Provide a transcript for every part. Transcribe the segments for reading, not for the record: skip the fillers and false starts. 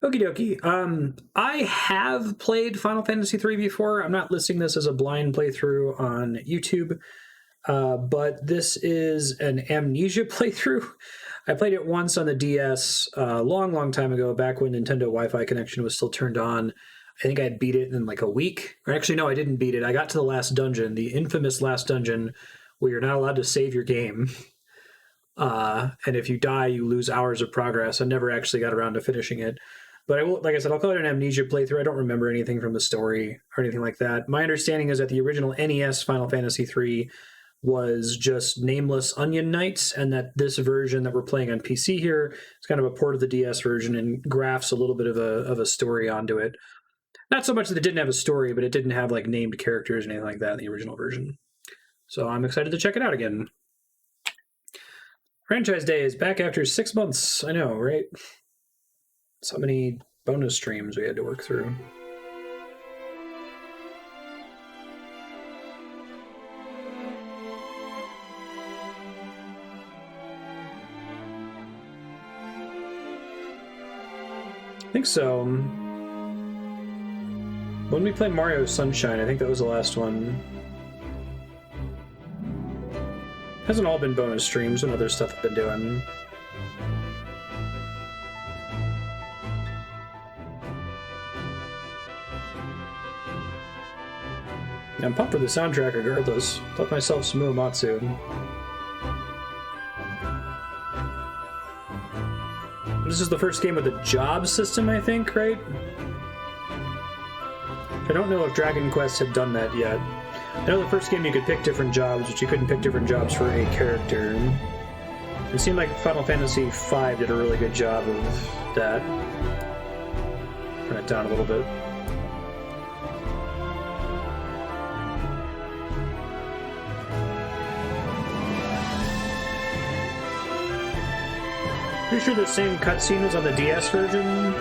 Okie dokie. I have played Final Fantasy III before. I'm not listing this as a blind playthrough on YouTube, but this is an amnesia playthrough. I played it once on the DS a long time ago, back when Nintendo Wi-Fi connection was still turned on. I think I beat it in like a week. Or actually, no, I didn't beat it. I got to the last dungeon, the infamous last dungeon, where you're not allowed to save your game. And if you die, you lose hours of progress. I never actually got around to finishing it. But I will, like I said, I'll call it an amnesia playthrough. I don't remember anything from the story or anything like that. My understanding is that the original NES Final Fantasy III was just nameless Onion Knights, and that this version that we're playing on PC here is kind of a port of the DS version and grafts a little bit of a story onto it. Not so much that it didn't have a story, but it didn't have like named characters or anything like that in the original version. So I'm excited to check it out again. Franchise Day is back after 6 months. I know, right? So many bonus streams we had to work through. I think so. When we played Mario Sunshine, I think that was the last one. Hasn't all been bonus streams and other stuff I've been doing. I'm pumped for the soundtrack regardless. Thought myself some Uematsu. This is the first game with a job system, I think, right? I don't know if Dragon Quest had done that yet. I know the first game you could pick different jobs, but you couldn't pick different jobs for a character. It seemed like Final Fantasy V did a really good job of that. Turn it down a little bit. Pretty sure the same cutscene was on the DS version.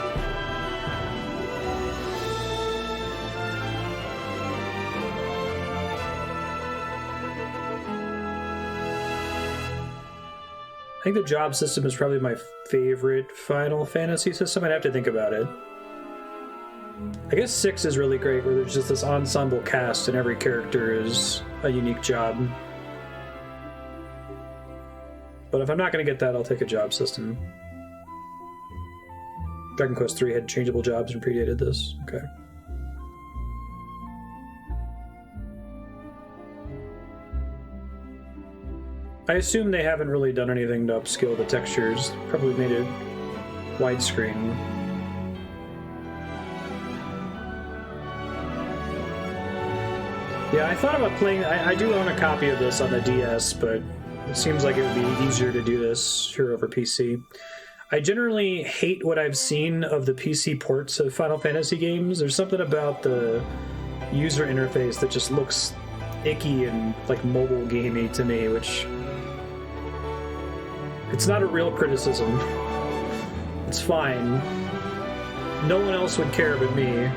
I think the job system is probably my favorite Final Fantasy system. I'd have to think about it. I guess 6 is really great, where there's just this ensemble cast and every character is a unique job. But if I'm not going to get that, I'll take a job system. Dragon Quest III had changeable jobs and predated this. Okay. I assume they haven't really done anything to upscale the textures. Probably made it widescreen. Yeah, I thought about playing... I do own a copy of this on the DS, but it seems like it would be easier to do this here over PC. I generally hate what I've seen of the PC ports of Final Fantasy games. There's something about the user interface that just looks icky and like mobile gamey to me, which... It's not a real criticism. It's fine. No one else would care but me.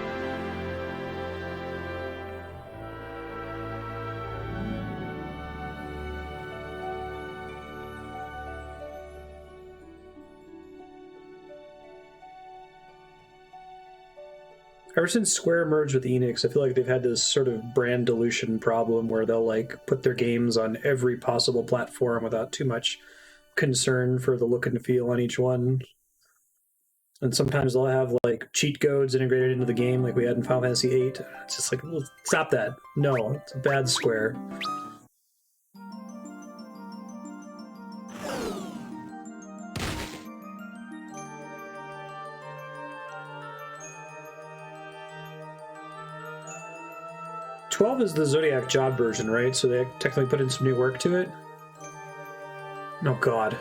Ever since Square merged with Enix, I feel like they've had this sort of brand dilution problem where they'll like put their games on every possible platform without too much concern for the look and feel on each one. And sometimes they'll have like cheat codes integrated into the game like we had in Final Fantasy VIII. It's just like, well, stop that. No, it's a bad Square. XII is the Zodiac job version, right? So they technically put in some new work to it? Oh god.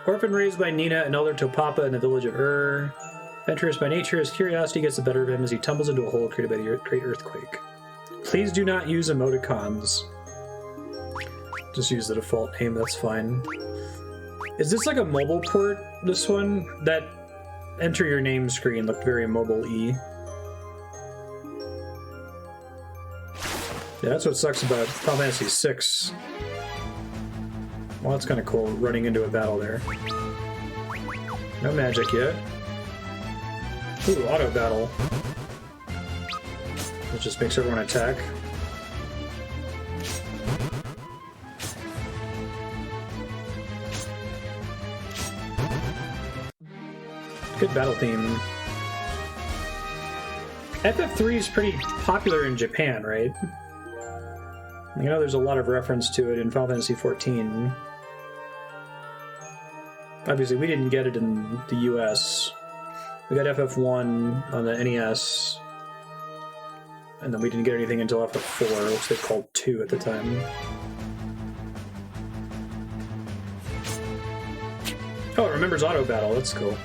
Orphan raised by Nina and elder Topapa in the village of Adventurous by nature, his curiosity gets the better of him as he tumbles into a hole created by the Great Earthquake. Please do not use emoticons. Just use the default name, that's fine. Is this like a mobile port, this one? That enter your name screen looked very mobile-y. Yeah, that's what sucks about Final Fantasy VI. Well, that's kind of cool, running into a battle there. No magic yet. Ooh, auto battle. It just makes everyone attack. Good battle theme. FF3 is pretty popular in Japan, right? I know there's a lot of reference to it in Final Fantasy XIV. Obviously, we didn't get it in the US. We got FF1 on the NES, and then we didn't get anything until FF4, which they called 2 at the time. Oh, it remembers auto battle. That's cool.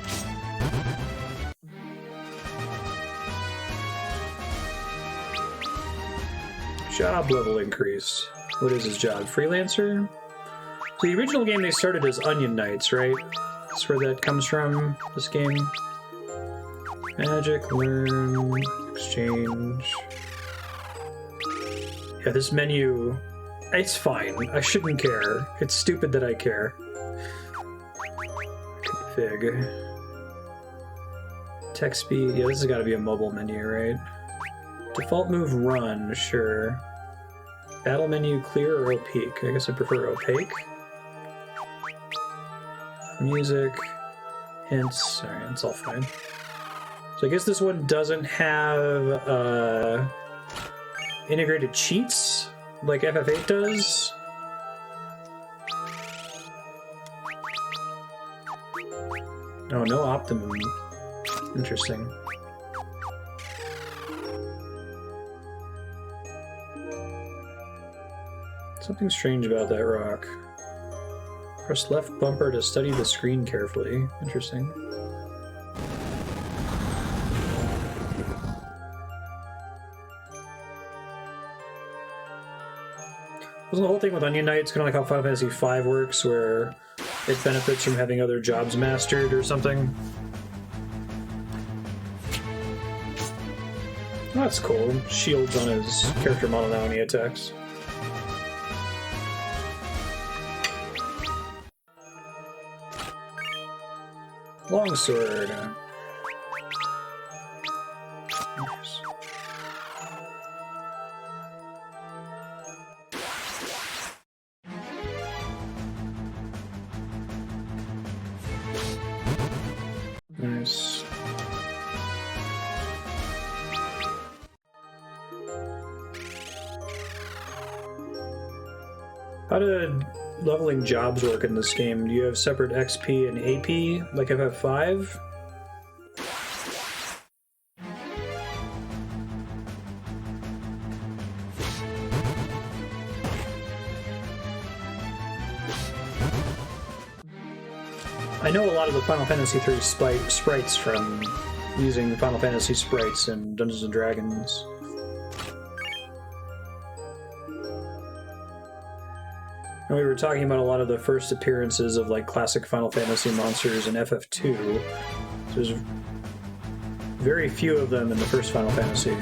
Job level increase. What is his job? Freelancer? So the original game they started as Onion Knights, right? That's where that comes from, this game. Magic, learn, exchange. Yeah, this menu, it's fine. I shouldn't care. It's stupid that I care. Config. Text speed. Yeah, this has got to be a mobile menu, right? Default move run, sure. Battle menu clear or opaque? I guess I prefer opaque. Music. Hints. Alright, it's all fine. So I guess this one doesn't have integrated cheats like FF8 does. Oh, no optimum. Interesting. Something strange about that rock. Press left bumper to study the screen carefully. Interesting. Wasn't the whole thing with Onion Knights kind of like how Final Fantasy V works, where it benefits from having other jobs mastered or something? Oh, that's cool. Shields on his character model now when he attacks. Longsword. Nice. Nice. How did leveling jobs work in this game? Do you have separate XP and AP like FF5? I know a lot of the Final Fantasy III sprites from using Final Fantasy sprites in Dungeons & Dragons. And we were talking about a lot of the first appearances of like classic Final Fantasy monsters in FF2. There's very few of them in the first Final Fantasy.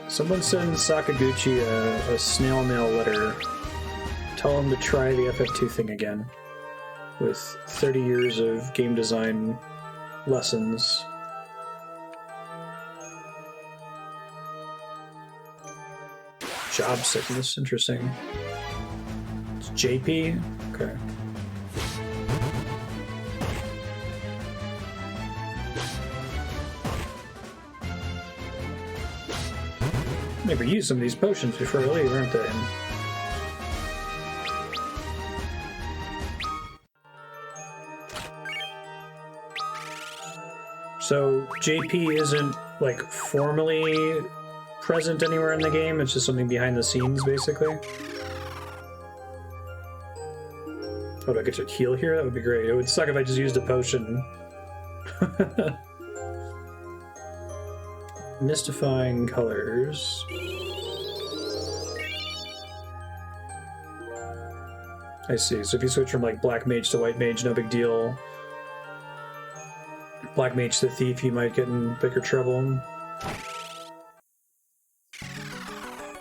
Someone send Sakaguchi a snail mail letter. Tell him to try the FF2 thing again. With 30 years of game design lessons. Job sickness, interesting. It's JP? Okay. Never used some of these potions before I leave, aren't they? So JP isn't like formally present anywhere in the game, it's just something behind the scenes, basically. Oh, do I get to heal here? That would be great. It would suck if I just used a potion. Mystifying colors. I see. So if you switch from like Black Mage to White Mage, no big deal. Black Mage to Thief, you might get in bigger trouble.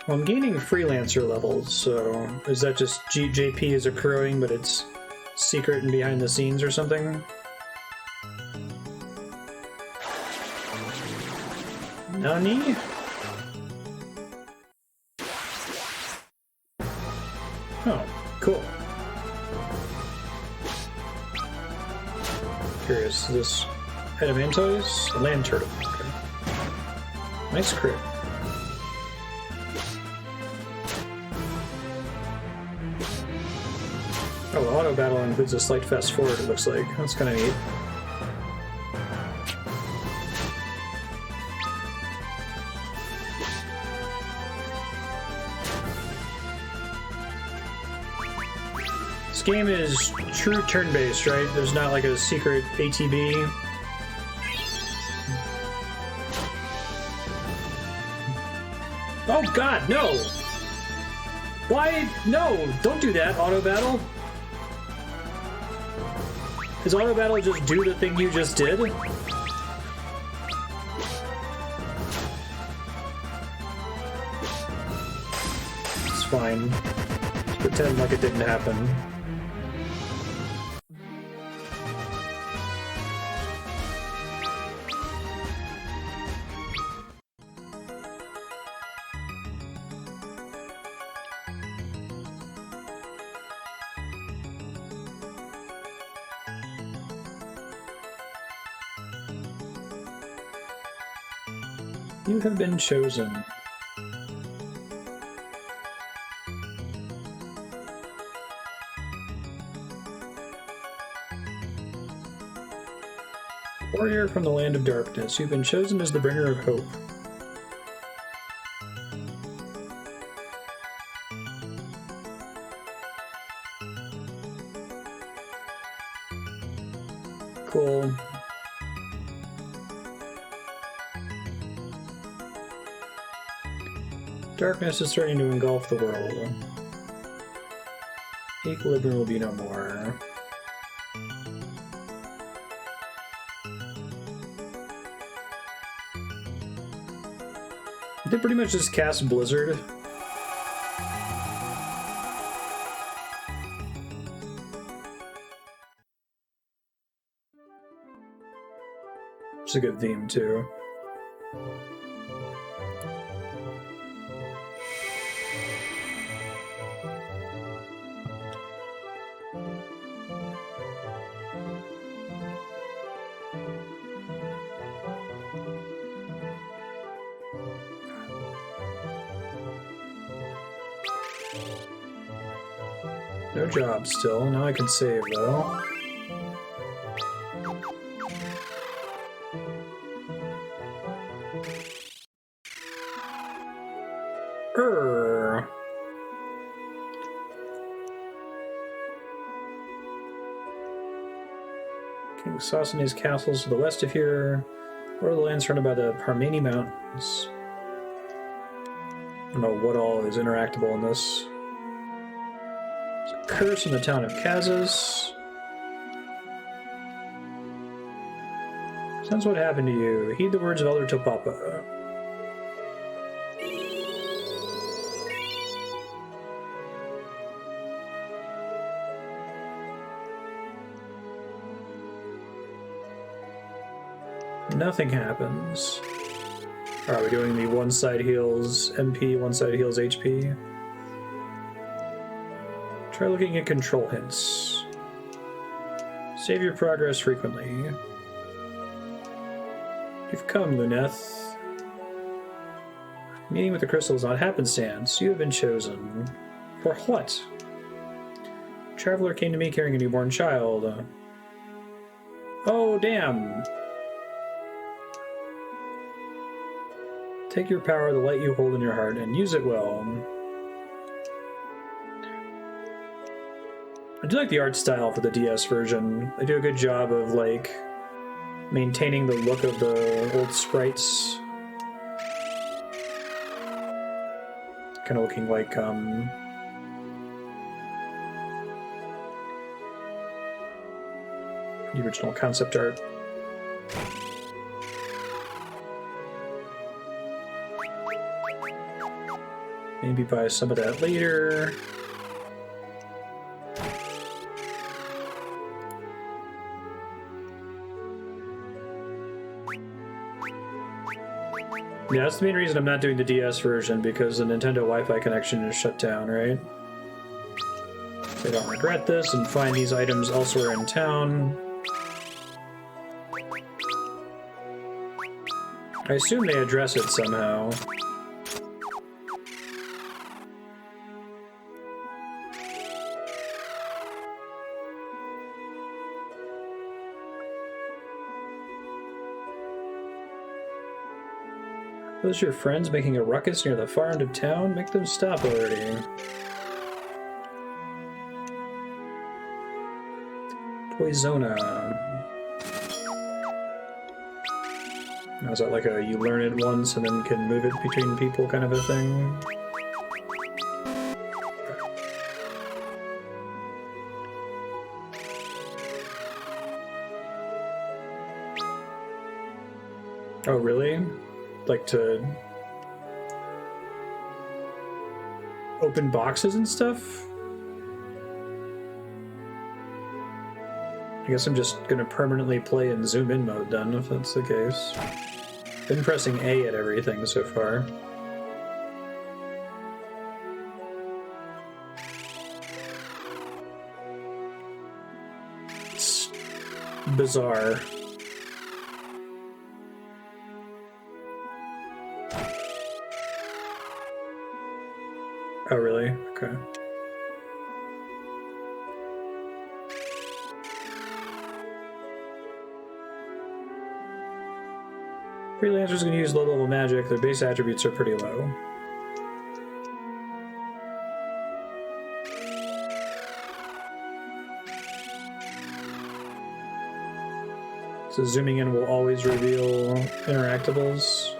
Well, I'm gaining freelancer levels, so is that just JP is accruing, but it's secret and behind the scenes or something. Nani? Oh, cool. Curious, is this Adamantoise? A land turtle. Okay. Nice crit. Oh, auto battle includes a slight fast forward, it looks like. That's kind of neat. This game is true turn-based, right? There's not like a secret ATB. Oh god, no! Why? No! Don't do that, auto battle! Does auto battle just do the thing you just did? It's fine. Let's pretend like it didn't happen. You have been chosen. Warrior from the land of darkness, you've been chosen as the bringer of hope. Cool. Darkness is starting to engulf the world. Equilibrium will be no more. They pretty much just cast Blizzard. It's a good theme too. No job still. Now I can save though. King Sasune's castles to the west of here, or the land surrounded by the Parmeni Mountains. I don't know what all is interactable in this. Curse in the town of Kazus. Sense what happened to you. Heed the words of Elder Topapa. Nothing happens. Are we doing the one side heals MP, one side heals HP? Try looking at control hints. Save your progress frequently. You've come, Luneth. Meeting with the crystal is not happenstance. You have been chosen. For what? A traveler came to me carrying a newborn child. Oh, damn. Take your power, the light you hold in your heart, and use it well. I do like the art style for the DS version. They do a good job of, like, maintaining the look of the old sprites. Kind of looking like, the original concept art. Maybe buy some of that later. Yeah, that's the main reason I'm not doing the DS version, because the Nintendo Wi-Fi connection is shut down, right? So I don't regret this, and find these items elsewhere in town. I assume they address it somehow. Those are your friends making a ruckus near the far end of town? Make them stop already. Poisona. Now, is that like a you learn it once and then can move it between people kind of a thing? Oh, really? Like to open boxes and stuff? I guess I'm just gonna permanently play in zoom in mode then, if that's the case. Been pressing A at everything so far. It's bizarre. Oh, really? Okay. Freelancers can use low-level magic. Their base attributes are pretty low. So zooming in will always reveal interactables.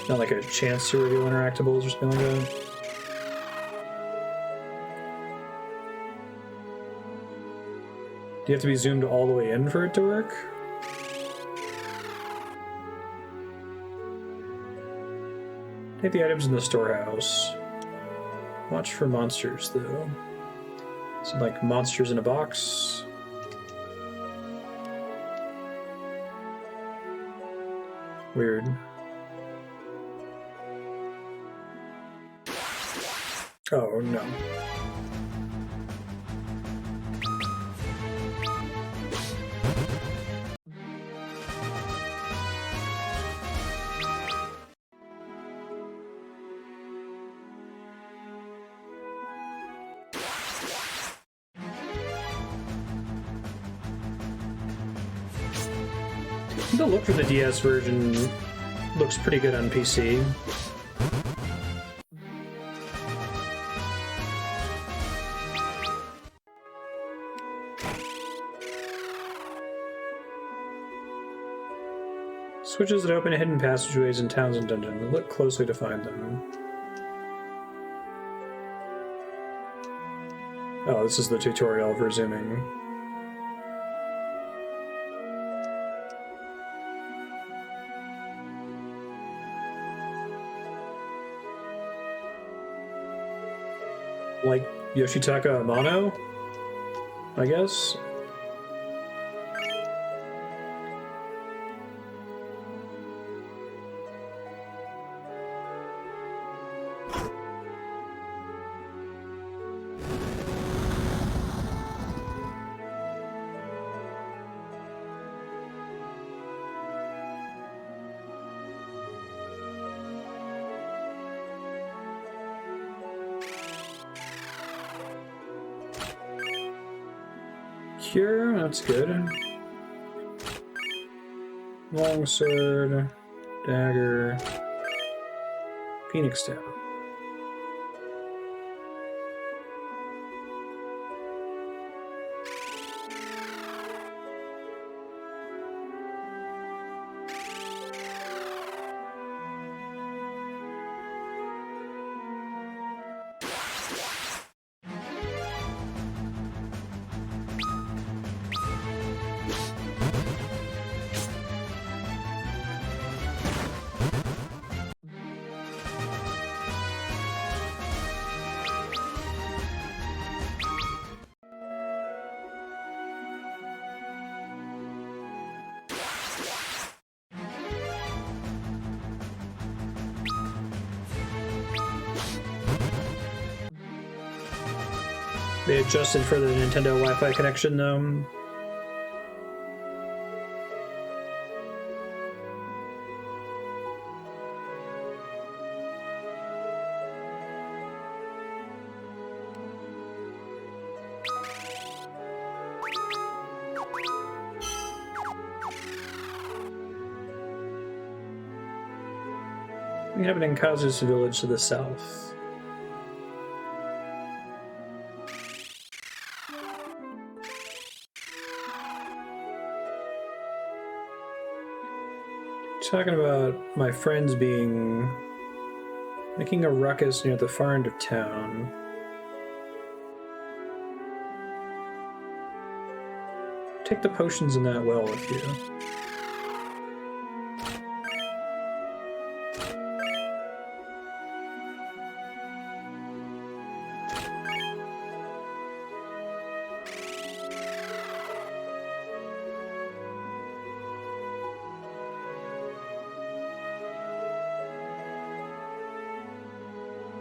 Not like a chance to reveal interactables or something like that. Do you have to be zoomed all the way in for it to work? Take the items in the storehouse. Watch for monsters, though. Some, like, monsters in a box. Weird. Oh, no. The look for the DS version looks pretty good on PC. Switches that open hidden passageways in towns and dungeons. Look closely to find them. Oh, this is the tutorial for zooming. Like Yoshitaka Amano, I guess? Cure, that's good. Longsword, dagger, Phoenix Staff. They adjusted for the Nintendo Wi-Fi connection, though. We have it in Kazus village to the south. Talking about my friends making a ruckus near the far end of town. Take the potions in that well with you.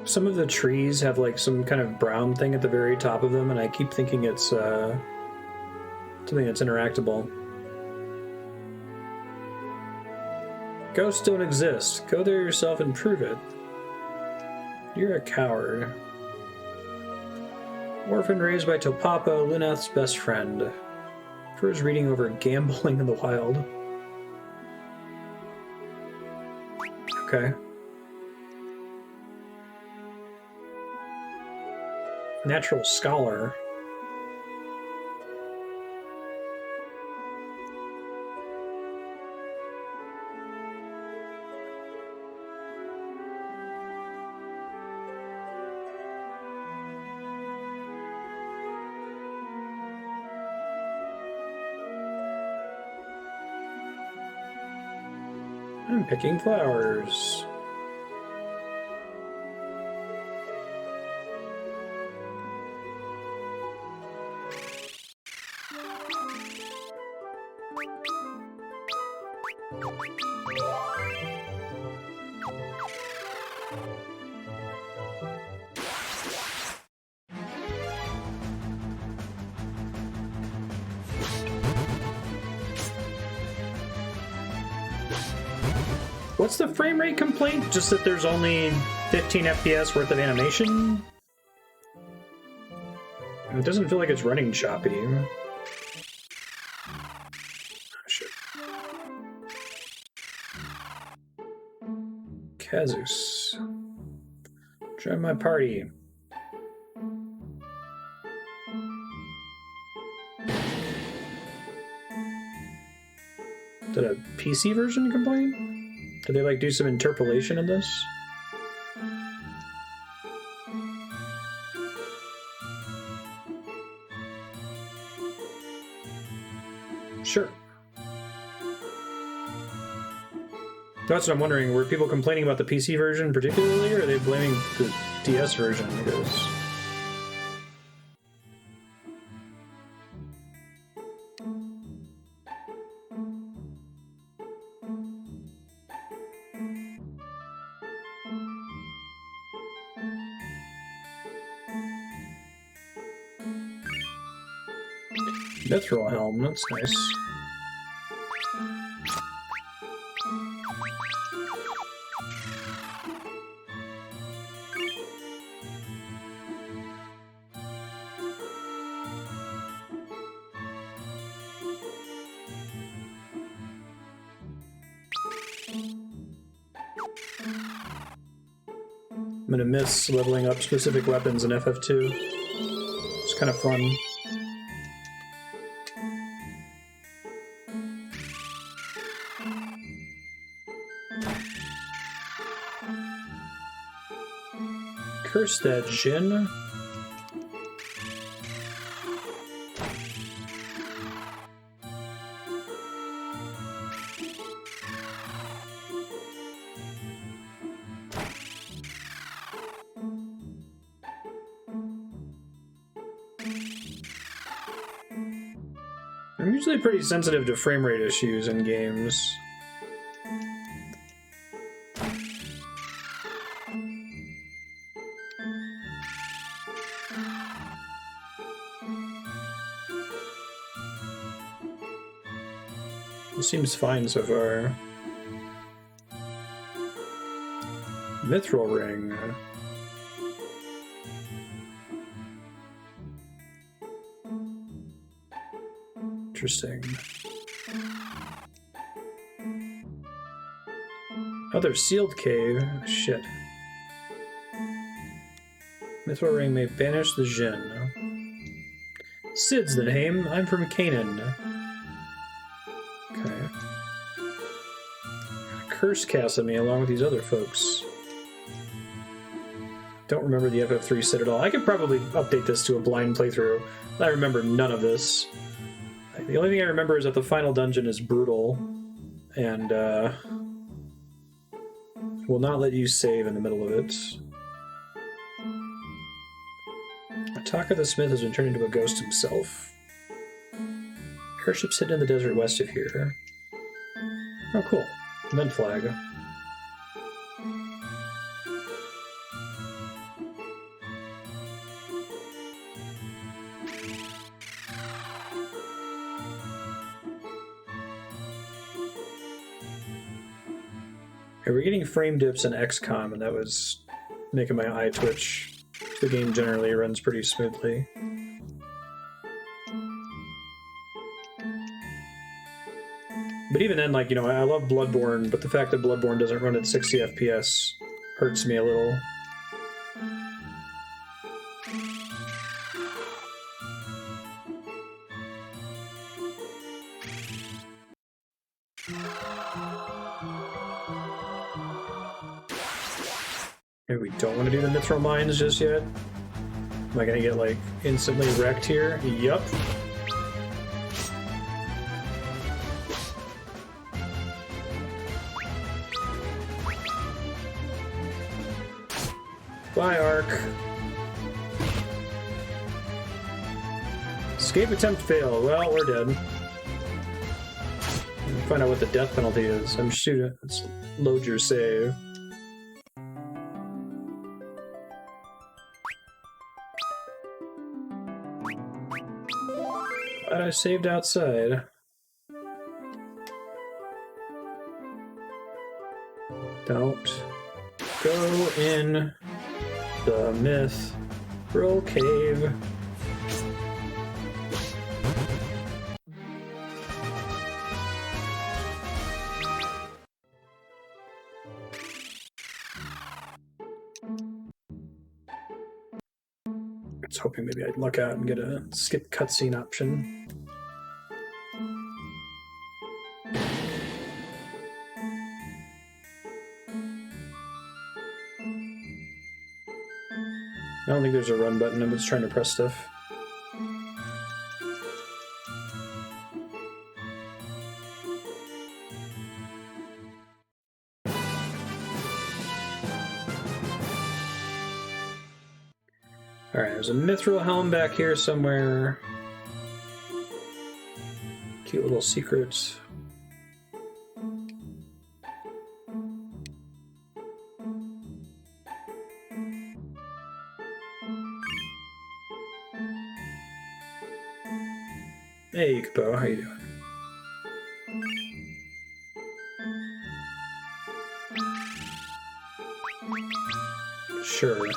Some of the trees have like some kind of brown thing at the very top of them, and I keep thinking it's something that's interactable. Ghosts don't exist. Go there yourself and prove it. You're a coward. Orphan raised by Topapa, Lunath's best friend. For his reading over gambling in the wild. Okay. Natural scholar. I'm picking flowers. What's the frame rate complaint? Just that there's only 15 FPS worth of animation? It doesn't feel like it's running choppy. Oh, shit. Kazus. Join my party. Did a PC version complain? Did they like do some interpolation in this? Sure. That's what I'm wondering. Were people complaining about the PC version particularly, or are they blaming the DS version? Because Mythril helm, that's nice. I'm gonna miss leveling up specific weapons in FF2. It's kind of fun. Curse that Djinn. I'm usually pretty sensitive to frame rate issues in games. It seems fine so far. Mythril ring. Interesting. Oh, there's sealed cave. Shit. Mythril ring may banish the Djinn. Sid's the name. I'm from Canaan. Okay. Got a curse cast on me along with these other folks. Don't remember the FF3 set at all. I could probably update this to a blind playthrough. I remember none of this. The only thing I remember is that the final dungeon is brutal and will not let you save in the middle of it. Taka the Smith has been turned into a ghost himself. Airship's hidden in the desert west of here. Oh, cool. Vent flag. Okay, we're getting frame dips in XCOM, and that was making my eye twitch. The game generally runs pretty smoothly. But even then, like, you know, I love Bloodborne, but the fact that Bloodborne doesn't run at 60 FPS hurts me a little. Maybe we don't want to do the Mythril Mines just yet. Am I going to get, like, instantly wrecked here? Yup. Bye, Ark. Escape attempt fail. Well, we're dead. Find out what the death penalty is. I'm shooting. Let's load your save. But I saved outside. Don't go in the Mythril cave. I was hoping maybe I'd luck out and get a skip cutscene option. I don't think there's a run button. I'm just trying to press stuff. Alright, there's a Mythril helm back here somewhere. Cute little secret. Hey, Capo, how you doing? Sure.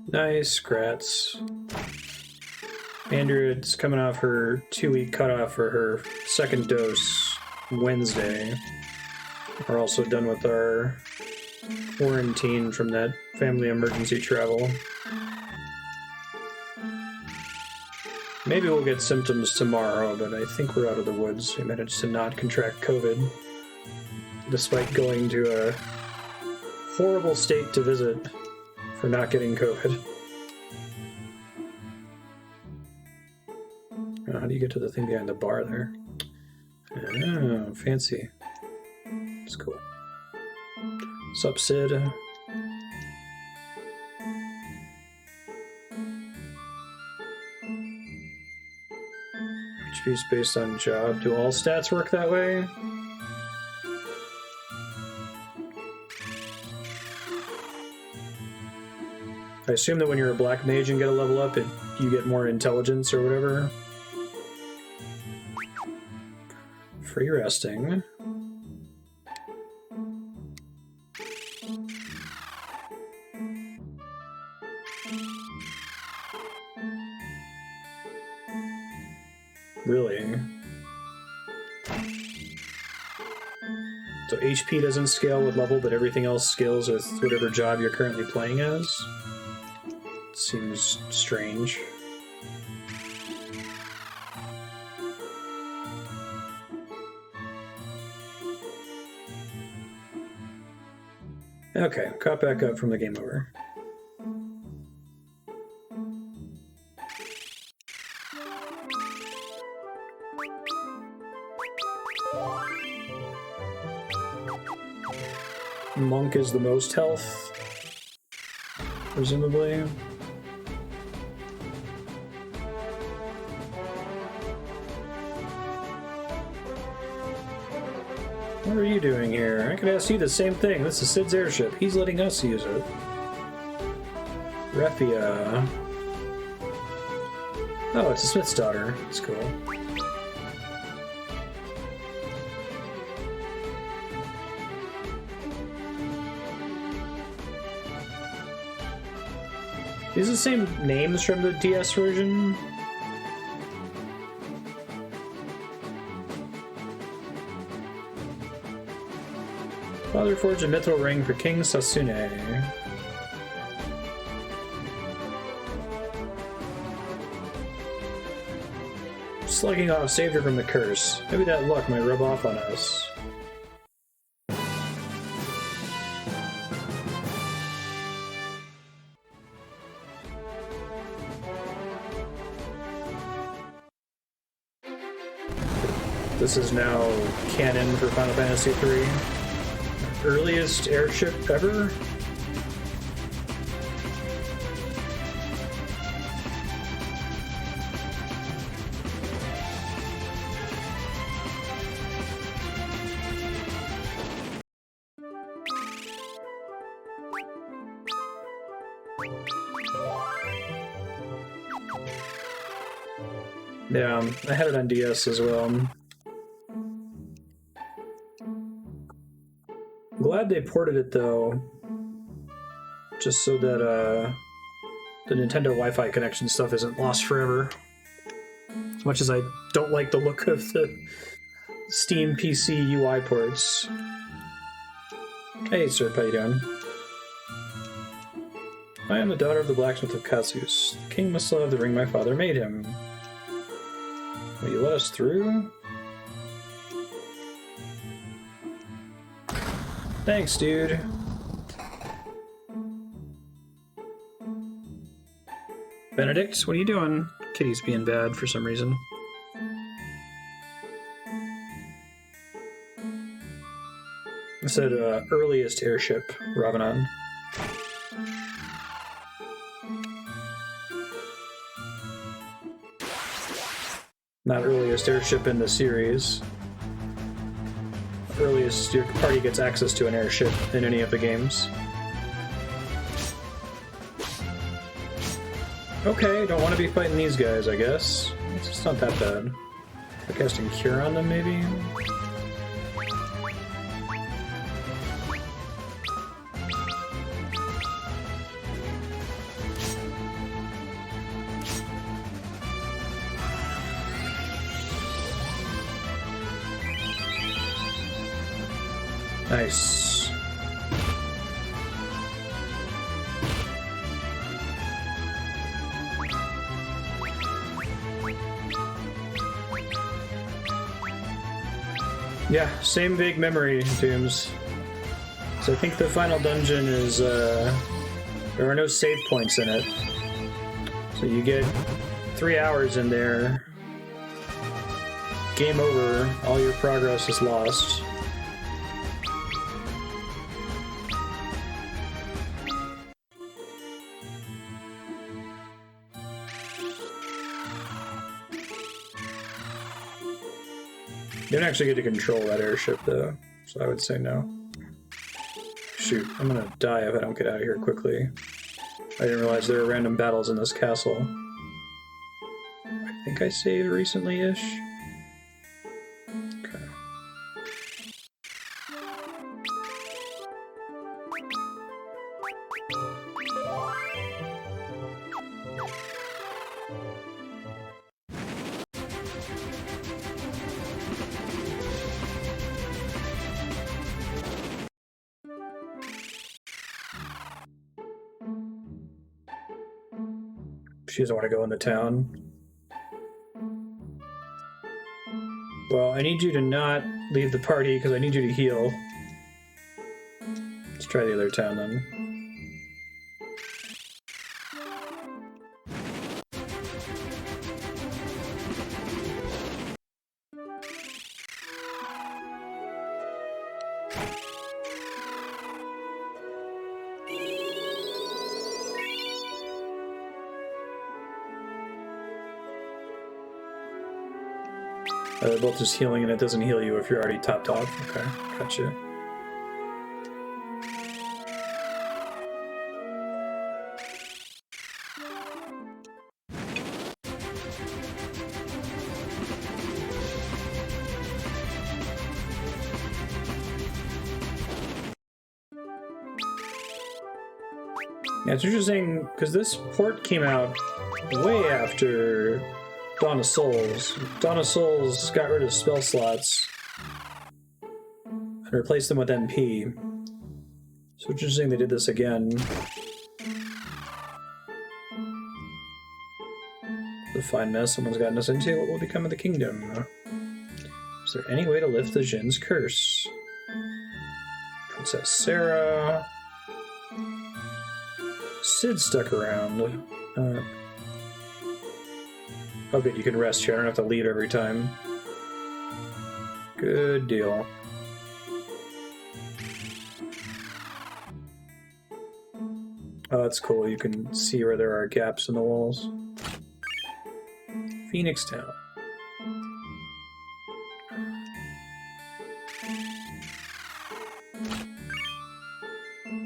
Nice, grats. Andrew's coming off her 2-week cutoff for her second dose Wednesday. We're also done with our quarantine from that family emergency travel. Maybe we'll get symptoms tomorrow, but I think we're out of the woods. We managed to not contract COVID, despite going to a horrible state to visit for not getting COVID. How do you get to the thing behind the bar there? Oh, fancy. It's cool. Sup, Sid? HP is based on job. Do all stats work that way? I assume that when you're a black mage and get a level up, you get more intelligence or whatever. Free resting. Really? So HP doesn't scale with level, but everything else scales with whatever job you're currently playing as? Seems strange. Okay, caught back up from the game over. Monk is the most health, presumably. What are you doing here? I could ask you the same thing. This is Sid's airship. He's letting us use it. Refia. Oh, it's a smith's daughter. That's cool. These are the same names from the DS version? Father forged a mithril ring for King Sasune. Slugging off saved her from the curse. Maybe that luck might rub off on us. This is now canon for Final Fantasy III. Earliest airship ever? Yeah, I had it on DS as well. Glad they ported it though, just so that the Nintendo Wi-Fi connection stuff isn't lost forever. As much as I don't like the look of the Steam PC UI ports. Hey, sir, how you doing? I am the daughter of the blacksmith of Kazus. The king must love the ring my father made him. Will you let us through? Thanks, dude. Benedict, what are you doing? Kitty's being bad for some reason. I said earliest airship, Ravanon. Not earliest airship in the series. Earliest your party gets access to an airship in any of the games. Okay, don't want to be fighting these guys, I guess. It's not that bad. We're casting Cure on them, maybe? Nice. Yeah, same vague memory, Tombs. So I think the final dungeon is, there are no save points in it. So you get 3 hours in there. Game over, all your progress is lost. You don't actually get to control that airship, though, so I would say no. Shoot, I'm gonna die if I don't get out of here quickly. I didn't realize there were random battles in this castle. I think I saved recently-ish. Okay. She doesn't want to go in the town. Well, I need you to not leave the party because I need you to heal. Let's try the other town then. They're both just healing, and it doesn't heal you if you're already topped off. Okay, gotcha. Yeah, it's interesting, because this port came out way after Dawn of Souls. Dawn of Souls got rid of spell slots and replaced them with MP. So interesting they did this again. The fine mess someone's gotten us into. What will become of the kingdom? Is there any way to lift the Djinn's curse? Princess Sara. Sid stuck around. Oh good, you can rest here. I don't have to leave every time. Good deal. Oh, that's cool. You can see where there are gaps in the walls. Phoenix Town.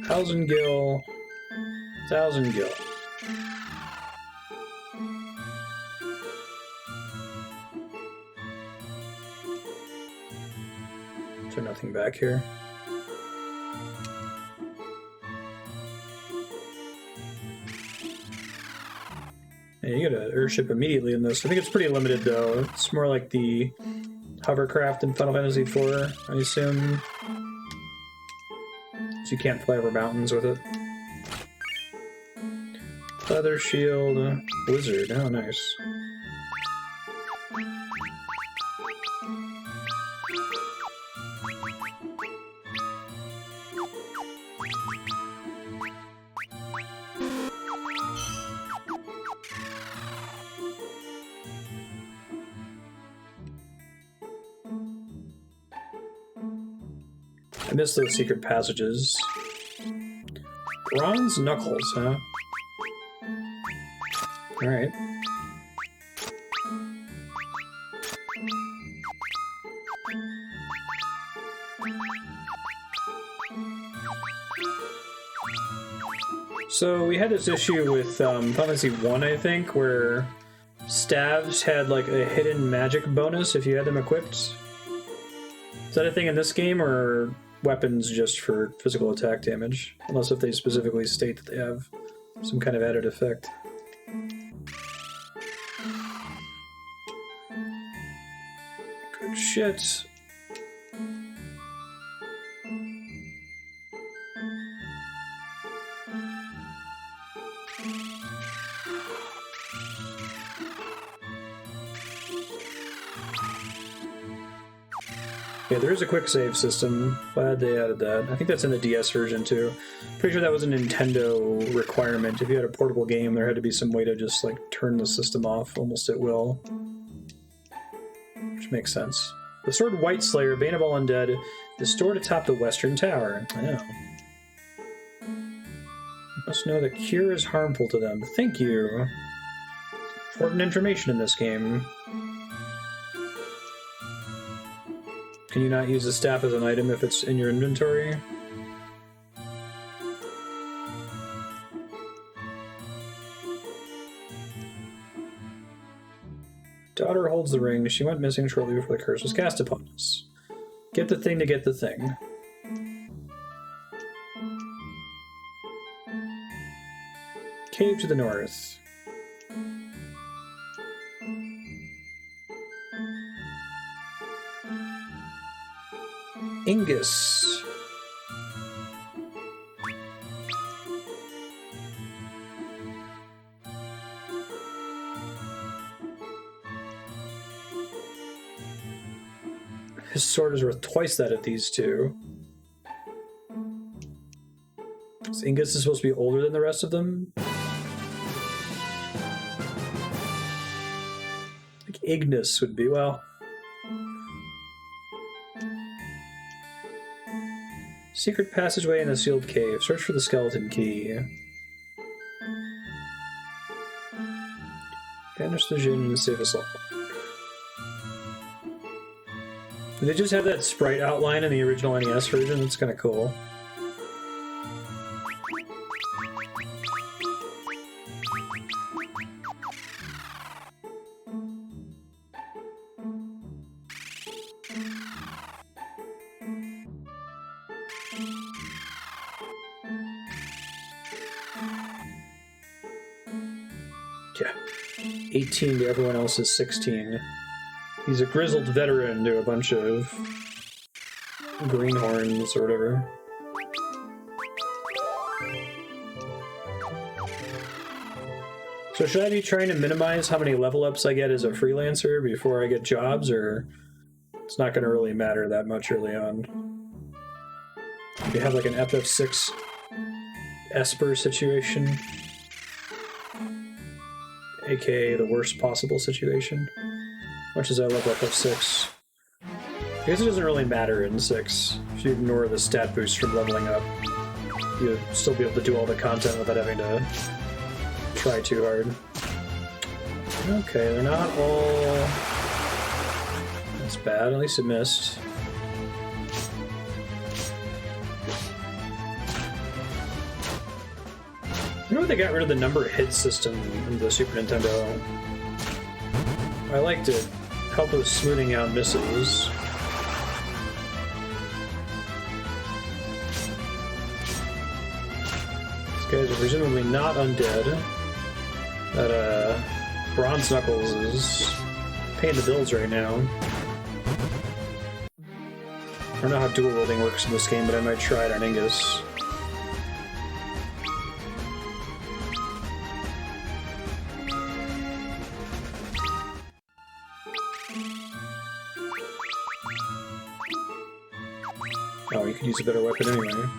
Thousand Gil. Thousand Gil. Is there nothing back here? Yeah, you get an Airship immediately in this. I think it's pretty limited though. It's more like the hovercraft in Final Fantasy IV, I assume. So you can't fly over mountains with it. Leather shield, wizard. Oh, nice. I missed those secret passages. Bronze knuckles, huh? Alright. So we had this issue with Final Fantasy 1, I think, where staves had like a hidden magic bonus if you had them equipped. Is that a thing in this game, or weapons just for physical attack damage? Unless if they specifically state that they have some kind of added effect. Good shit. Yeah, there is a quick save system. Glad they added that. I think that's in the DS version too. Pretty sure that was a Nintendo requirement. If you had a portable game, there had to be some way to just like turn the system off almost at will. Which makes sense. The sword White Slayer, Bane of All Undead, is stored atop the Western Tower. I know. You must know that cure is harmful to them. Thank you. Important information in this game. Can you not use the staff as an item if it's in your inventory? holds the ring. She went missing shortly before the curse was cast upon us. Get the thing to get the thing. Cave to the north. Ingus. His sword is worth twice that of these two. So Ingus is supposed to be older than the rest of them. Like Ignis would be, well. Secret passageway in a sealed cave. Search for the skeleton key. Banish the Djinn and save us all. Did they just have that sprite outline in the original NES version? That's kind of cool. Yeah. 18 to everyone else's 16. He's a grizzled veteran to a bunch of greenhorns or whatever. So should I be trying to minimize how many level ups I get as a freelancer before I get jobs, or it's not going to really matter that much early on? If you have like an FF6 Esper situation, aka the worst possible situation. Much as I love FF6. I guess it doesn't really matter in 6. If you ignore the stat boost from leveling up, you'll still be able to do all the content without having to try too hard. Okay, they're not all... That's bad, at least it missed. You know what, they got rid of the number hit system in the Super Nintendo. I liked it. Help with smoothing out misses. These guys are presumably not undead. That Bronze Knuckles is paying the bills right now. I don't know how dual wielding works in this game, but I might try it on Ingus. Oh, you could use a better weapon anyway.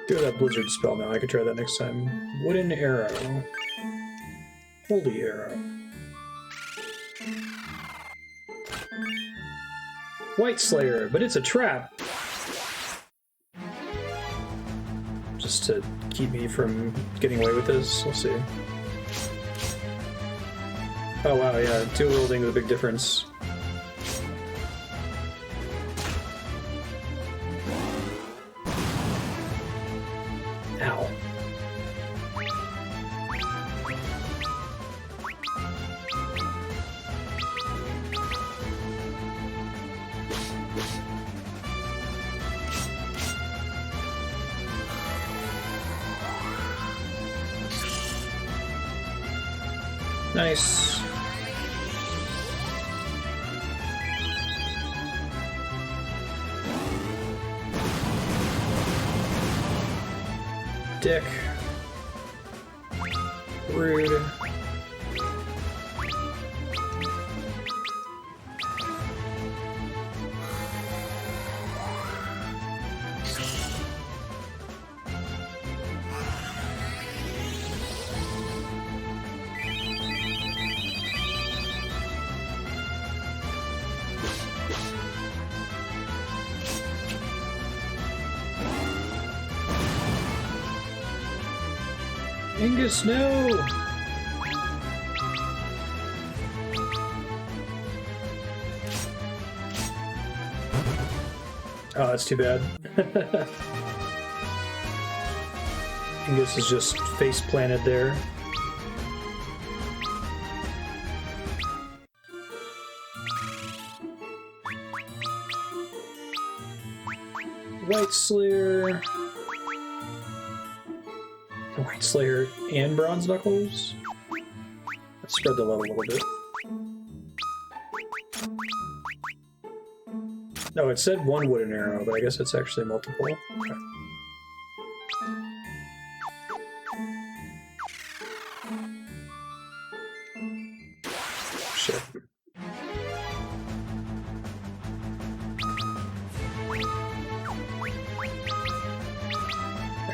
Do that blizzard spell now. I could try that next time. Wooden arrow. Holy arrow. White Slayer, but it's a trap. Just to keep me from getting away with this. We'll see. Oh wow, yeah, dual wielding is a big difference. Ow. Nice. Dick. Rude. Ingus, no! Oh, that's too bad. Ingus is just face planted there. White Slayer. The White Slayer and Bronze Knuckles. Let's spread the level a little bit. No, it said one wooden arrow, but I guess it's actually multiple. Okay. Shit.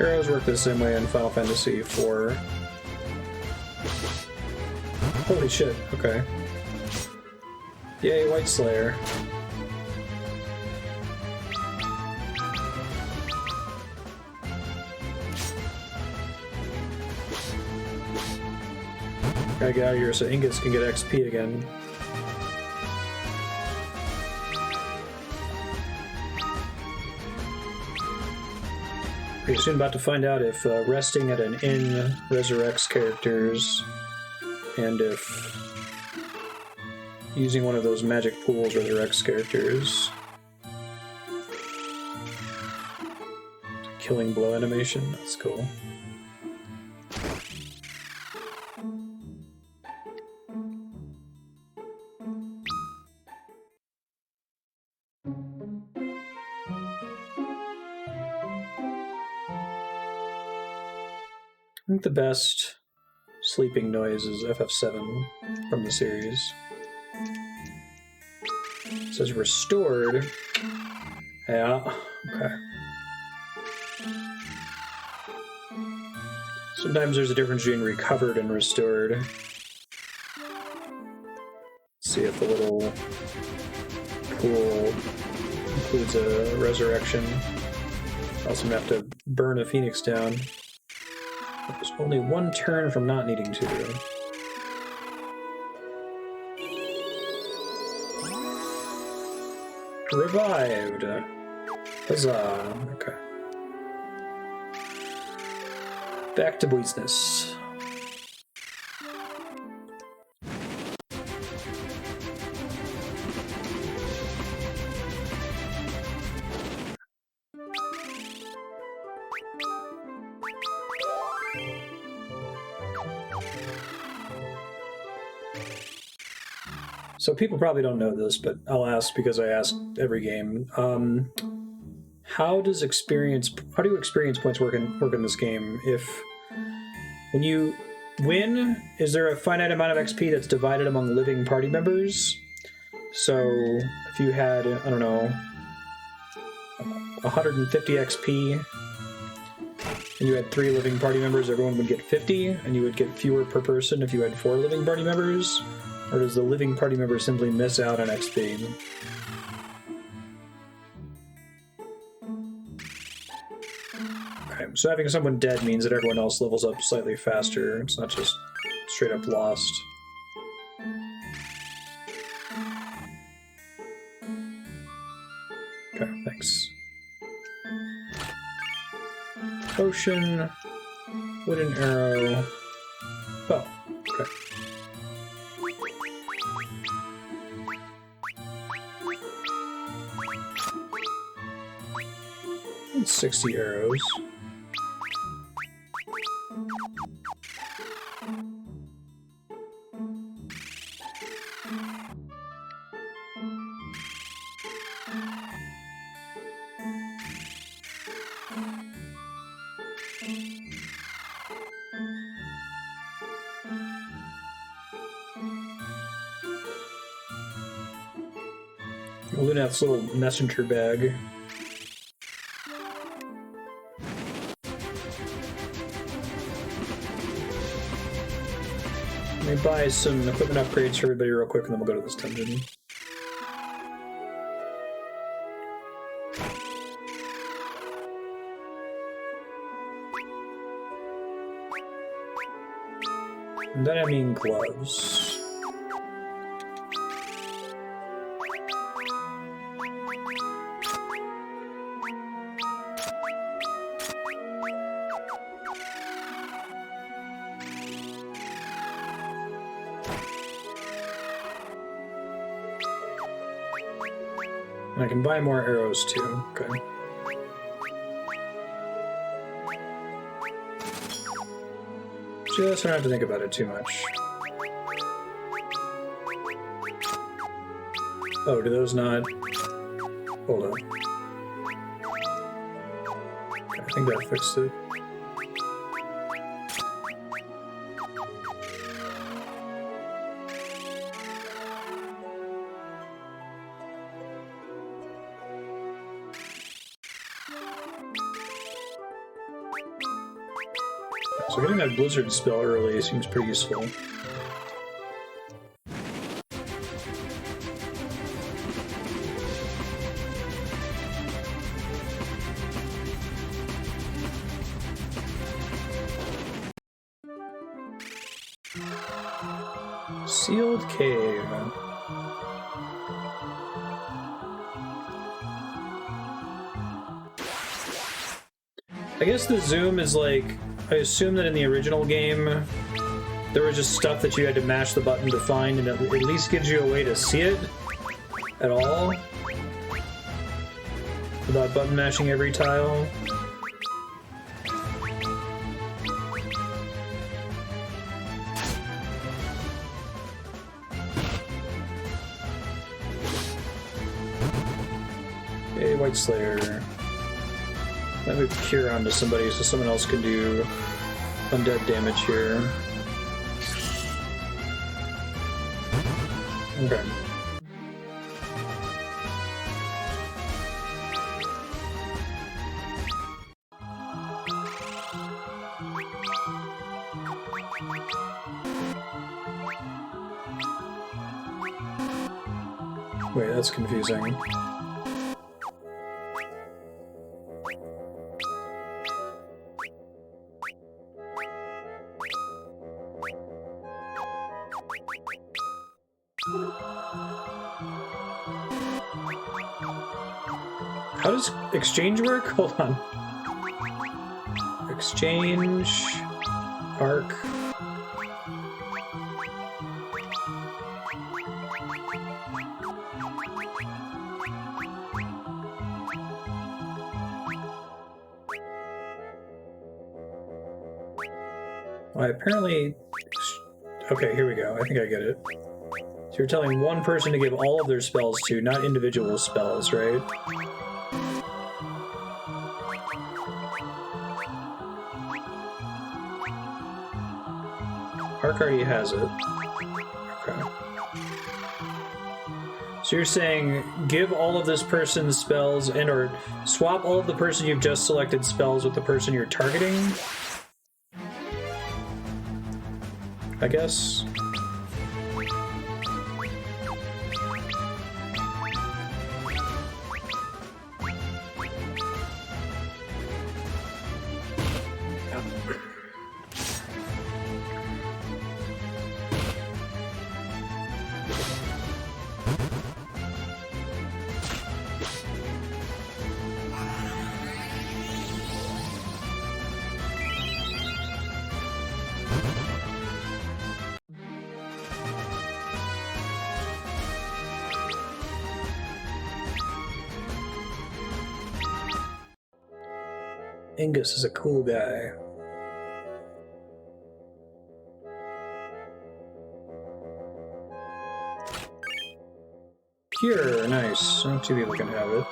Arrows work the same way in Final Fantasy IV. Holy shit, okay. Yay, White Slayer. Gotta get out of here so Ingus can get XP again. We're soon about to find out if resting at an inn resurrects characters, and if using one of those magic pools resurrects characters. Killing blow animation, that's cool. I think the best sleeping noise is FF7 from the series. It says restored. Yeah, okay. Sometimes there's a difference between recovered and restored. Let's see if the little pool includes a resurrection. Also have to burn a phoenix down. There's only one turn from not needing to. Revived. Huzzah. Okay. Back to business. So people probably don't know this, but I'll ask because I ask every game. How do experience points work in this game? If when you win, is there a finite amount of XP that's divided among living party members? So if you had, I don't know, 150 XP, and you had 3 living party members, everyone would get 50, and you would get fewer per person if you had 4 living party members? Or does the living party member simply miss out on XP? Okay, so having someone dead means that everyone else levels up slightly faster. It's not just straight up lost. Okay, thanks. Potion, wooden arrow. Oh, okay. 60 arrows. Lunath's little messenger bag. Let me buy some equipment upgrades for everybody real quick, and then we'll go to this dungeon. And then I mean gloves. And I can buy more arrows too. Okay. Just don't have to think about it too much. Oh, do those not... Hold on. I think that fixed it. So getting that blizzard spell early seems pretty useful. Sealed cave. I guess the zoom is like, I assume that in the original game there was just stuff that you had to mash the button to find, and it at least gives you a way to see it at all without button mashing every tile. Okay, White Slayer. Let me cure onto somebody so someone else can do undead damage here. Okay. Wait, that's confusing. How does exchange work? Hold on. Exchange... Arc... Well, apparently... Okay, here we go. I think I get it. So you're telling one person to give all of their spells to, not individual spells, right? Arc already has it. Okay. So you're saying give all of this person's spells and or swap all of the person you've just selected spells with the person you're targeting? I guess. Ingus is a cool guy. Cure, nice. Not two people can have it.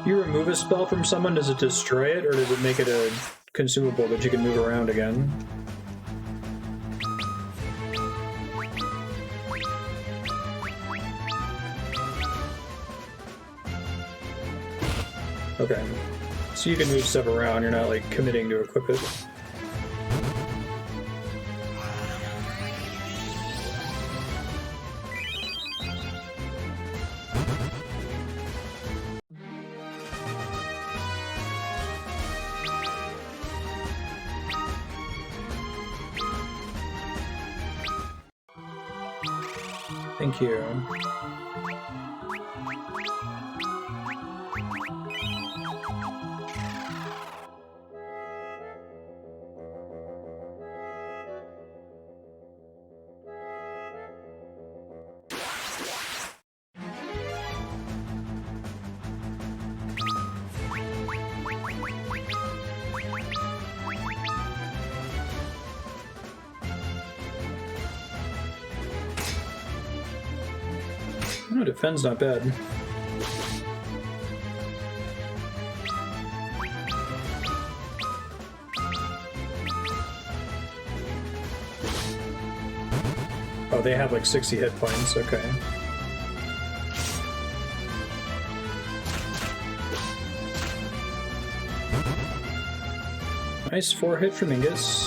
You remove a spell from someone, does it destroy it, or does it make it a consumable that you can move around again? Okay, so you can move stuff around, you're not like committing to equip it. Thank you. Oh, defense not bad. Oh, they have like 60 hit points, okay. Nice 4-hit from Ingus.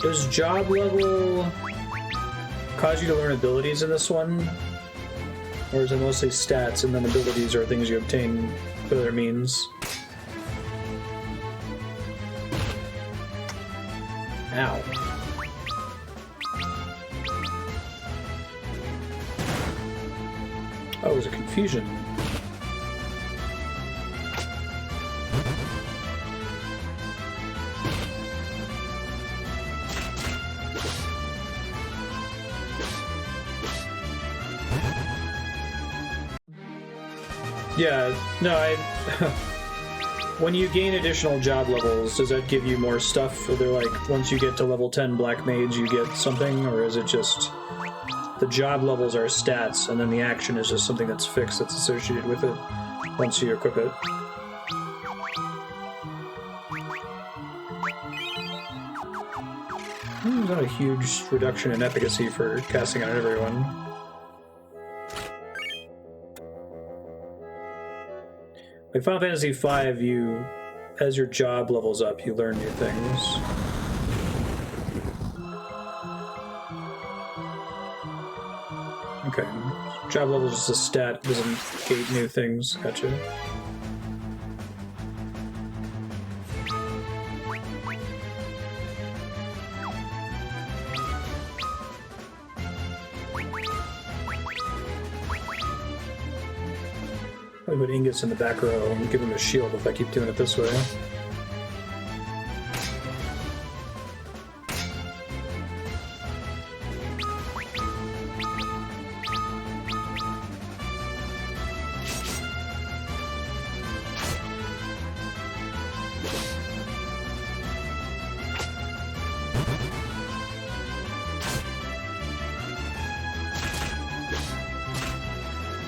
Does job level cause you to learn abilities in this one? Or is it mostly stats and then abilities are things you obtain through other means? Ow. Oh, it was a confusion. Yeah, no, when you gain additional job levels, does that give you more stuff? Are there like, once you get to level 10 Black Mage, you get something? Or is it just the job levels are stats, and then the action is just something that's fixed that's associated with it once you equip it? Not a huge reduction in efficacy for casting on everyone. Like Final Fantasy V, you, as your job levels up, you learn new things. Okay. Job level is just a stat, doesn't gate new things. Gotcha. I'll put Ingus in the back row and give him a shield if I keep doing it this way.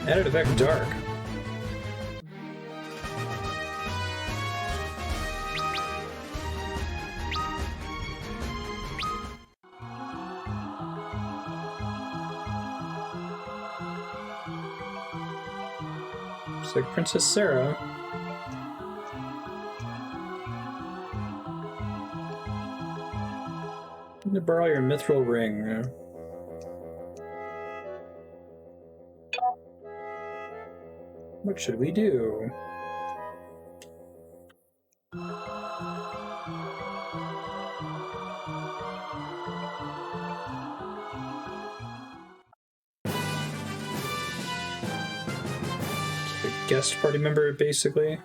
Added effect dark. Looks like Princess Sara. I'm gonna borrow your Mythril ring. What should we do? Guest party member, basically.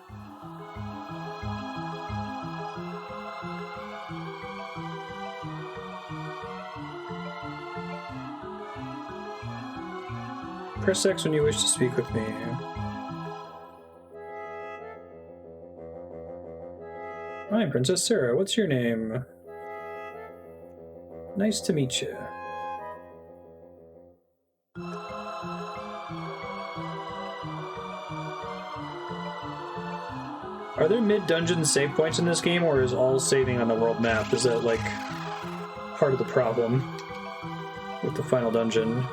Press X when you wish to speak with me. Hi, Princess Sara. What's your name? Nice to meet you. Are there mid-dungeon save points in this game, or is all saving on the world map? Is that, like, part of the problem with the final dungeon?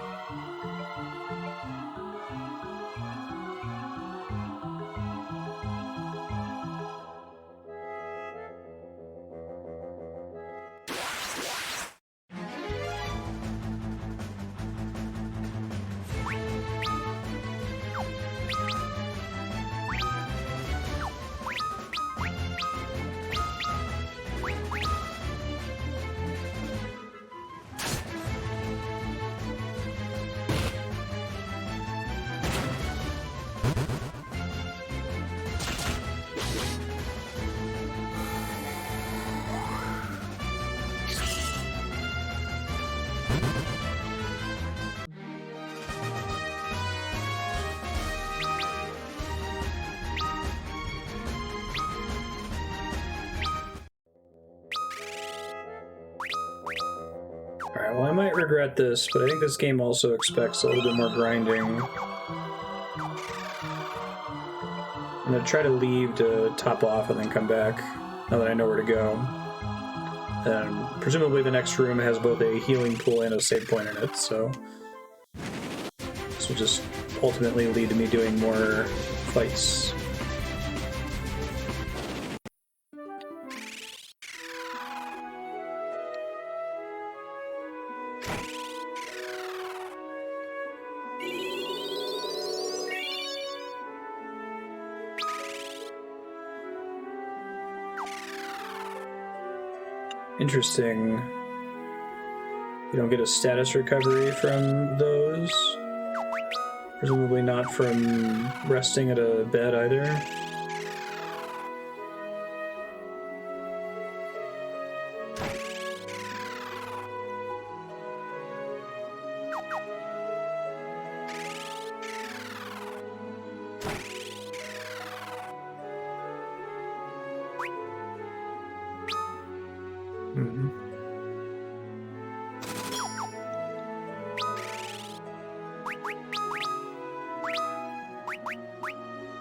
Alright, well I might regret this, but I think this game also expects a little bit more grinding. I'm gonna try to leave to top off and then come back, now that I know where to go. And presumably the next room has both a healing pool and a save point in it, so this will just ultimately lead to me doing more fights. Interesting. You don't get a status recovery from those. Presumably not from resting at a bed either.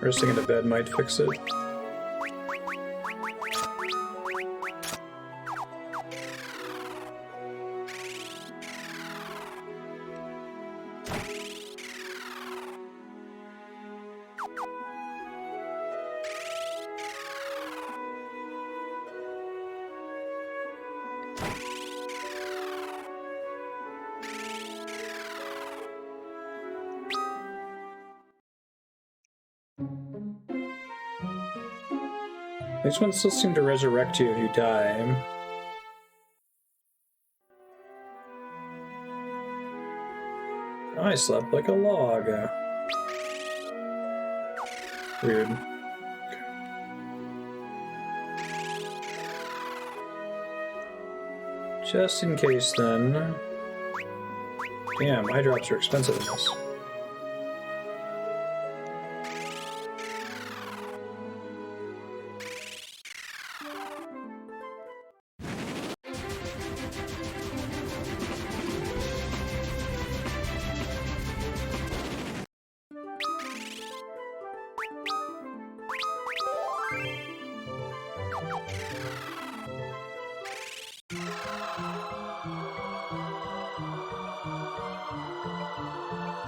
Resting in a bed might fix it. These ones still seem to resurrect you if you die. I slept like a log. Weird. Just in case, then. Damn, eye drops are expensive in this.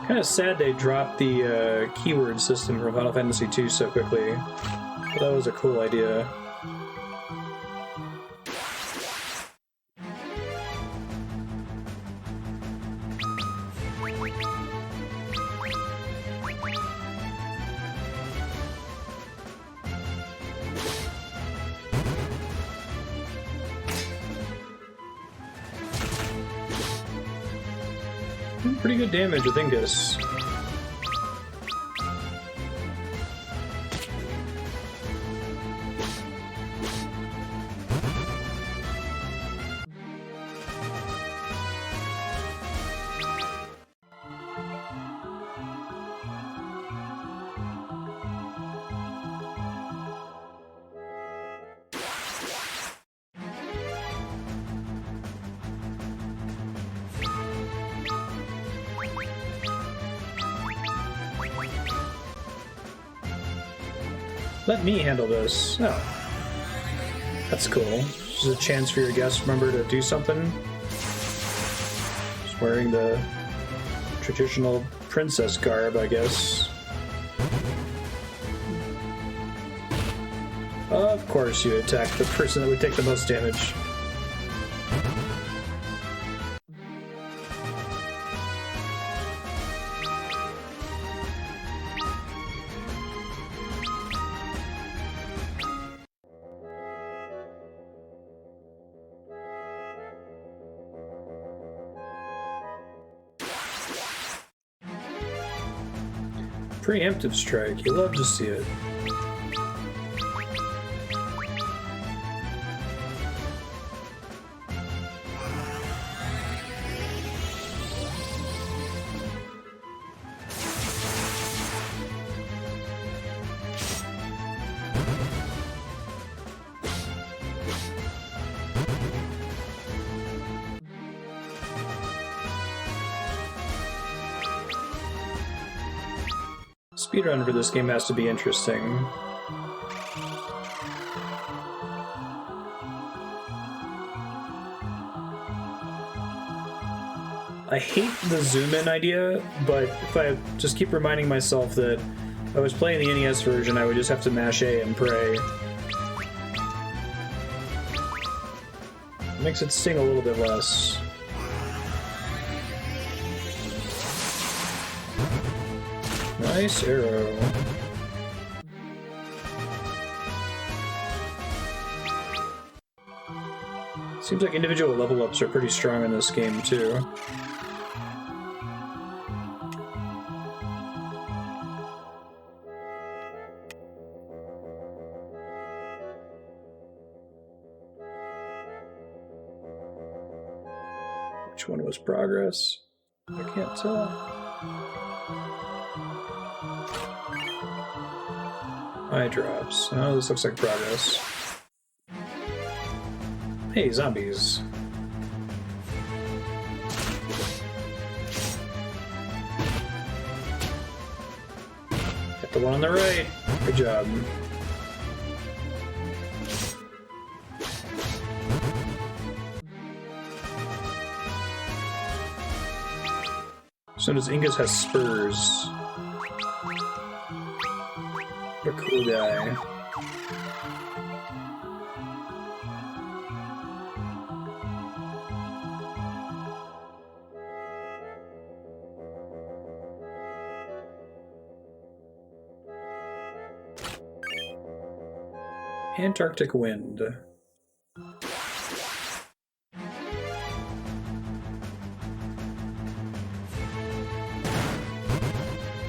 Kind of sad they dropped the keyword system from Final Fantasy II so quickly. But that was a cool idea. Pretty good damage with Ingus. Let me handle this. Oh. That's cool. This is a chance for your guest member to do something. Just wearing the traditional princess garb, I guess. Of course you attack the person that would take the most damage. Preemptive strike, you love to see it. Speedrun for this game has to be interesting. I hate the zoom-in idea, but if I just keep reminding myself that if I was playing the NES version, I would just have to mash A and pray. It makes it sting a little bit less. Nice arrow. Seems like individual level ups are pretty strong in this game too. Which one was progress? I can't tell. Eye drops. Oh, this looks like progress. Hey, zombies. Hit the one on the right. Good job. So does Ingus has spurs. What a cool guy. Antarctic wind.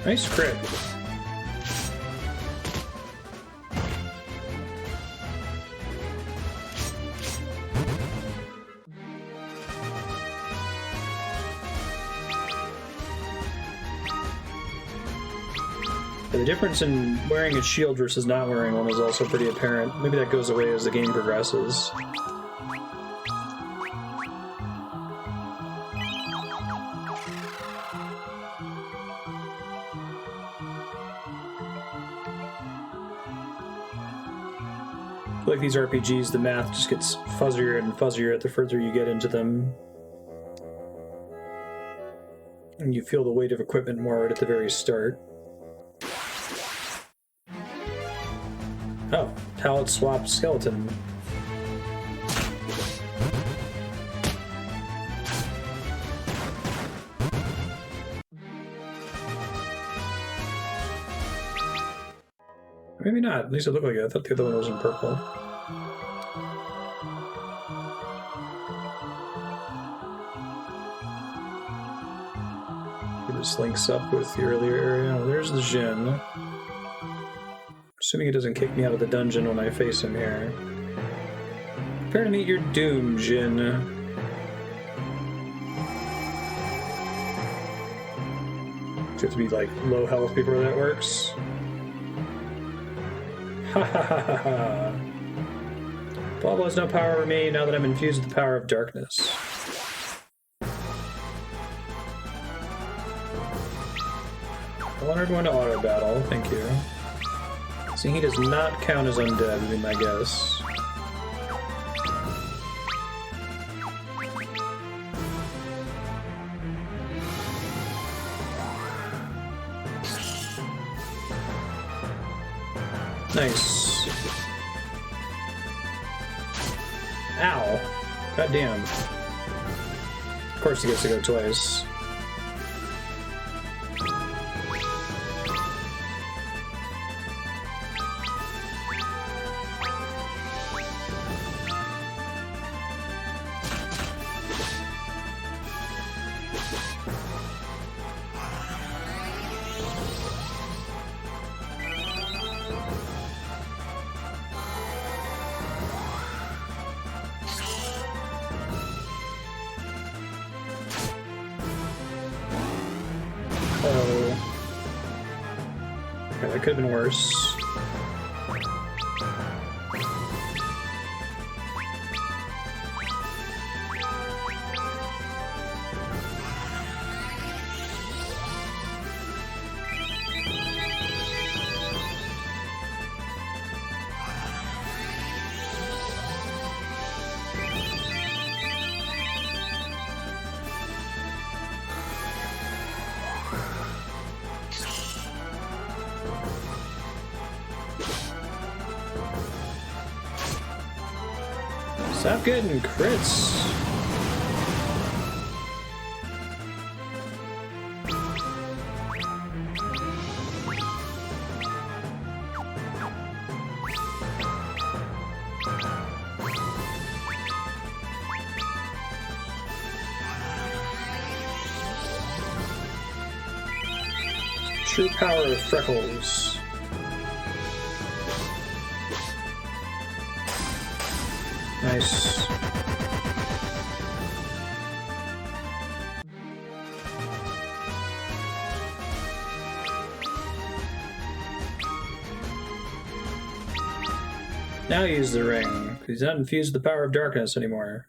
Nice crit. The difference in wearing a shield versus not wearing one is also pretty apparent. Maybe that goes away as the game progresses. Like these RPGs, the math just gets fuzzier and fuzzier the further you get into them. And you feel the weight of equipment more right at the very start. Oh, palette swap skeleton. Maybe not. At least it looked like it. I thought the other one was in purple. This links up with the earlier area. Oh, there's the Djinn. Assuming it doesn't kick me out of the dungeon when I face him here. Prepare to meet your doom, Djinn. Do you have to be like low health before that works? Ha ha ha ha ha. Pablo has no power over me now that I'm infused with the power of darkness. I want everyone to auto battle, thank you. See, he does not count as undead, would be my guess. Nice. Ow. God damn. Of course he gets to go twice. Okay, that could have been worse. Stop getting crits. True power of freckles. Nice. Now use the ring, because he's not infused with the power of darkness anymore.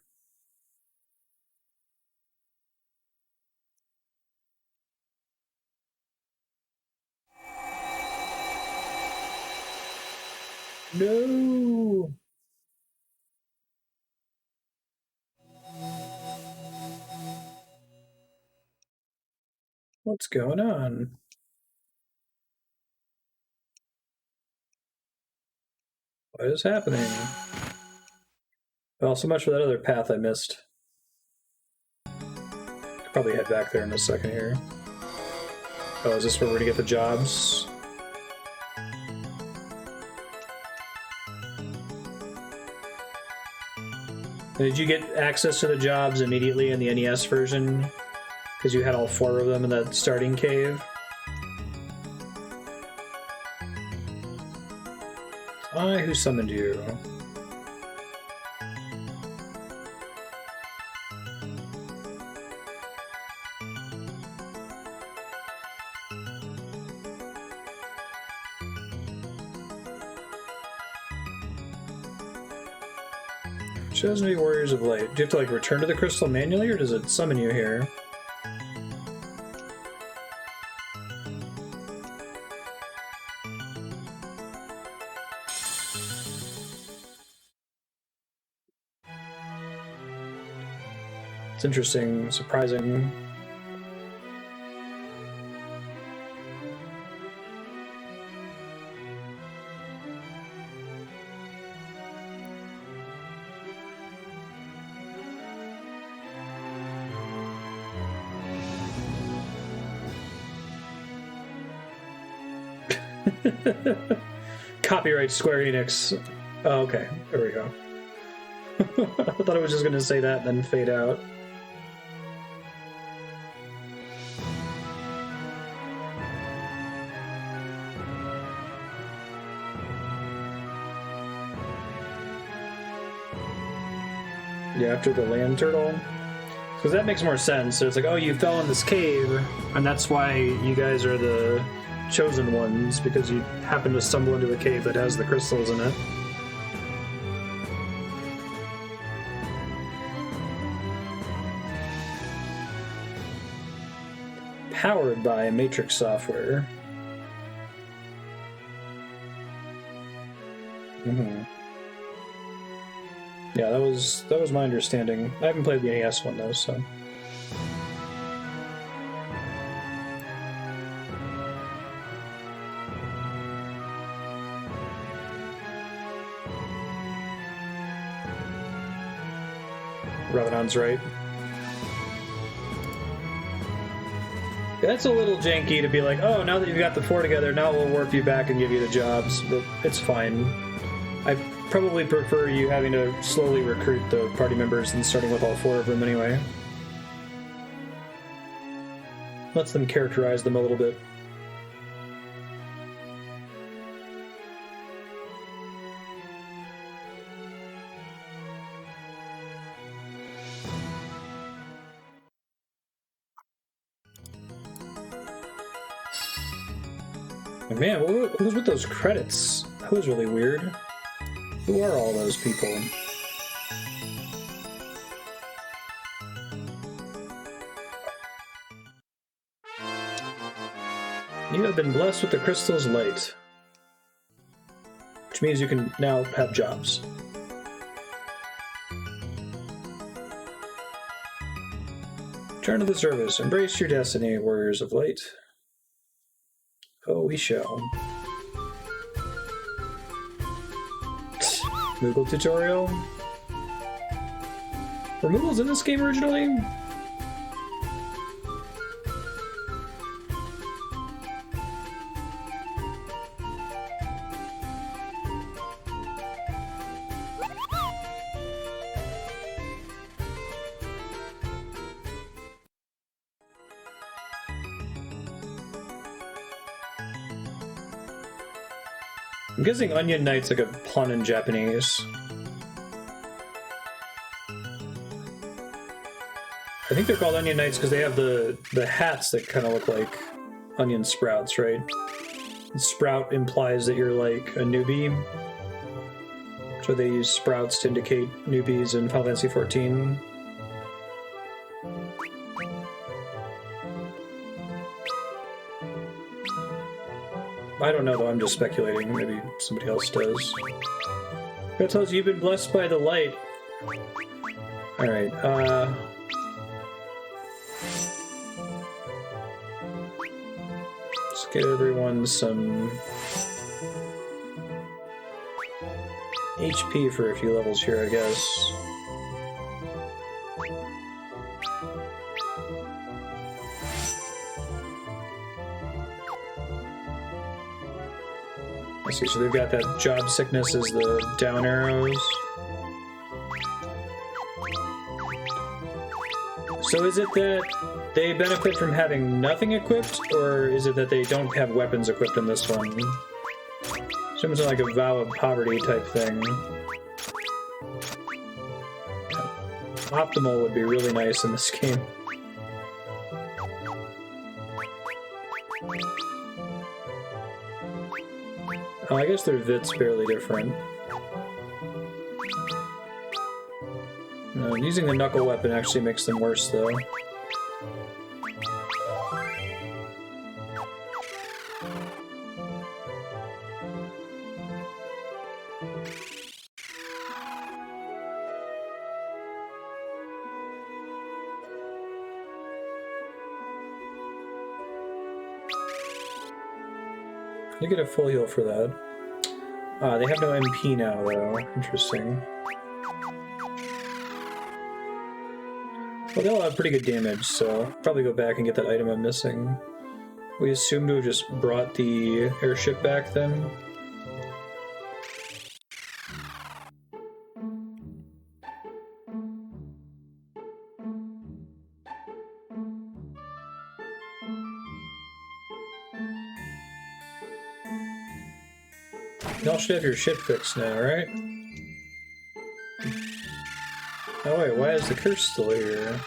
No! What's going on? What is happening? Well, so much for that other path I missed. Could probably head back there in a second here. Oh, is this where we're gonna get the jobs? Did you get access to the jobs immediately in the NES version? Because you had all 4 of them in that starting cave? I who summoned you. Chosen to be Warriors of Light. Do you have to like return to the crystal manually, or does it summon you here? It's interesting, surprising. Copyright Square Enix. Oh, okay, there we go. I thought I was just going to say that and then fade out. Yeah, after the land turtle. Because that makes more sense. So it's like, oh, you fell in this cave, and that's why you guys are the chosen ones, because you happen to stumble into a cave that has the crystals in it. Powered by Matrix software. Mm-hmm. Yeah, that was my understanding. I haven't played the NES one though, so. Revenant's right. That's a little janky to be like, oh, now that you've got the 4 together, now we'll warp you back and give you the jobs, but it's fine. I probably prefer you having to slowly recruit the party members than starting with all 4 of them anyway. Lets them characterize them a little bit. And man, what was with those credits? That was really weird. Who are all those people? You have been blessed with the crystal's light, which means you can now have jobs. Turn to the service. Embrace your destiny, warriors of light. Oh, we shall. Google tutorial? Removals in this game originally? I'm guessing Onion Knight's like a pun in Japanese. I think they're called Onion Knights because they have the hats that kind of look like onion sprouts, right? Sprout implies that you're like a newbie. So they use sprouts to indicate newbies in Final Fantasy XIV. I don't know though, I'm just speculating. Maybe somebody else does. That tells you you've been blessed by the light. Alright, let's get everyone some HP for a few levels here, I guess. Let's see, so they've got that job sickness as the down arrows. So is it that they benefit from having nothing equipped, or is it that they don't have weapons equipped in this one? Seems like a vow of poverty type thing. Optimal would be really nice in this game. Oh, I guess their vit's barely different. Using the knuckle weapon actually makes them worse, though. You get a full heal for that. They have no MP now, though. Interesting. Well, they all have pretty good damage, so I'll probably go back and get that item I'm missing. We assume to have just brought the airship back, then? Y'all should have your shit fixed now, right? Oh wait, why is the curse still here?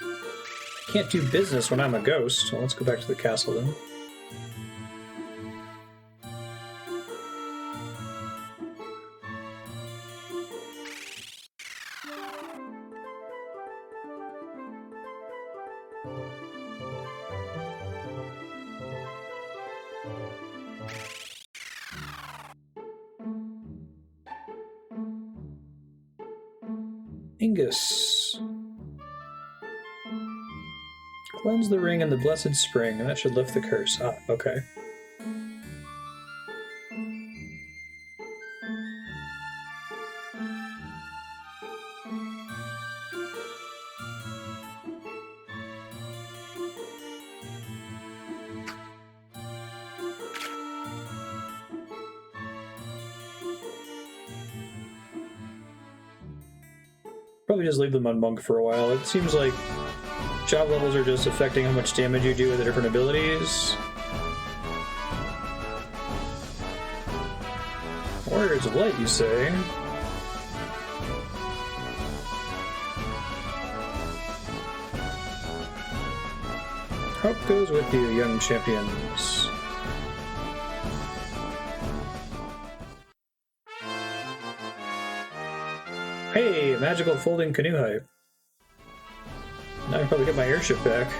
I can't do business when I'm a ghost. Well, let's go back to the castle then. Ingus. Cleanse the ring in the blessed spring, and that should lift the curse. Ah, okay. Probably just leave them on monk for a while. It seems like job levels are just affecting how much damage you do with the different abilities. Warriors of Light, you say? Hope goes with you, young champions. Hey, magical folding canoe hype. Now I can probably get my airship back.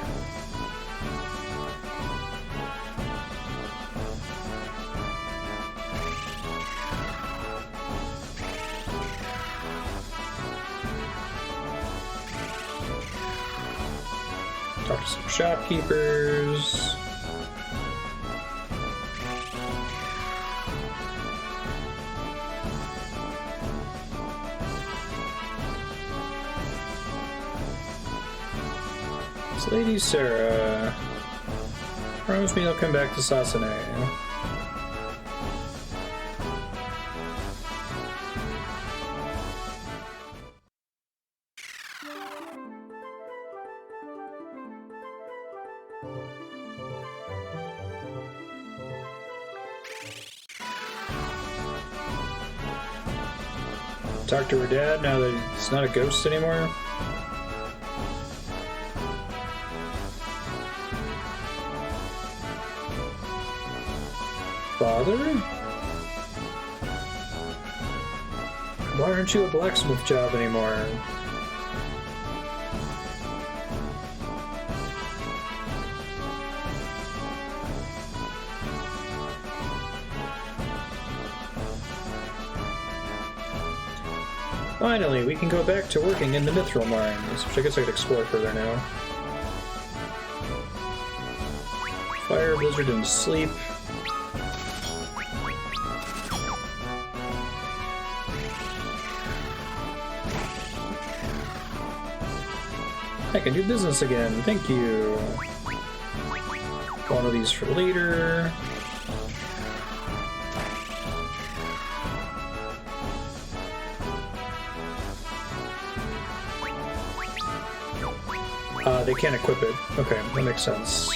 Talk to some shopkeepers. Lady Sara. Promise me you'll come back to Sasune. Talk to her dad now that he's not a ghost anymore. Father? Why aren't you a blacksmith job anymore? Finally, we can go back to working in the Mythril Mines, which I guess I could explore further now. Fire, blizzard, and sleep. I can do business again, thank you. One of these for later. They can't equip it. Okay, that makes sense.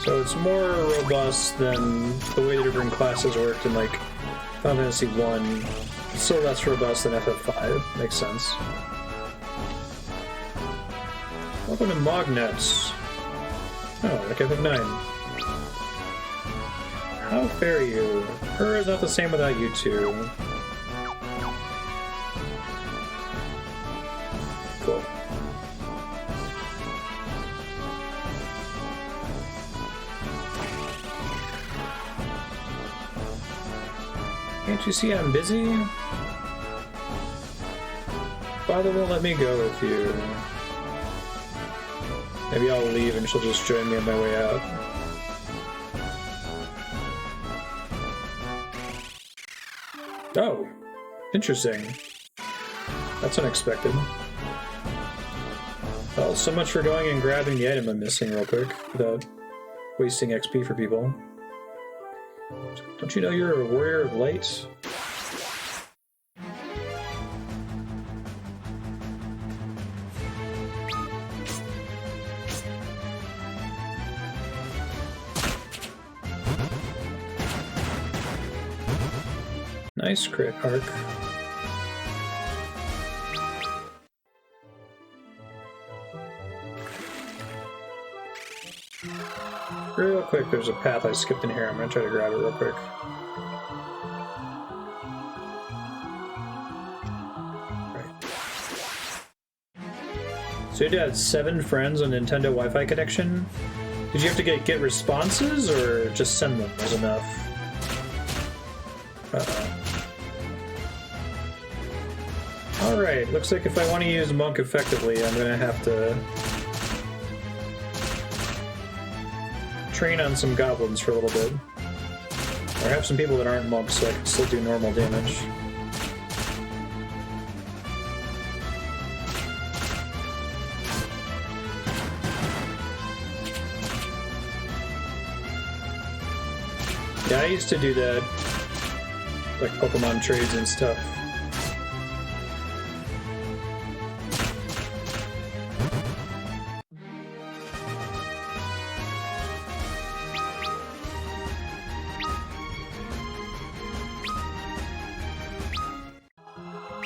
So it's more robust than the way the different classes worked in like Final Fantasy 1. It's still less robust than FF5. Makes sense. Welcome to Magnets. Oh, like FF9. How fare you? Her is not the same without you two. Cool. Can't you see I'm busy? Father won't let me go with you. Maybe I'll leave and she'll just join me on my way out. Oh, interesting. That's unexpected. Well, so much for going and grabbing the item I'm missing real quick without wasting XP for people. Don't you know you're a warrior of light? Nice crit arc. Real quick, there's a path I skipped in here. I'm gonna try to grab it real quick. Right. So you had 7 friends on Nintendo Wi-Fi connection. Did you have to get responses, or just send them was enough? Alright, looks like if I want to use Monk effectively, I'm gonna have to train on some goblins for a little bit. Or have some people that aren't monks so I can still do normal damage. Yeah, I used to do that, like Pokemon trades and stuff.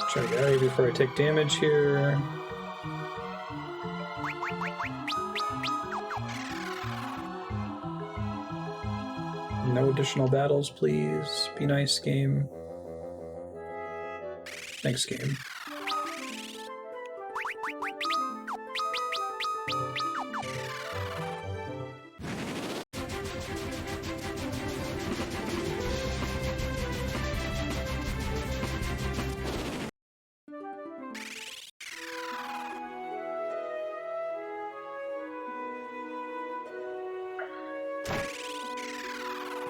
Try to get out of here before I take damage here. No additional battles, please. Be nice, game. Thanks, game.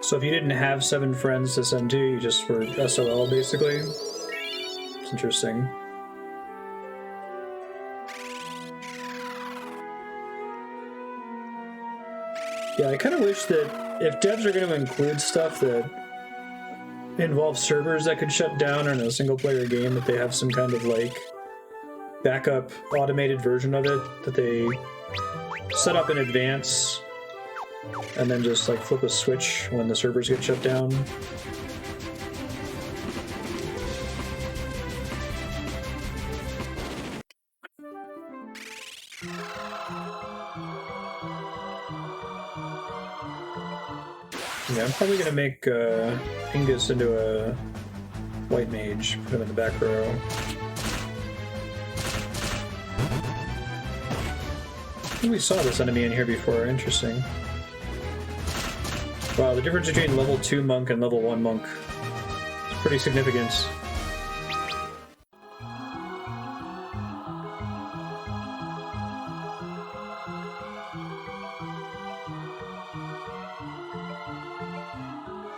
So if you didn't have 7 friends to send to, you just were SOL basically? It's interesting. Yeah, I kind of wish that if devs are going to include stuff that involves servers that could shut down in a single-player game, that they have some kind of, like, backup automated version of it that they set up in advance and then just, like, flip a switch when the servers get shut down. Yeah, I'm probably gonna make Ingus into a white mage, put him in the back row. I think we saw this enemy in here before, interesting. Wow, the difference between level 2 monk and level 1 monk is pretty significant.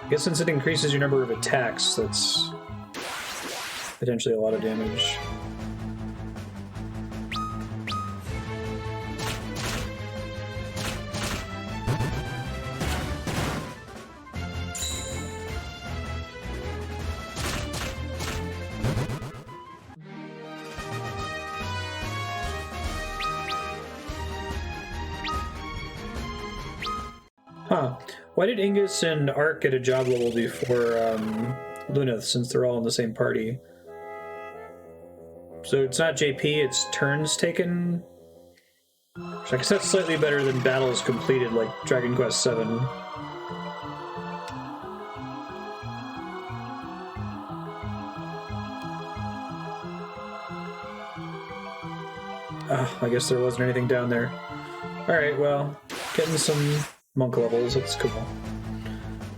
I guess since it increases your number of attacks, that's potentially a lot of damage. Huh. Why did Ingus and Ark get a job level before Luneth, since they're all in the same party? So it's not JP, it's turns taken? Which I guess that's slightly better than battles completed, like Dragon Quest VII. Oh, I guess there wasn't anything down there. Alright, well, getting some monk levels, that's cool.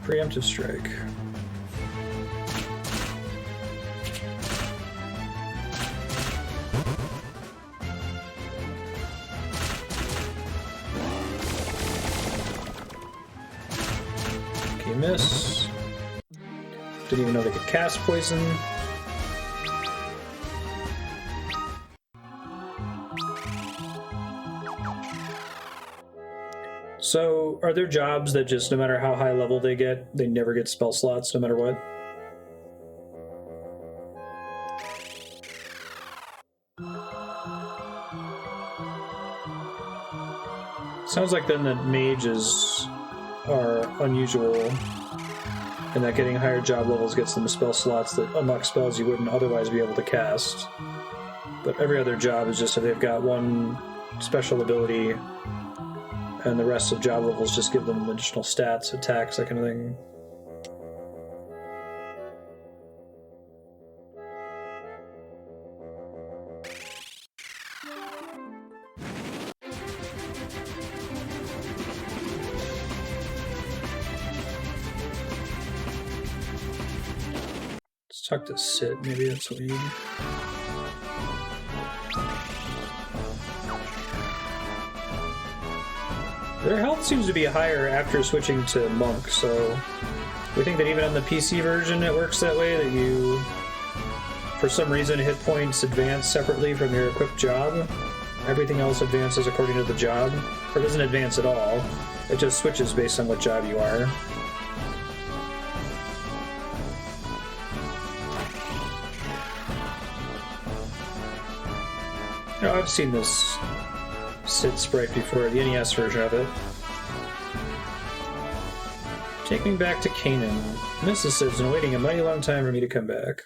Preemptive strike. Okay, miss. Didn't even know they could cast poison. So, are there jobs that just, no matter how high level they get, they never get spell slots, no matter what? Sounds like then that mages are unusual, and that getting higher job levels gets them spell slots that unlock spells you wouldn't otherwise be able to cast. But every other job is just if they've got one special ability, and the rest of job levels just give them additional stats, attacks, that kind of thing. Let's talk to Sid, maybe that's what we need. Their health seems to be higher after switching to monk, so we think that even on the PC version it works that way, that you, for some reason, hit points advance separately from your equipped job. Everything else advances according to the job, or doesn't advance at all. It just switches based on what job you are. You know, I've seen this Sid sprite before, the NES version of it. Take me back to Canaan. Mrs. Sid's been waiting a mighty long time for me to come back.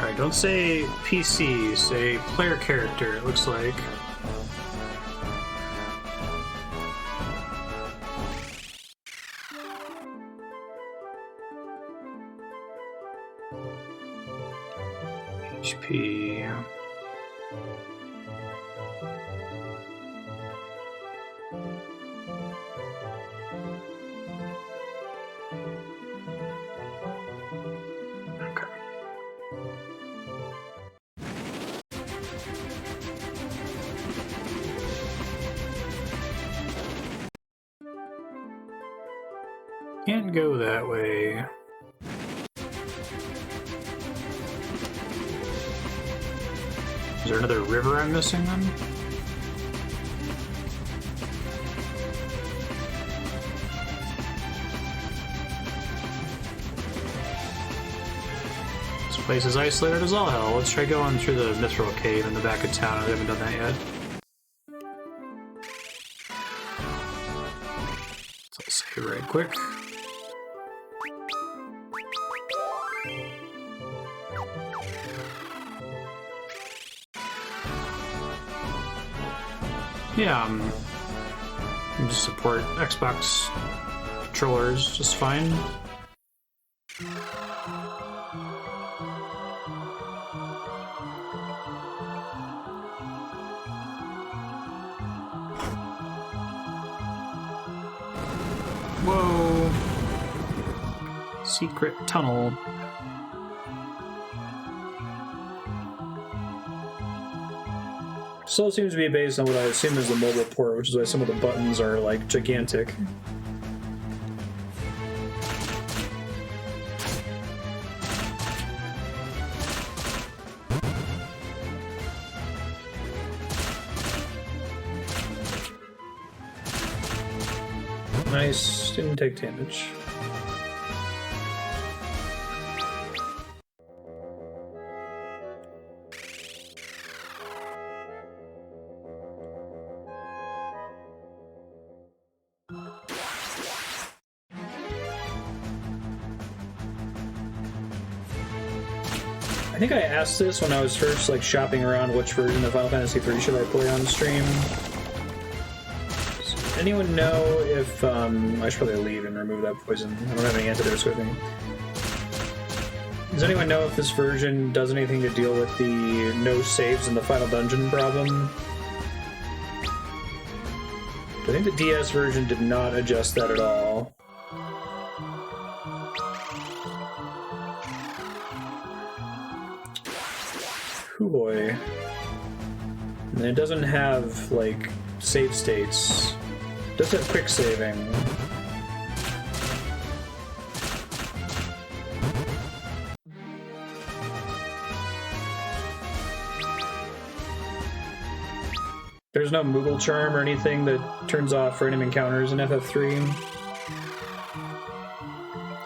Alright, don't say PC, say player character, it looks like. HP. Can't go that way. Is there another river I'm missing then? This place is isolated as all hell. Let's try going through the Mythril cave in the back of town. I haven't done that yet. So I'll save right quick. Yeah, you just support Xbox controllers just fine. Whoa! Secret tunnel. So it seems to be based on what I assume is the mobile port, which is why some of the buttons are, like, gigantic. Nice, didn't take damage. I think I asked this when I was first shopping around which version of Final Fantasy III should I play on stream. Does anyone know if I should probably leave and remove that poison. I don't have any antidotes with me. Does anyone know if this version does anything to deal with the no saves in the final dungeon problem? I think the DS version did not adjust that at all. Boy. And it doesn't have, save states. It does have quick saving. There's no Moogle charm or anything that turns off random encounters in FF3.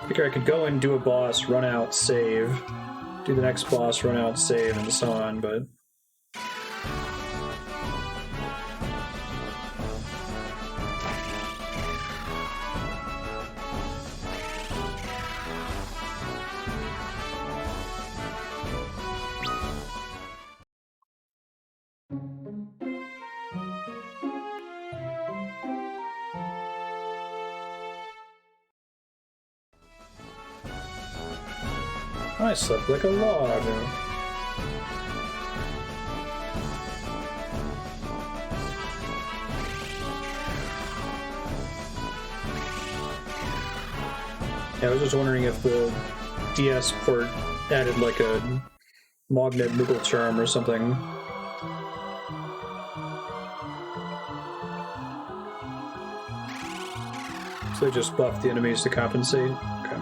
I figure I could go and do a boss, run out, save. Do the next boss, run out, save, and so on, but... I slept like a log. Yeah, I was just wondering if the DS port added a Magnet Moogle charm or something. So they just buffed the enemies to compensate? Okay.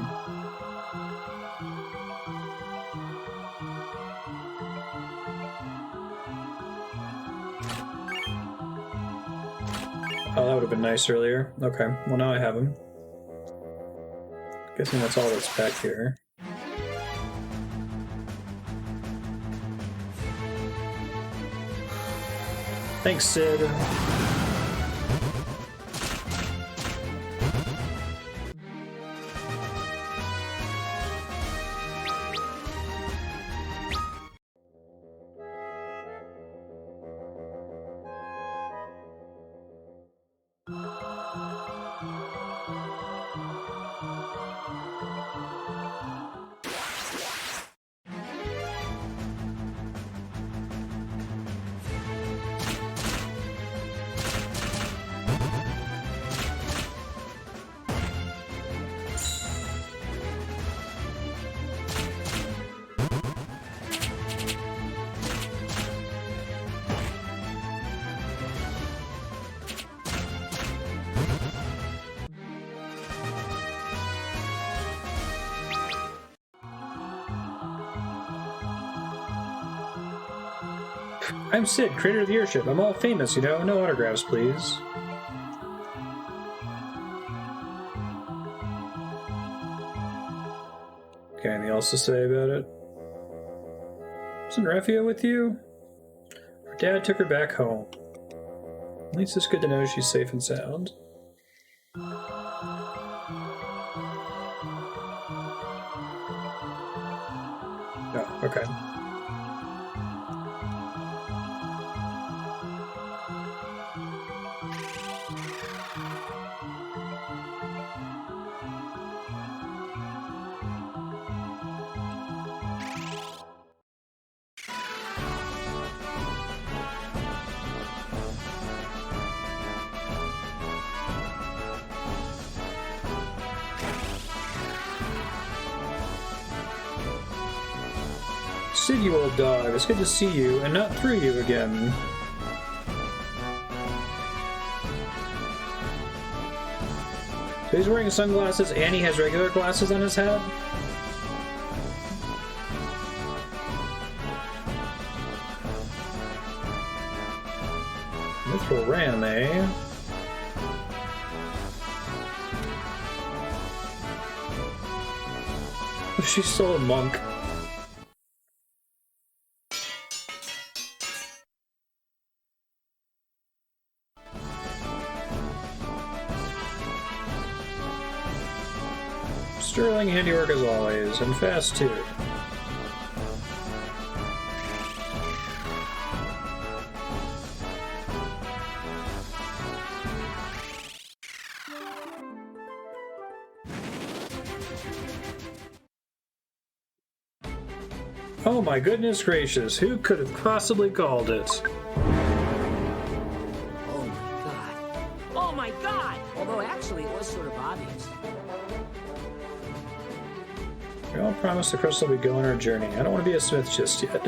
Oh, that would have been nice earlier. Okay, well now I have him. Guessing that's all that's back here. Thanks, Sid. I'm Sid, creator of the Airship. I'm all famous, you know. No autographs, please. Okay, anything else to say about it? Isn't Refia with you? Her dad took her back home. At least it's good to know she's safe and sound. Oh, okay. Sid, you old dog. It's good to see you, and not through you again. So he's wearing sunglasses and he has regular glasses on his head? Mythril Ram, eh? She's still a monk. Sterling handiwork as always, and fast too. Oh my goodness gracious, who could have possibly called it? Oh my god. Oh my god! Although actually it was sort of obvious. We all promised the crystal we'd go on our journey. I don't want to be a smith just yet.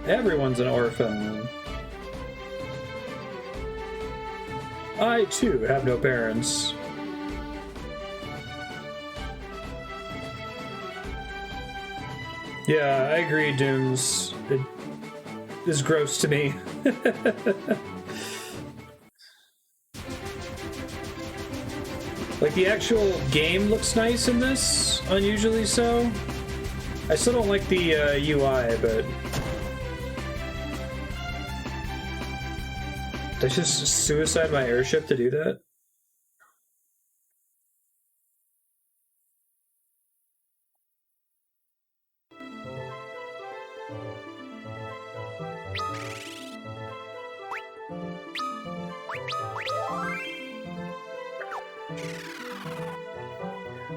Everyone's an orphan. I, too, have no parents. Yeah, I agree, Dooms. It is gross to me. Like, the actual game looks nice in this, unusually so. I still don't like the UI, but... Did I just suicide my airship to do that?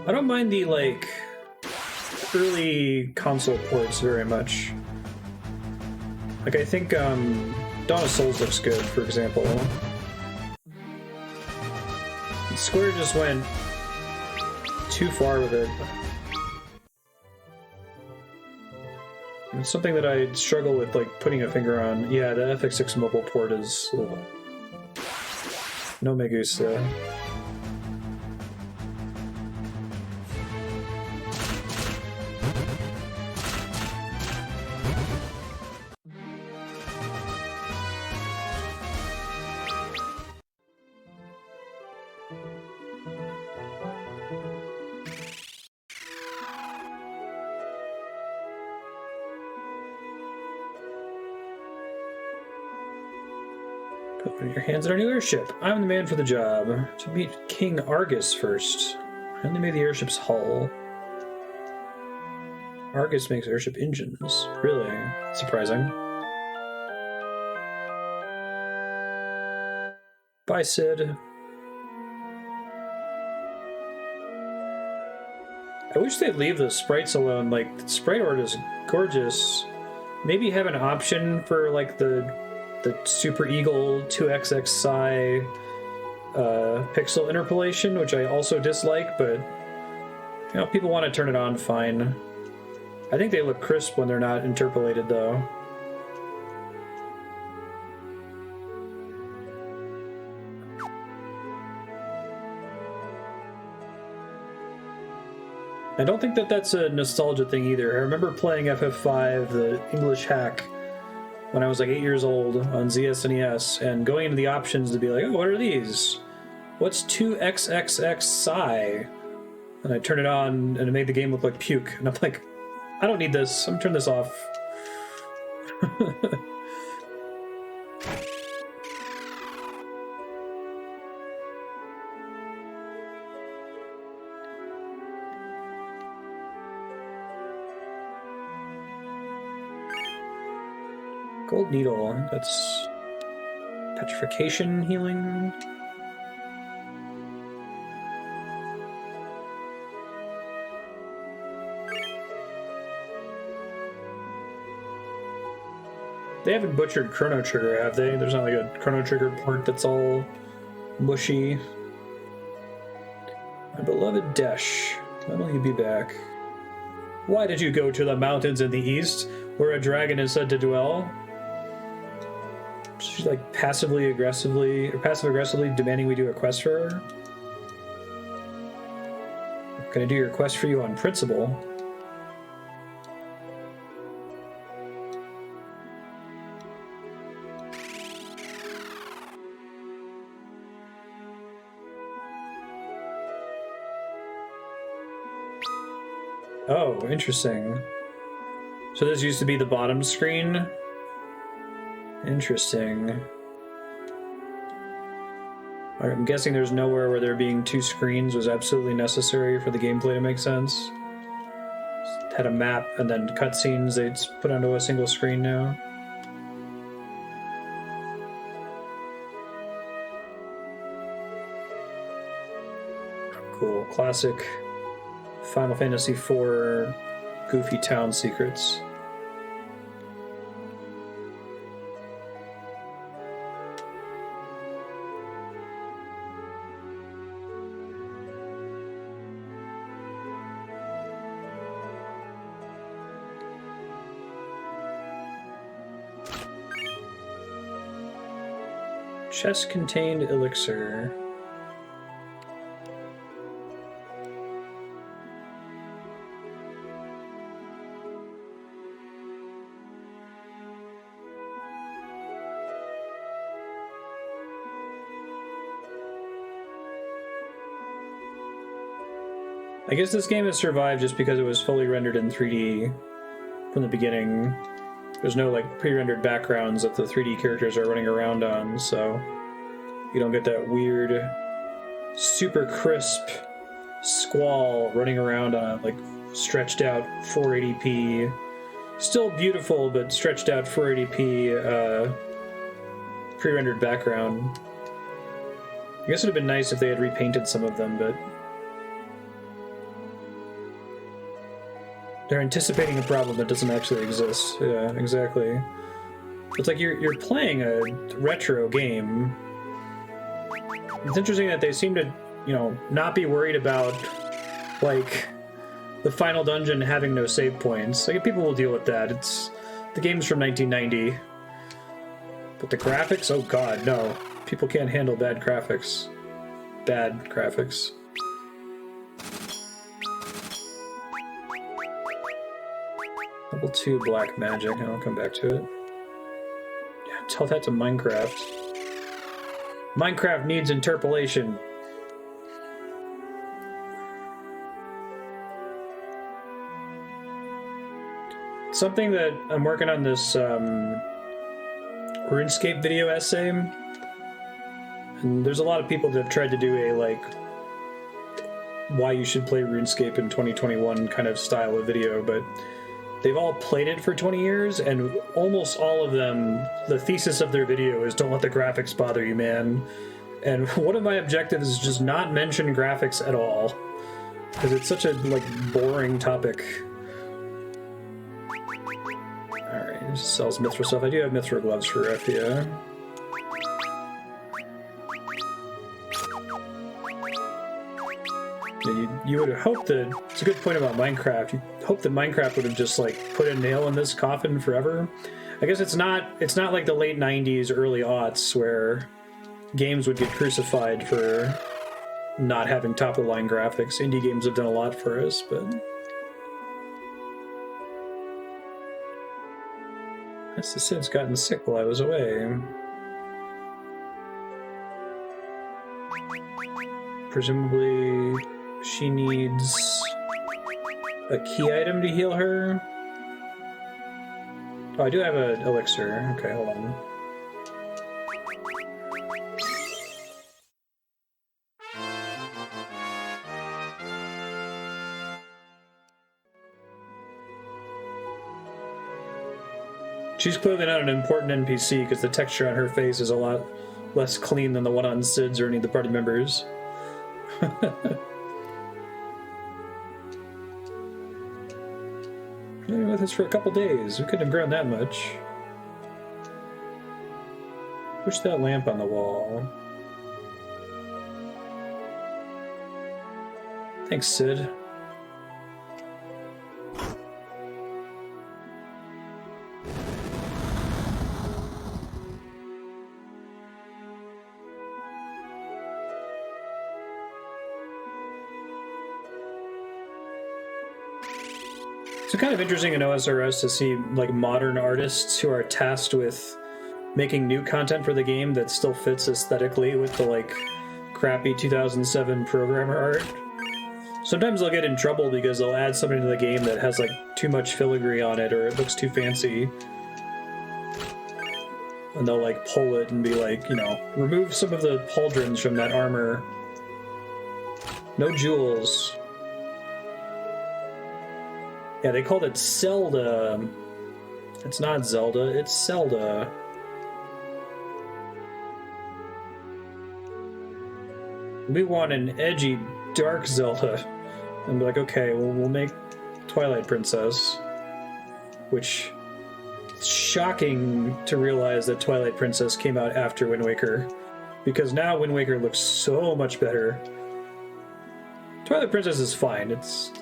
I don't mind the, like, early console ports very much. Like, I think, Dawn of Souls looks good, for example. Square just went too far with it. It's something that I struggle with, like, putting a finger on. Yeah, the FX6 mobile port is... no me gusta. Put your hands on our new airship. I'm the man for the job. To meet King Argus first. I only made the airship's hull. Argus makes airship engines. Really? Surprising. Bye, Sid. I wish they'd leave the sprites alone. Like, the sprite art is gorgeous. Maybe have an option for, like, the Super Eagle 2XX Psi pixel interpolation, which I also dislike, but, you know, people want to turn it on, fine. I think they look crisp when they're not interpolated, though. I don't think that that's a nostalgia thing either. I remember playing FF5, the English hack, when I was like 8 years old on ZSNES, and going into the options to be like, oh, what are these? What's 2xxx psi? And I turned it on, and it made the game look like puke. And I'm like, I don't need this. I'm gonna turn this off. Gold needle. That's petrification healing. They haven't butchered Chrono Trigger, have they? There's not like a Chrono Trigger port that's all mushy. My beloved Desch, when will you be back? Why did you go to the mountains in the east, where a dragon is said to dwell? She's like passive aggressively demanding we do a quest for her. I'm gonna do your quest for you on principle. Oh, interesting. So this used to be the bottom screen? Interesting. I'm guessing there's nowhere where there being two screens was absolutely necessary for the gameplay to make sense. Just had a map and then cutscenes they'd put onto a single screen now. Cool. Classic Final Fantasy IV goofy town secrets. Chest-contained elixir. I guess this game has survived just because it was fully rendered in 3D from the beginning. There's no like pre-rendered backgrounds that the 3D characters are running around on, so you don't get that weird, super crisp squall running around on like stretched out 480p. Still beautiful, but stretched out 480p pre-rendered background. I guess it would have been nice if they had repainted some of them, but they're anticipating a problem that doesn't actually exist. Yeah, exactly. It's like you're playing a retro game. It's interesting that they seem to, you know, not be worried about, like, the final dungeon having no save points. Like, people will deal with that. It's the game's from 1990. But the graphics? Oh god, no. People can't handle bad graphics. Bad graphics. Level 2 black magic, and I'll come back to it. Yeah, tell that to Minecraft. Minecraft needs interpolation. Something that I'm working on this RuneScape video essay, and there's a lot of people that have tried to do a like why you should play RuneScape in 2021 kind of style of video, but they've all played it for 20 years, and almost all of them, the thesis of their video is don't let the graphics bother you, man. And one of my objectives is just not mention graphics at all, because it's such a like boring topic. Alright, this sells Mythril stuff. I do have Mythril gloves for Refia. You would hope that, it's a good point about Minecraft, you hope that Minecraft would have just like put a nail in this coffin forever. I guess it's not like the late 90s, early aughts where games would get crucified for not having top of the line graphics. Indie games have done a lot for us, but Guess the Sid's gotten sick while I was away. Presumably, she needs a key item to heal her. Oh, I do have an elixir. Okay, hold on. She's clearly not an important NPC because the texture on her face is a lot less clean than the one on Sid's or any of the party members. Been with us for a couple days. We couldn't have grown that much. Push that lamp on the wall. Thanks, Sid. It's kind of interesting in OSRS to see like modern artists who are tasked with making new content for the game that still fits aesthetically with the like crappy 2007 programmer art. Sometimes they'll get in trouble because they'll add something to the game that has like too much filigree on it or it looks too fancy. And they'll like pull it and be like, you know, remove some of the pauldrons from that armor. No jewels. Yeah, they called it Zelda. It's not Zelda, it's Zelda. We want an edgy, dark Zelda. And be like, okay, well, we'll make Twilight Princess. Which, it's shocking to realize that Twilight Princess came out after Wind Waker. Because now Wind Waker looks so much better. Twilight Princess is fine, it's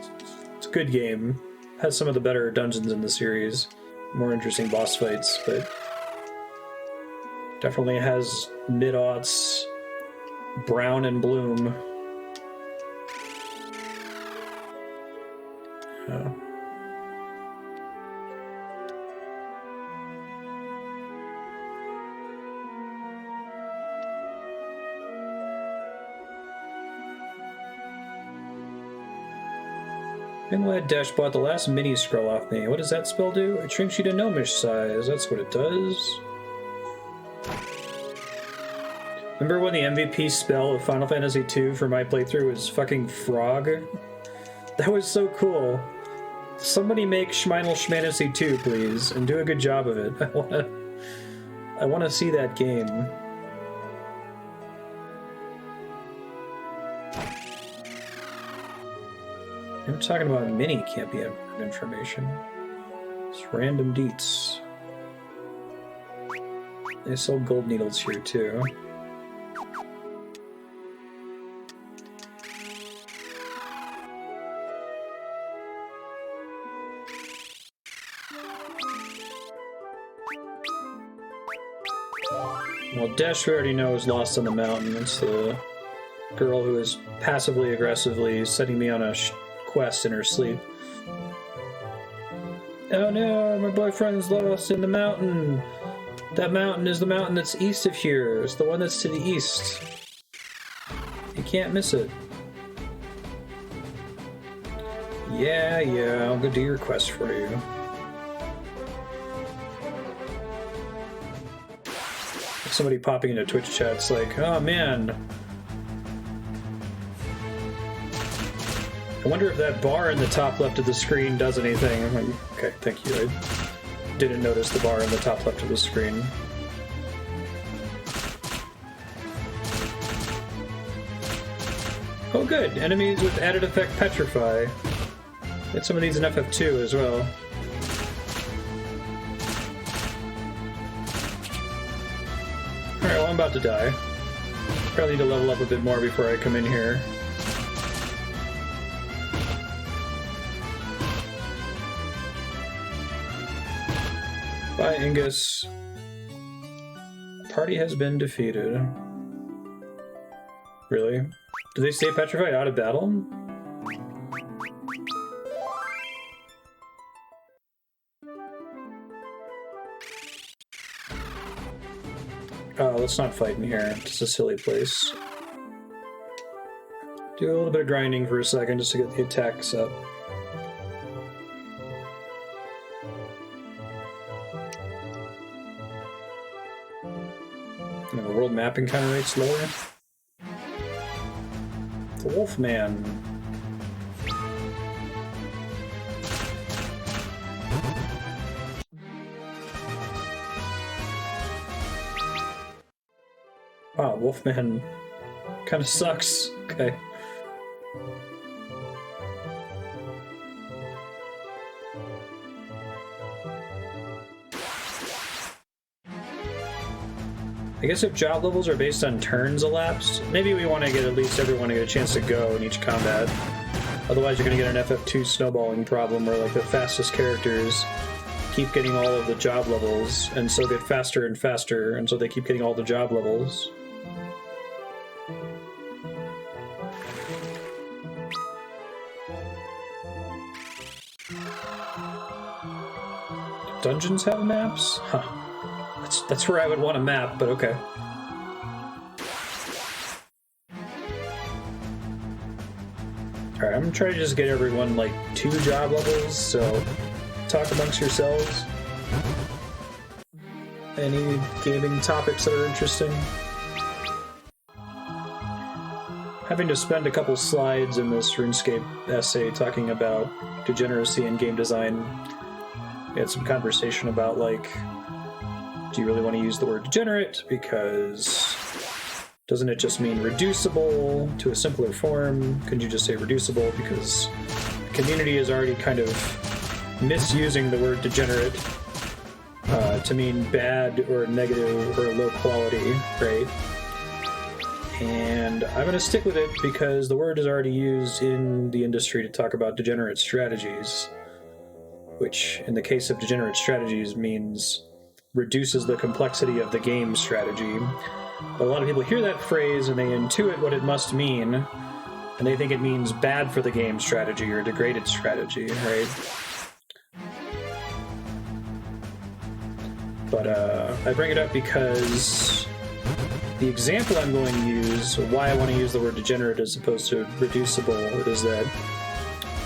a good game. Has some of the better dungeons in the series, more interesting boss fights, but definitely has mid-aughts brown and bloom. Oh. I'm glad Desch bought the last mini scroll off me. What does that spell do? It shrinks you to gnomish size. That's what it does. Remember when the MVP spell of Final Fantasy II for my playthrough was fucking Frog? That was so cool. Somebody make Schmeinel Schmantasy 2, please, and do a good job of it. I wanna see that game. We're talking about mini can't be information. It's random deets. They sell gold needles here too. Well, Desch, we already know, is lost on the mountain. It's the girl who is passively aggressively setting me on a quest in her sleep. Oh no, my boyfriend's lost in the mountain. That mountain is the mountain that's east of here. It's the one that's to the east. You can't miss it. Yeah, I'll go do your quest for you. Somebody popping into Twitch chat's like, oh man, I wonder if that bar in the top left of the screen does anything. I'm like, okay, thank you. I didn't notice the bar in the top left of the screen. Oh good, enemies with added effect petrify. Get some of these in FF2 as well. Alright, well I'm about to die. Probably need to level up a bit more before I come in here. Bye, Ingus. Party has been defeated. Really? Do they stay petrified out of battle? let's not fight in here. It's a silly place. Do a little bit of grinding for a second just to get the attacks up. And the world map encounter rate's lower. The Wolfman. Wow, Wolfman kind of sucks. Okay. I guess if job levels are based on turns elapsed, maybe we want to get at least everyone to get a chance to go in each combat. Otherwise, you're going to get an FF2 snowballing problem where like the fastest characters keep getting all of the job levels and so get faster and faster, and so they keep getting all the job levels. Dungeons have maps? Huh. That's where I would want a map, but okay. Alright, I'm gonna try to just get everyone like 2 job levels, so talk amongst yourselves. Any gaming topics that are interesting? Having to spend a couple slides in this RuneScape essay talking about degeneracy in game design. We had some conversation about like, do you really want to use the word degenerate? Because doesn't it just mean reducible to a simpler form? Couldn't you just say reducible? Because the community is already kind of misusing the word degenerate to mean bad or negative or low quality, right? And I'm going to stick with it because the word is already used in the industry to talk about degenerate strategies, which in the case of degenerate strategies means reduces the complexity of the game strategy. But a lot of people hear that phrase and they intuit what it must mean, and they think it means bad for the game strategy or degraded strategy, right? But I bring it up because the example I'm going to use, or why I want to use the word degenerate as opposed to reducible, is that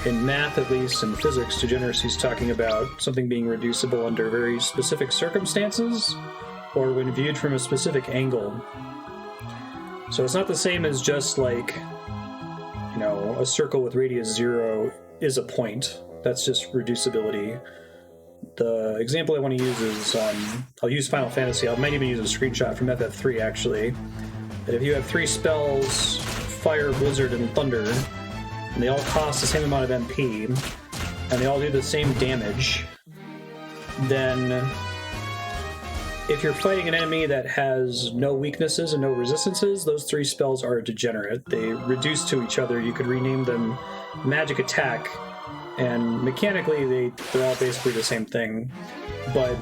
in math, at least, and physics, degeneracy is talking about something being reducible under very specific circumstances or when viewed from a specific angle. So it's not the same as just like, you know, a circle with radius 0 is a point. That's just reducibility. The example I want to use is, I'll use Final Fantasy. I might even use a screenshot from FF3, actually. That if you have 3 spells, Fire, Blizzard, and Thunder, and they all cost the same amount of MP, and they all do the same damage, then if you're fighting an enemy that has no weaknesses and no resistances, those 3 spells are degenerate. They reduce to each other. You could rename them Magic Attack, and mechanically they're all basically the same thing. But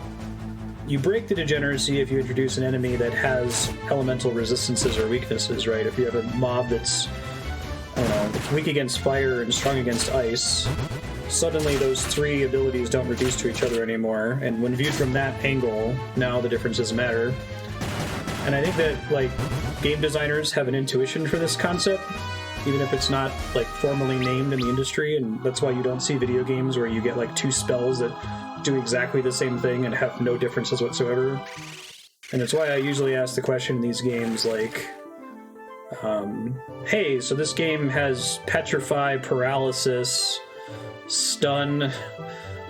you break the degeneracy if you introduce an enemy that has elemental resistances or weaknesses, right? If you have a mob that's, I don't know, weak against fire and strong against ice, suddenly those 3 abilities don't reduce to each other anymore, and when viewed from that angle, now the differences matter. And I think that, like, game designers have an intuition for this concept, even if it's not, like, formally named in the industry, and that's why you don't see video games where you get, like, 2 spells that do exactly the same thing and have no differences whatsoever. And it's why I usually ask the question in these games, like, hey, so this game has Petrify, Paralysis, Stun.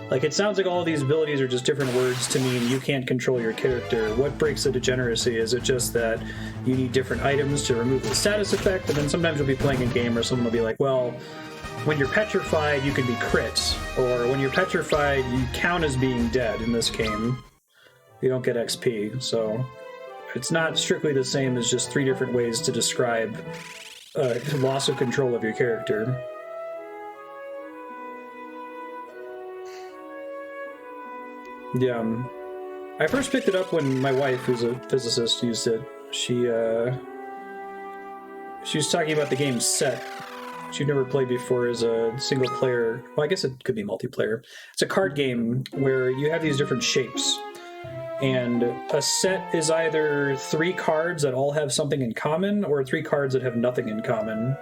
Like, it sounds like all of these abilities are just different words to mean you can't control your character. What breaks the degeneracy? Is it just that you need different items to remove the status effect? And then sometimes you'll be playing a game where someone will be like, well, when you're petrified, you can be crit. Or when you're petrified, you count as being dead in this game. You don't get XP, so it's not strictly the same as just 3 different ways to describe loss of control of your character. Yeah, I first picked it up when my wife, who's a physicist, used it. She was talking about the game Set. She'd never played before as a single player. Well, I guess it could be multiplayer. It's a card game where you have these different shapes. And a set is either 3 cards that all have something in common, or 3 cards that have nothing in common.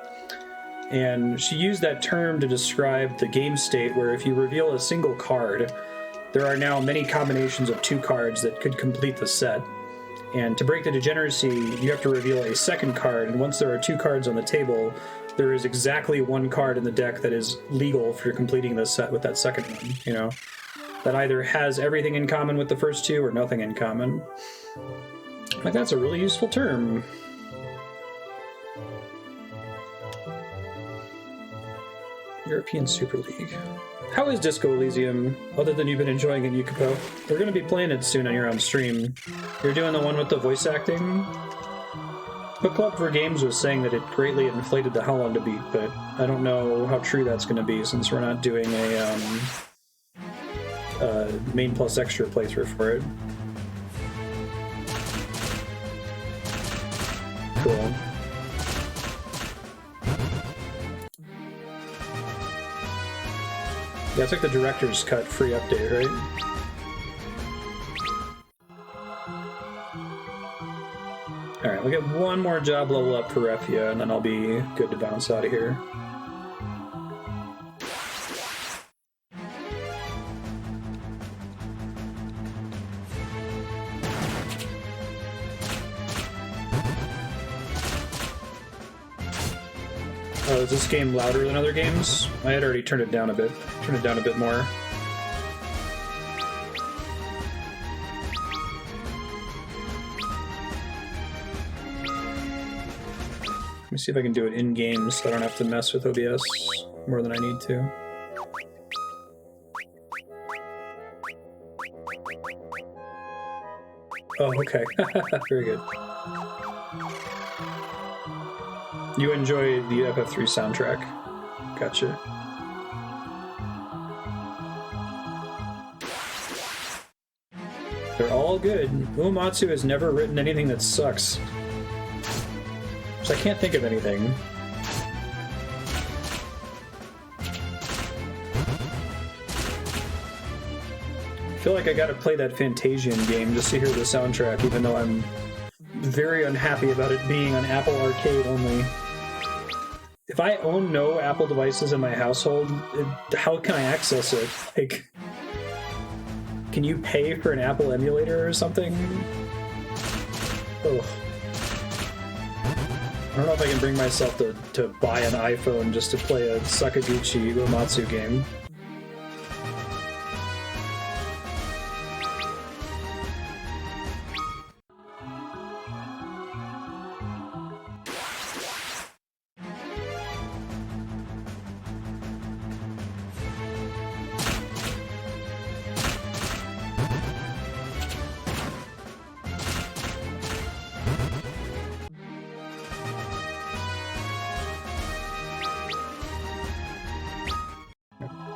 And she used that term to describe the game state where if you reveal a single card, there are now many combinations of 2 cards that could complete the set. And to break the degeneracy, you have to reveal a second card, and once there are 2 cards on the table, there is exactly 1 card in the deck that is legal for completing the set with that second one, you know? That either has everything in common with the first 2 or nothing in common. Like, that's a really useful term. European Super League. How is Disco Elysium, other than you've been enjoying it, Yukiko? We're going to be playing it soon on your own stream. You're doing the one with the voice acting? Book Club for Games was saying that it greatly inflated the How Long to Beat, but I don't know how true that's going to be since we're not doing a main plus extra playthrough for it. Cool. Yeah, it's like the director's cut free update, right? Alright, we'll get one more job level up for Refia, and then I'll be good to bounce out of here. Oh, is this game louder than other games? I had already turned it down a bit. Turn it down a bit more. Let me see if I can do it in-game so I don't have to mess with OBS more than I need to. Oh, okay. Very good. You enjoy the FF3 soundtrack. Gotcha. They're all good. Uematsu has never written anything that sucks. So I can't think of anything. I feel like I gotta play that Fantasian game just to hear the soundtrack, even though I'm very unhappy about it being on Apple Arcade only. If I own no Apple devices in my household, how can I access it? Like, can you pay for an Apple emulator or something? Ugh. I don't know if I can bring myself to buy an iPhone just to play a Sakaguchi Uematsu game.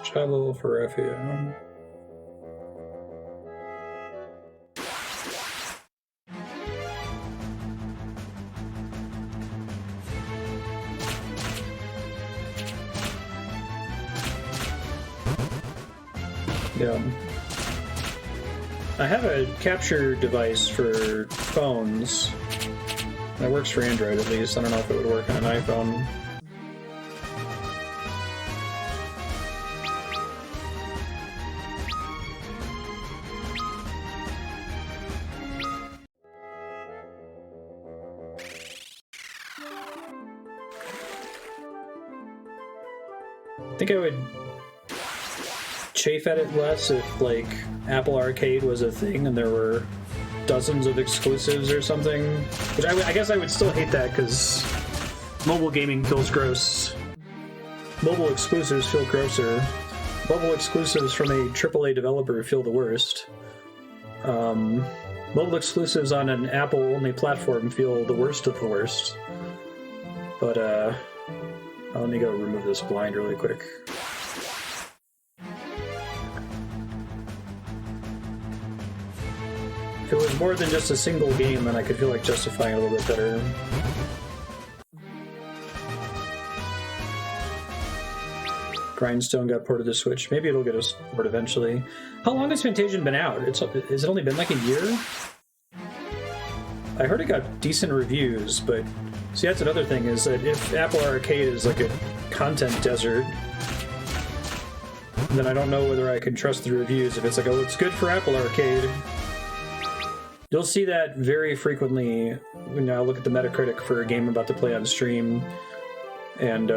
Travel for Refia. Yeah. I have a capture device for phones. That works for Android at least. I don't know if it would work on an iPhone. I think I would chafe at it less if, like, Apple Arcade was a thing and there were dozens of exclusives or something. Which I guess I would still hate that because mobile gaming feels gross. Mobile exclusives feel grosser. Mobile exclusives from a AAA developer feel the worst. Mobile exclusives on an Apple-only platform feel the worst of the worst. But, let me go remove this blind really quick. If it was more than just a single game, then I could feel like justifying it a little bit better. Grindstone got ported to Switch. Maybe it'll get a port eventually. How long has Fantasian been out? Has it only been like a year? I heard it got decent reviews, but see, that's another thing, is that if Apple Arcade is like a content desert, then I don't know whether I can trust the reviews. If it's like, oh, it's good for Apple Arcade, you'll see that very frequently when I look at the Metacritic for a game I'm about to play on stream, and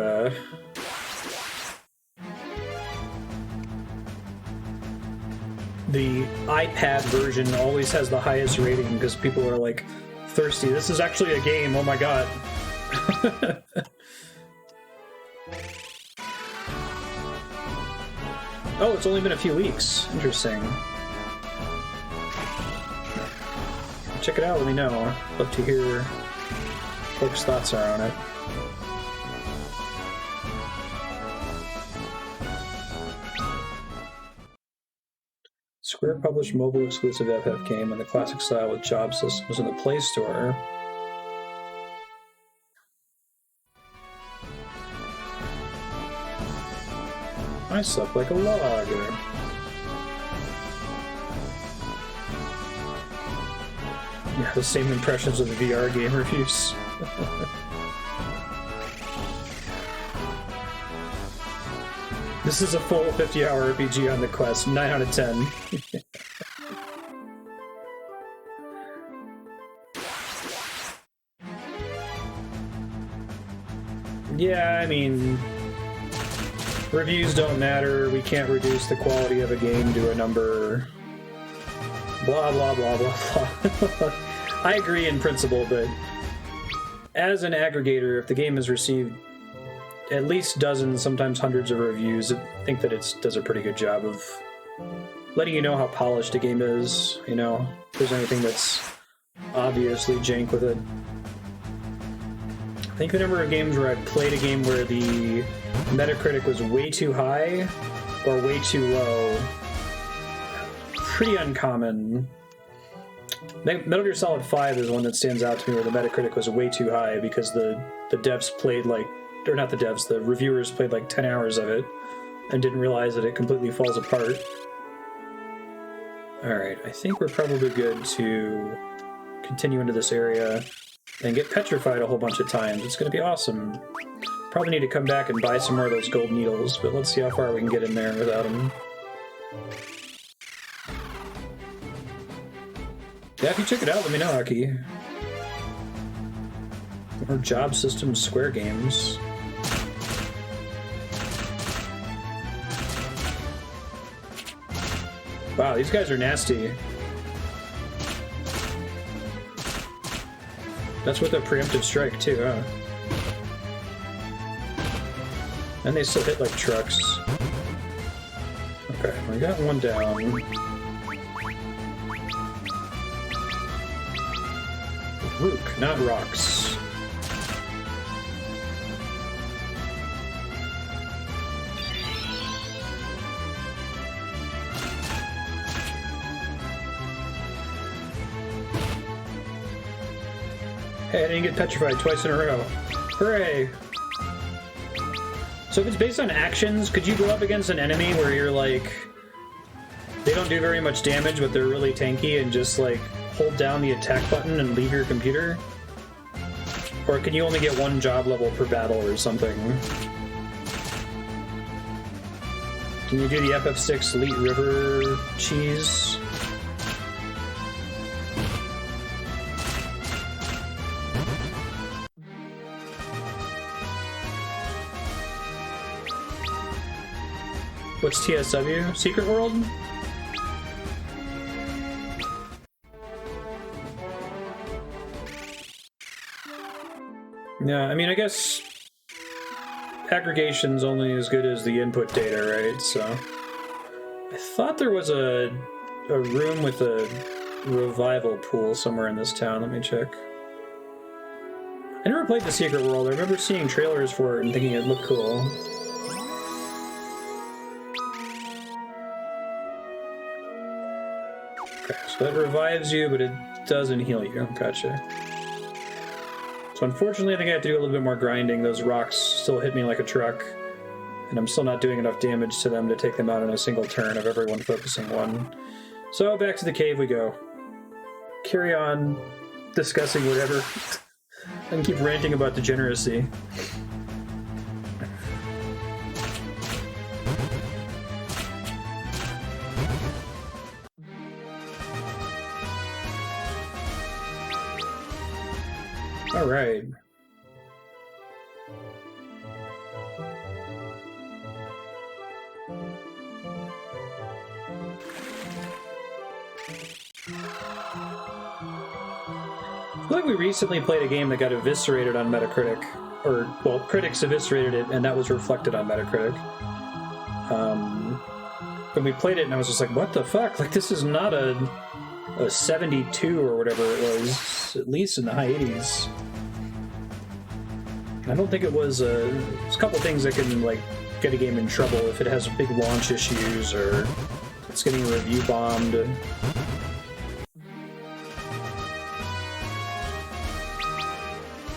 the iPad version always has the highest rating because people are like thirsty. This is actually a game, oh my god. Oh, it's only been a few weeks. Interesting. Check it out, let me know. I'd love to hear folks' thoughts are on it. Square published mobile exclusive FF game in the classic style with job systems in the Play Store. I slept like a log. Yeah, the same impressions of the VR game reviews. This is a full 50-hour RPG on the Quest. 9 out of 10. Yeah, I mean, reviews don't matter. We can't reduce the quality of a game to a number. Blah, blah, blah, blah, blah. I agree in principle, but as an aggregator, if the game has received at least dozens, sometimes hundreds of reviews, I think that it does a pretty good job of letting you know how polished a game is, you know, if there's anything that's obviously jank with it. I think the number of games where I played a game where the Metacritic was way too high or way too low, pretty uncommon. Metal Gear Solid 5 is one that stands out to me where the Metacritic was way too high because the devs played like, or not the devs, the reviewers played like 10 hours of it and didn't realize that it completely falls apart. Alright, I think we're probably good to continue into this area and get petrified a whole bunch of times. It's going to be awesome. Probably need to come back and buy some more of those gold needles, but let's see how far we can get in there without them. Yeah, if you check it out, let me know, Aki. More job systems, Square games. Wow, these guys are nasty. That's with a preemptive strike too, huh? And they still hit like trucks. Okay, we got one down. Rook, not rocks. Hey, I didn't get petrified twice in a row. Hooray! So if it's based on actions, could you go up against an enemy where you're like, they don't do very much damage, but they're really tanky, and just like hold down the attack button and leave your computer? Or can you only get one job level per battle or something? Can you do the FF6 Elite River cheese? What's TSW? Secret World? Yeah, I mean, I guess aggregation's only as good as the input data, right? So I thought there was a room with a revival pool somewhere in this town. Let me check. I never played the Secret World. I remember seeing trailers for it and thinking it looked cool. Okay, so that revives you, but it doesn't heal you. Gotcha. So unfortunately, I think I have to do a little bit more grinding. Those rocks still hit me like a truck. and I'm still not doing enough damage to them to take them out in a single turn of everyone focusing one. So back to the cave we go. Carry on discussing whatever. And keep ranting about degeneracy. All right. I feel like we recently played a game that got eviscerated on Metacritic, or, well, critics eviscerated it, and that was reflected on Metacritic. And we played it, and I was just like, what the fuck? Like, this is not a 72 or whatever it was, at least in the high 80s. I don't think it was there's a couple things that can, like, get a game in trouble if it has big launch issues, or it's getting review bombed.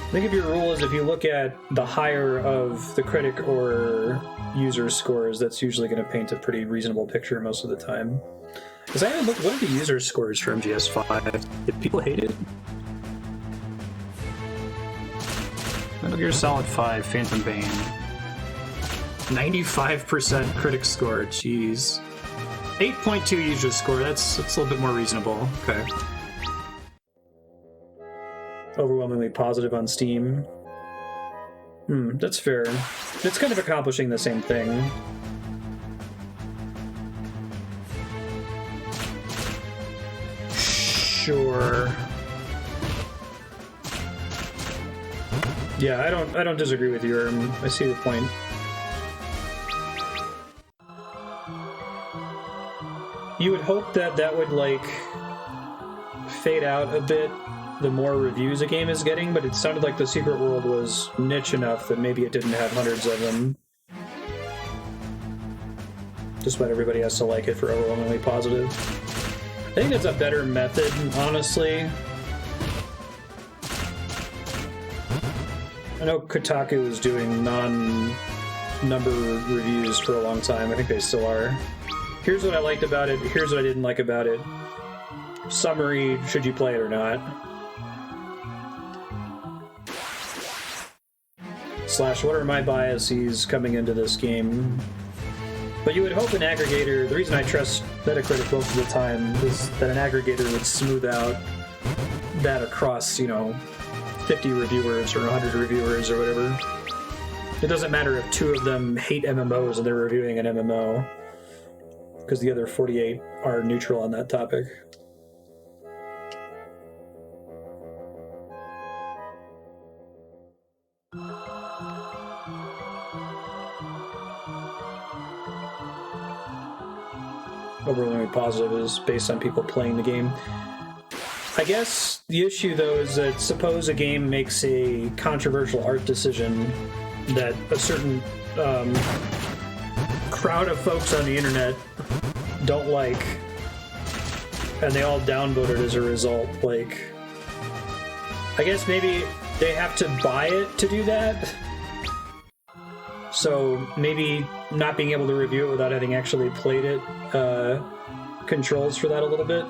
I think if your rule is if you look at the higher of the critic or user scores, that's usually going to paint a pretty reasonable picture most of the time. Because I haven't looked, what are the user scores for MGS5? Did people hate it? Metal Gear Solid 5, Phantom Bane. 95% critic score, jeez. 8.2 user score, that's a little bit more reasonable. Okay. Overwhelmingly positive on Steam. That's fair. It's kind of accomplishing the same thing. Sure. Yeah, I don't disagree with you, I see the point. You would hope that that would, like, fade out a bit the more reviews a game is getting, but it sounded like the Secret World was niche enough that maybe it didn't have hundreds of them. Just about everybody has to like it for overwhelmingly positive. I think that's a better method, honestly. I know Kotaku was doing non-number reviews for a long time. I think they still are. Here's what I liked about it, here's what I didn't like about it. Summary, should you play it or not? / what are my biases coming into this game? But you would hope an aggregator, the reason I trust Metacritic most of the time is that an aggregator would smooth out that across, 50 reviewers or 100 reviewers or whatever. It doesn't matter if 2 of them hate MMOs and they're reviewing an MMO, because the other 48 are neutral on that topic. Overwhelmingly positive is based on people playing the game. I guess the issue, though, is that suppose a game makes a controversial art decision that a certain crowd of folks on the internet don't like, and they all downvote it as a result. Like, I guess maybe they have to buy it to do that. So maybe not being able to review it without having actually played it controls for that a little bit.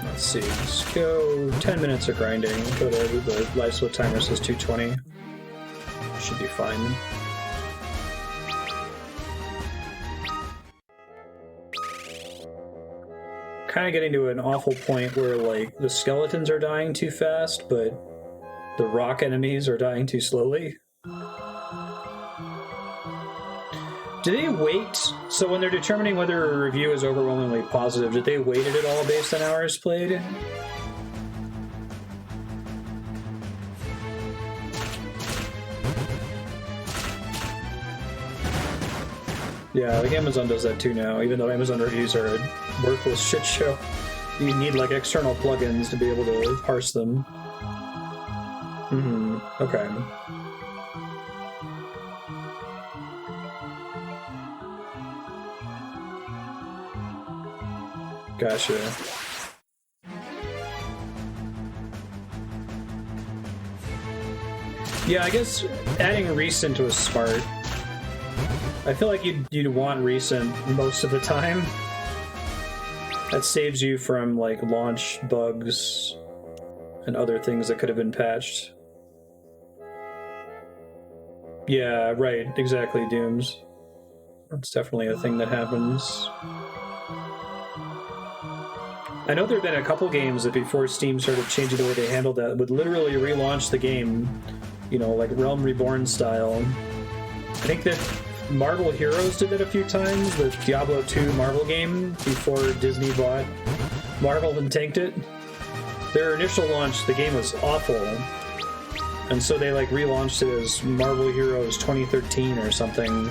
Let's see, let's go 10 minutes of grinding. Go to the life split timer says 220. Should be fine. Kind of getting to an awful point where, like, the skeletons are dying too fast, but the rock enemies are dying too slowly. Do they weight? So when they're determining whether a review is overwhelmingly positive, did they weight it at all based on hours played? Yeah, like Amazon does that too now, even though Amazon reviews are a worthless shit show. You need, like, external plugins to be able to parse them. Okay. Gotcha. Yeah, I guess adding recent was smart. I feel like you'd want recent most of the time. That saves you from like launch bugs and other things that could have been patched. Yeah, right, exactly, Dooms. That's definitely a thing that happens. I know there have been a couple games that before Steam started changing the way they handled that would literally relaunch the game, you know, like Realm Reborn style. I think that Marvel Heroes did that a few times, the Diablo 2 Marvel game, before Disney bought Marvel and tanked it. Their initial launch, the game was awful, and so they like relaunched it as Marvel Heroes 2013 or something,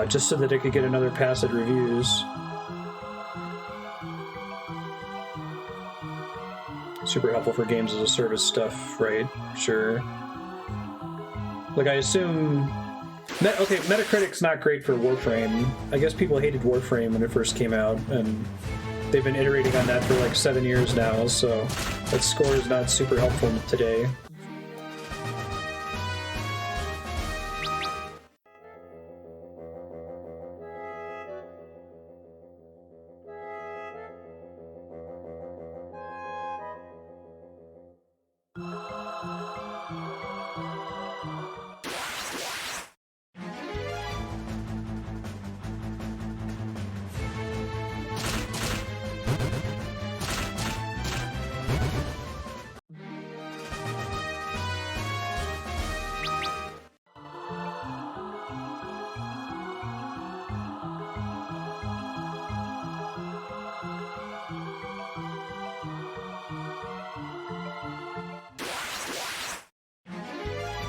just so that it could get another pass at reviews. Super helpful for games as a service stuff, right? Sure. Like, I assume... Okay, Metacritic's not great for Warframe. I guess people hated Warframe when it first came out, and they've been iterating on that for like 7 years now, so that score is not super helpful today.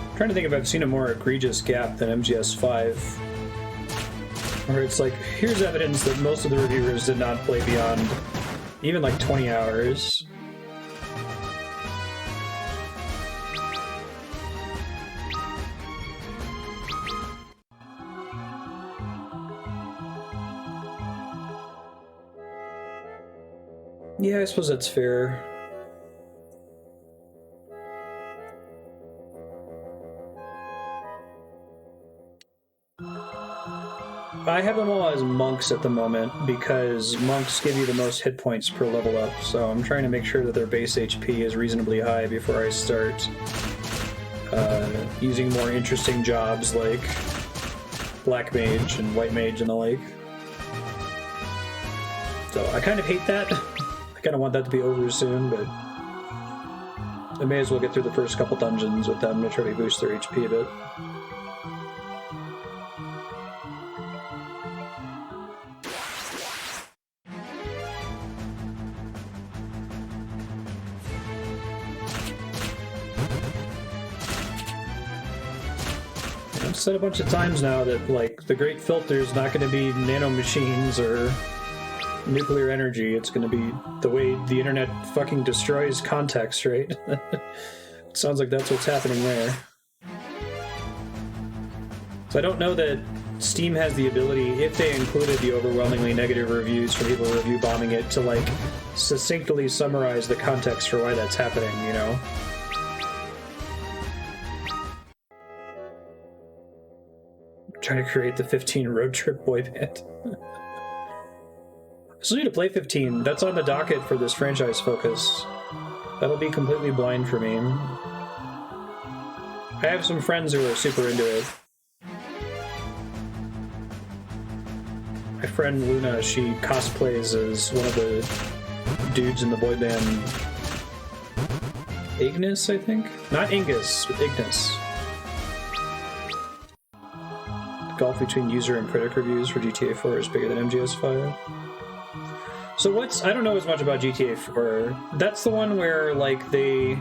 I'm trying to think if I've seen a more egregious gap than MGS5. Where it's like, here's evidence that most of the reviewers did not play beyond even like 20 hours. Yeah, I suppose that's fair. I have them all as monks at the moment because monks give you the most hit points per level up, so I'm trying to make sure that their base HP is reasonably high before I start using more interesting jobs like Black Mage and White Mage and the like. So I kind of hate that. I kind of want that to be over soon, but I may as well get through the first couple dungeons with them to try to boost their HP a bit. I've said a bunch of times now that, like, the Great Filter is not going to be nanomachines or nuclear energy. It's going to be the way the internet fucking destroys context, right? It sounds like that's what's happening there. So I don't know that Steam has the ability, if they included the overwhelmingly negative reviews from people review bombing it, to, like, succinctly summarize the context for why that's happening, you know? Trying to create the 15 road trip boy band. I still need to play 15. That's on the docket for this franchise focus. That'll be completely blind for me. I have some friends who are super into it. My friend Luna, she cosplays as one of the dudes in the boy band. Ignis, I think? Not Ingus, but Ignis. Gulf between user and critic reviews for GTA 4 is bigger than MGS5. So I don't know as much about GTA 4. That's the one where, like, they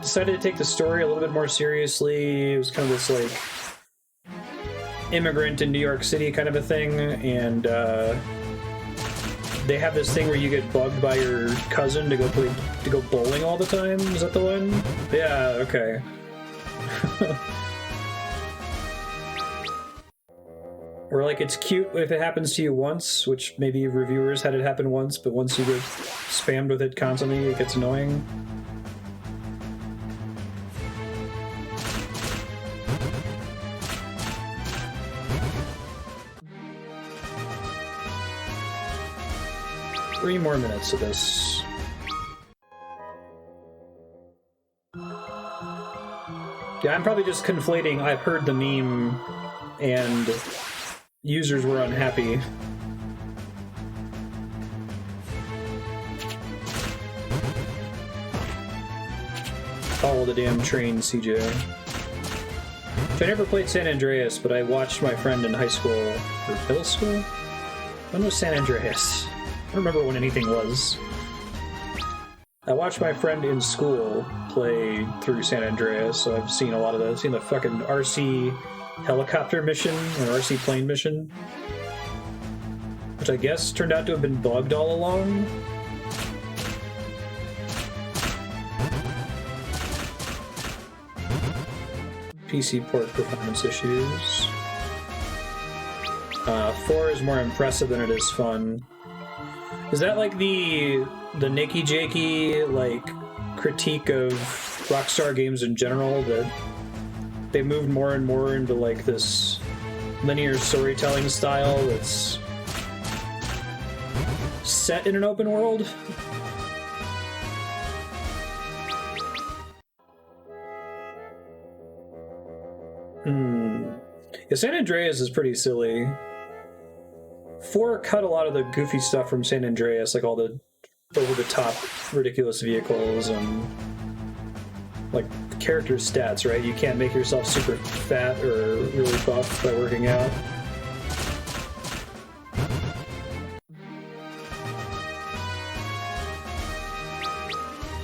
decided to take the story a little bit more seriously. It was kind of this, like, immigrant in New York City kind of a thing, and they have this thing where you get bugged by your cousin to go bowling all the time. Is that the one? Yeah, okay. Or like it's cute if it happens to you once, which maybe reviewers had it happen once, but once you get spammed with it constantly, it gets annoying. Three more minutes of this. Yeah, I'm probably just conflating I've heard the meme and users were unhappy. Follow the damn train, CJ. I never played San Andreas, but I watched my friend in high school, or middle school? When was San Andreas? I don't remember when anything was. I watched my friend in school play through San Andreas, so I've seen a lot of that. I've seen the fucking RC helicopter mission, or RC plane mission, which I guess turned out to have been bugged all along. PC port performance issues. 4 is more impressive than it is fun. Is that like the Nicky Jakey like critique of Rockstar games in general, that they moved more and more into like this linear storytelling style that's set in an open world? Yeah, San Andreas is pretty silly. 4 cut a lot of the goofy stuff from San Andreas, like all the over-the-top ridiculous vehicles and like character stats, right? You can't make yourself super fat or really buff by working out.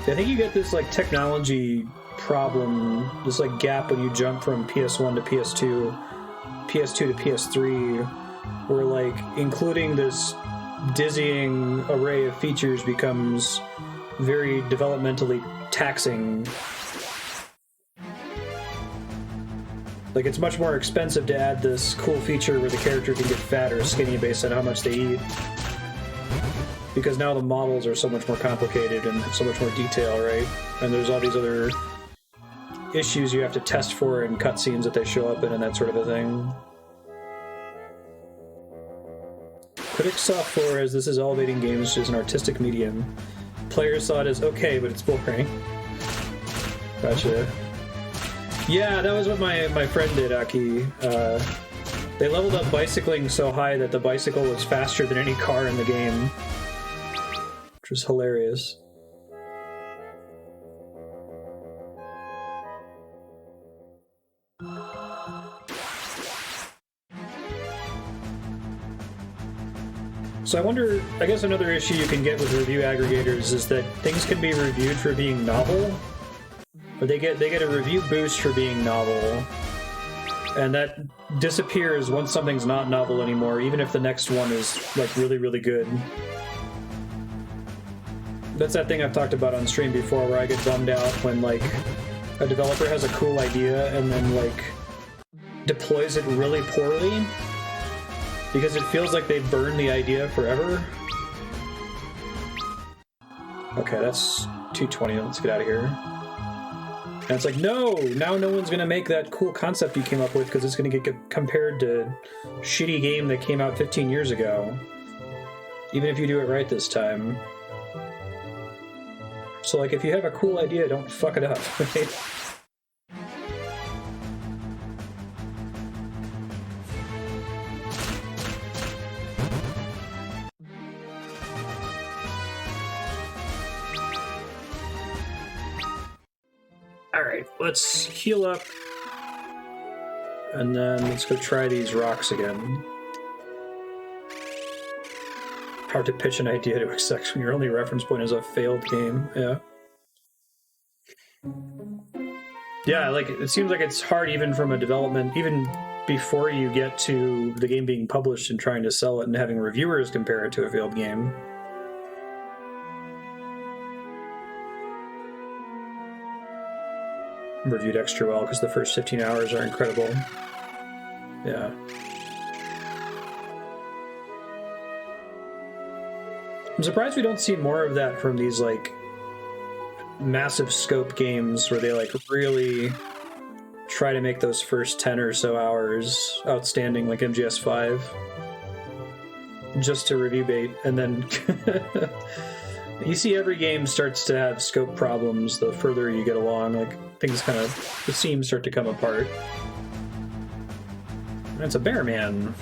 I think you get this like technology problem, this like gap when you jump from PS1 to PS2, PS2 to PS3, where like including this dizzying array of features becomes very developmentally taxing. Like it's much more expensive to add this cool feature where the character can get fat or skinny based on how much they eat, because now the models are so much more complicated and have so much more detail, right? And there's all these other issues you have to test for in cutscenes that they show up in and that sort of a thing. Critics saw 4 as this is elevating games as an artistic medium. Players saw it as okay, but it's boring. Gotcha. Yeah, that was what my friend did, Aki. They leveled up bicycling so high that the bicycle was faster than any car in the game, which was hilarious. So I wonder, I guess another issue you can get with review aggregators is that things can be reviewed for being novel, but they get a review boost for being novel, and that disappears once something's not novel anymore, even if the next one is like really, really good. That's that thing I've talked about on stream before, where I get bummed out when like a developer has a cool idea and then like deploys it really poorly, because it feels like they've burned the idea forever. Okay, that's 220. Let's get out of here. And it's like, no! Now no one's gonna make that cool concept you came up with because it's gonna get compared to shitty game that came out 15 years ago. Even if you do it right this time. So, like, if you have a cool idea, don't fuck it up, right? Alright, let's heal up, and then let's go try these rocks again. Hard to pitch an idea to a sex when your only reference point is a failed game, yeah. Yeah, like, it seems like it's hard even from a development, even before you get to the game being published and trying to sell it and having reviewers compare it to a failed game. Reviewed extra well because the first 15 hours are incredible. Yeah. I'm surprised we don't see more of that from these, like, massive scope games where they, like, really try to make those first 10 or so hours outstanding, like MGS5. Just to review bait, and then you see every game starts to have scope problems the further you get along, like, things kind of, the seams start to come apart. And it's a bear man.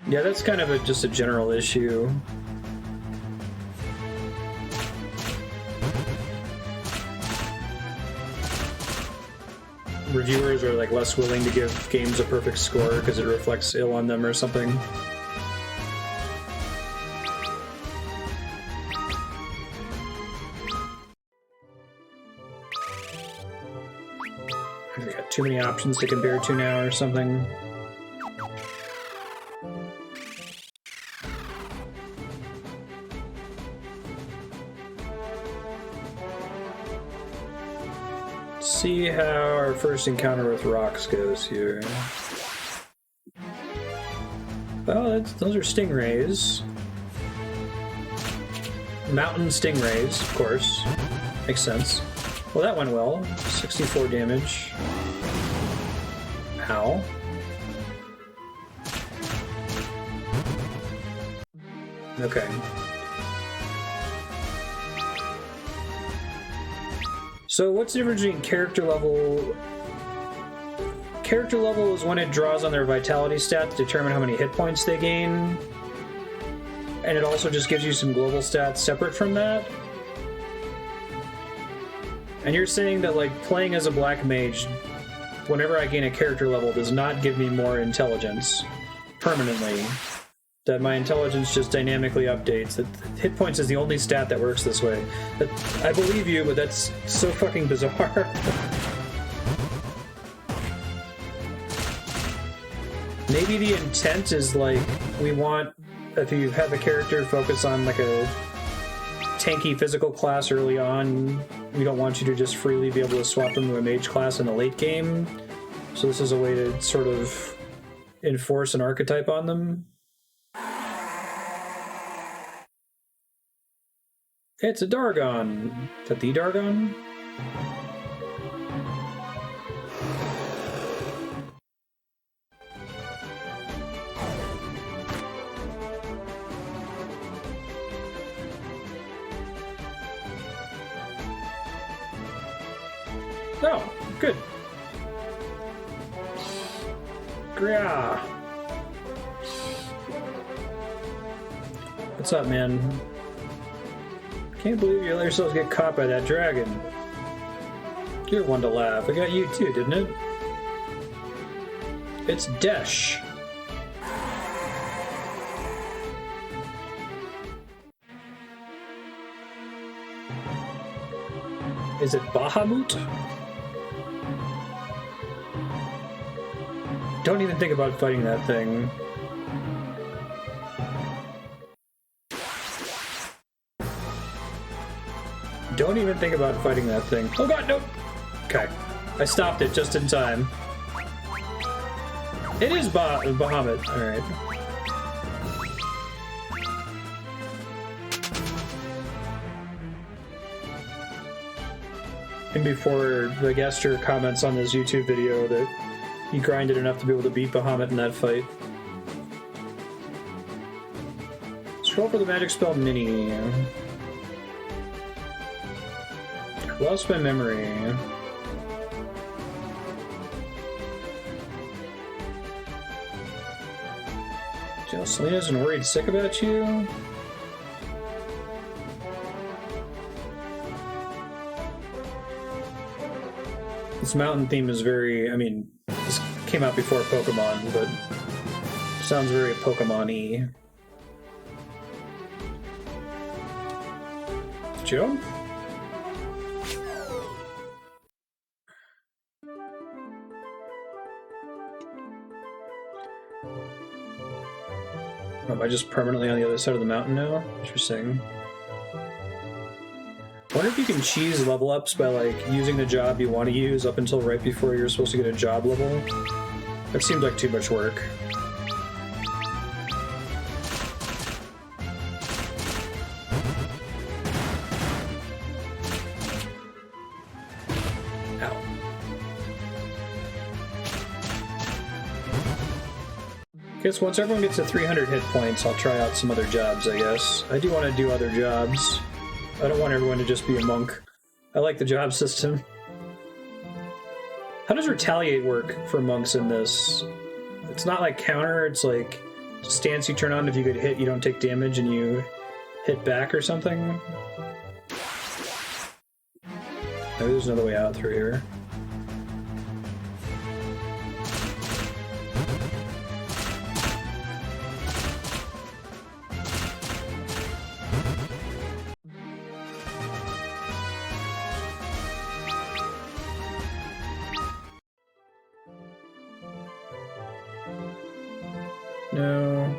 Yeah, that's kind of just a general issue. Reviewers are like less willing to give games a perfect score because it reflects ill on them or something. I've got too many options to compare to now or something. See how our first encounter with rocks goes here. Oh, those are stingrays. Mountain stingrays, of course. Makes sense. Well, that went well. 64 damage. Ow. Okay. So what's the difference between character level? Character level is when it draws on their vitality stat to determine how many hit points they gain. And it also just gives you some global stats separate from that. And you're saying that, like, playing as a black mage, whenever I gain a character level, does not give me more intelligence permanently. That my intelligence just dynamically updates. That hit points is the only stat that works this way. I believe you, but that's so fucking bizarre. Maybe the intent is, like, we want, if you have a character focus on, like, a tanky physical class early on, we don't want you to just freely be able to swap them to a mage class in the late game. So this is a way to sort of enforce an archetype on them. It's a Dargon. Is that the Dargon? Oh, good. Gria. What's up, man? Can't believe you let yourselves get caught by that dragon. You're one to laugh. I got you too, didn't it? It's Desch. Is it Bahamut? Don't even think about fighting that thing. Don't even think about fighting that thing. Oh god, nope! Okay. I stopped it just in time. It is Bahamut. Alright. And before the Gester comments on this YouTube video that he grinded enough to be able to beat Bahamut in that fight. Scroll for the magic spell Mini. Lost my memory. Jill, Selena's been worried sick about you? This mountain theme is very, I mean, this came out before Pokemon, but sounds very Pokemon-y. Joe? Am I just permanently on the other side of the mountain now? Interesting. I wonder if you can cheese level ups by like using the job you want to use up until right before you're supposed to get a job level. That seems like too much work. Ow. Guess once everyone gets to 300 hit points, I'll try out some other jobs, I guess. I do want to do other jobs. I don't want everyone to just be a monk. I like the job system. How does retaliate work for monks in this? It's not like counter, it's like stance you turn on. If you get hit, you don't take damage and you hit back or something. Maybe there's another way out through here. No.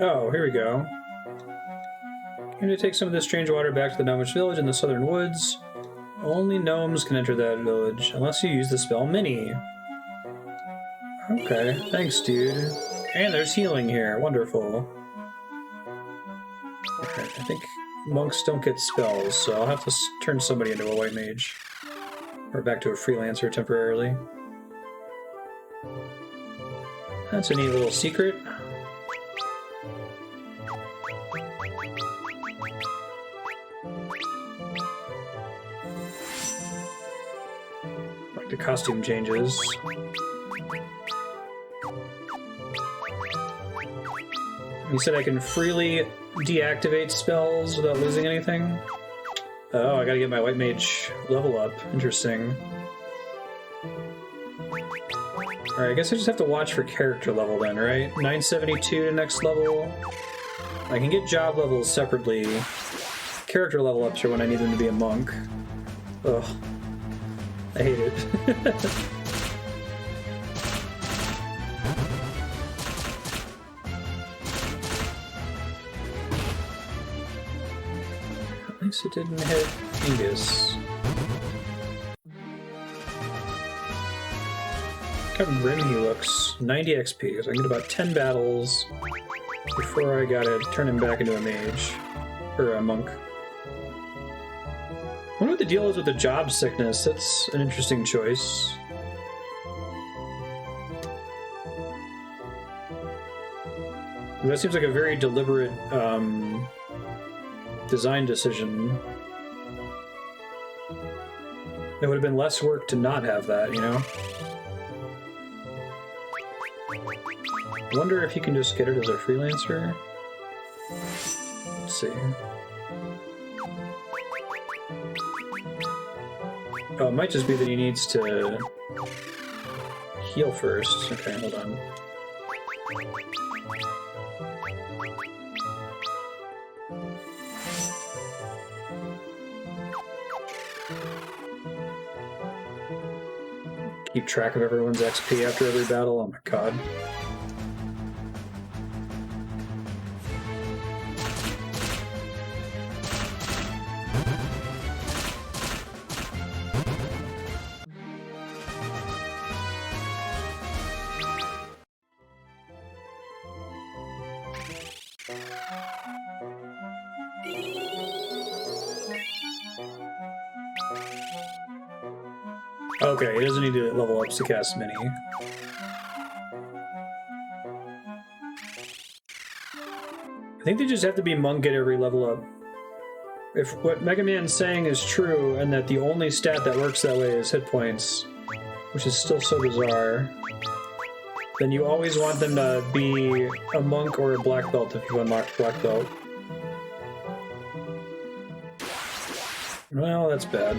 Oh, here we go. I'm going to take some of this strange water back to the gnomish village in the southern woods. Only gnomes can enter that village, unless you use the spell Mini. Okay, thanks, dude. And there's healing here. Wonderful. Okay, I think monks don't get spells, so I'll have to turn somebody into a white mage. Or back to a freelancer temporarily. That's a neat little secret. The costume changes. You said I can freely deactivate spells without losing anything? Oh, I gotta get my white mage level up. Interesting. Alright, I guess I just have to watch for character level then, right? 972 to next level. I can get job levels separately. Character level ups are when I need them to be a monk. Ugh. I hate it. At least it didn't hit Ingus. Look how grim he looks. 90 XP, so I get about 10 battles before I gotta turn him back into a mage. Or a monk. I wonder what the deal is with the job sickness. That's an interesting choice. That seems like a very deliberate design decision. It would have been less work to not have that, you know? I wonder if you can just get it as a freelancer? Let's see. Oh, it might just be that he needs to heal first. Okay, hold on. Keep track of everyone's XP after every battle. Oh my god. Okay, he doesn't need to level up to cast Mini. I think they just have to be monk at every level up. If what Mega Man's saying is true, and that the only stat that works that way is hit points, which is still so bizarre. then you always want them to be a monk or a black belt if you unlock black belt. Well, that's bad.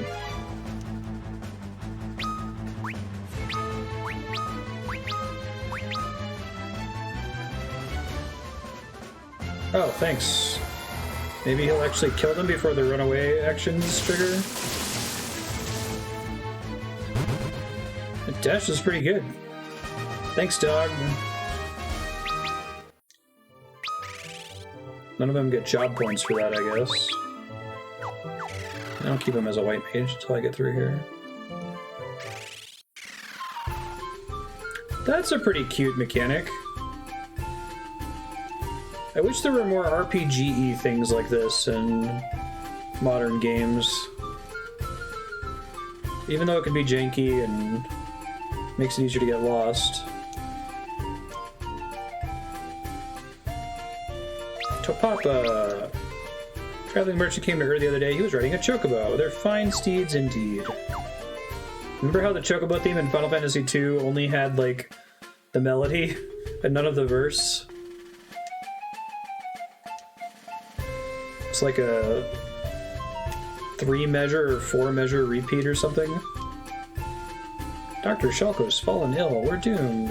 Oh, thanks. Maybe he'll actually kill them before the runaway actions trigger. The Desch is pretty good. Thanks, dog. None of them get job points for that, I guess. I'll keep him as a white mage until I get through here. That's a pretty cute mechanic. I wish there were more RPG-y things like this in modern games. Even though it can be janky and makes it easier to get lost. Topapa! Traveling merchant came to her the other day. He was riding a chocobo. They're fine steeds indeed. Remember how the chocobo theme in Final Fantasy II only had, like, the melody and none of the verse? It's like a 3-measure or 4-measure repeat or something. Dr. Shalko's fallen ill. We're doomed.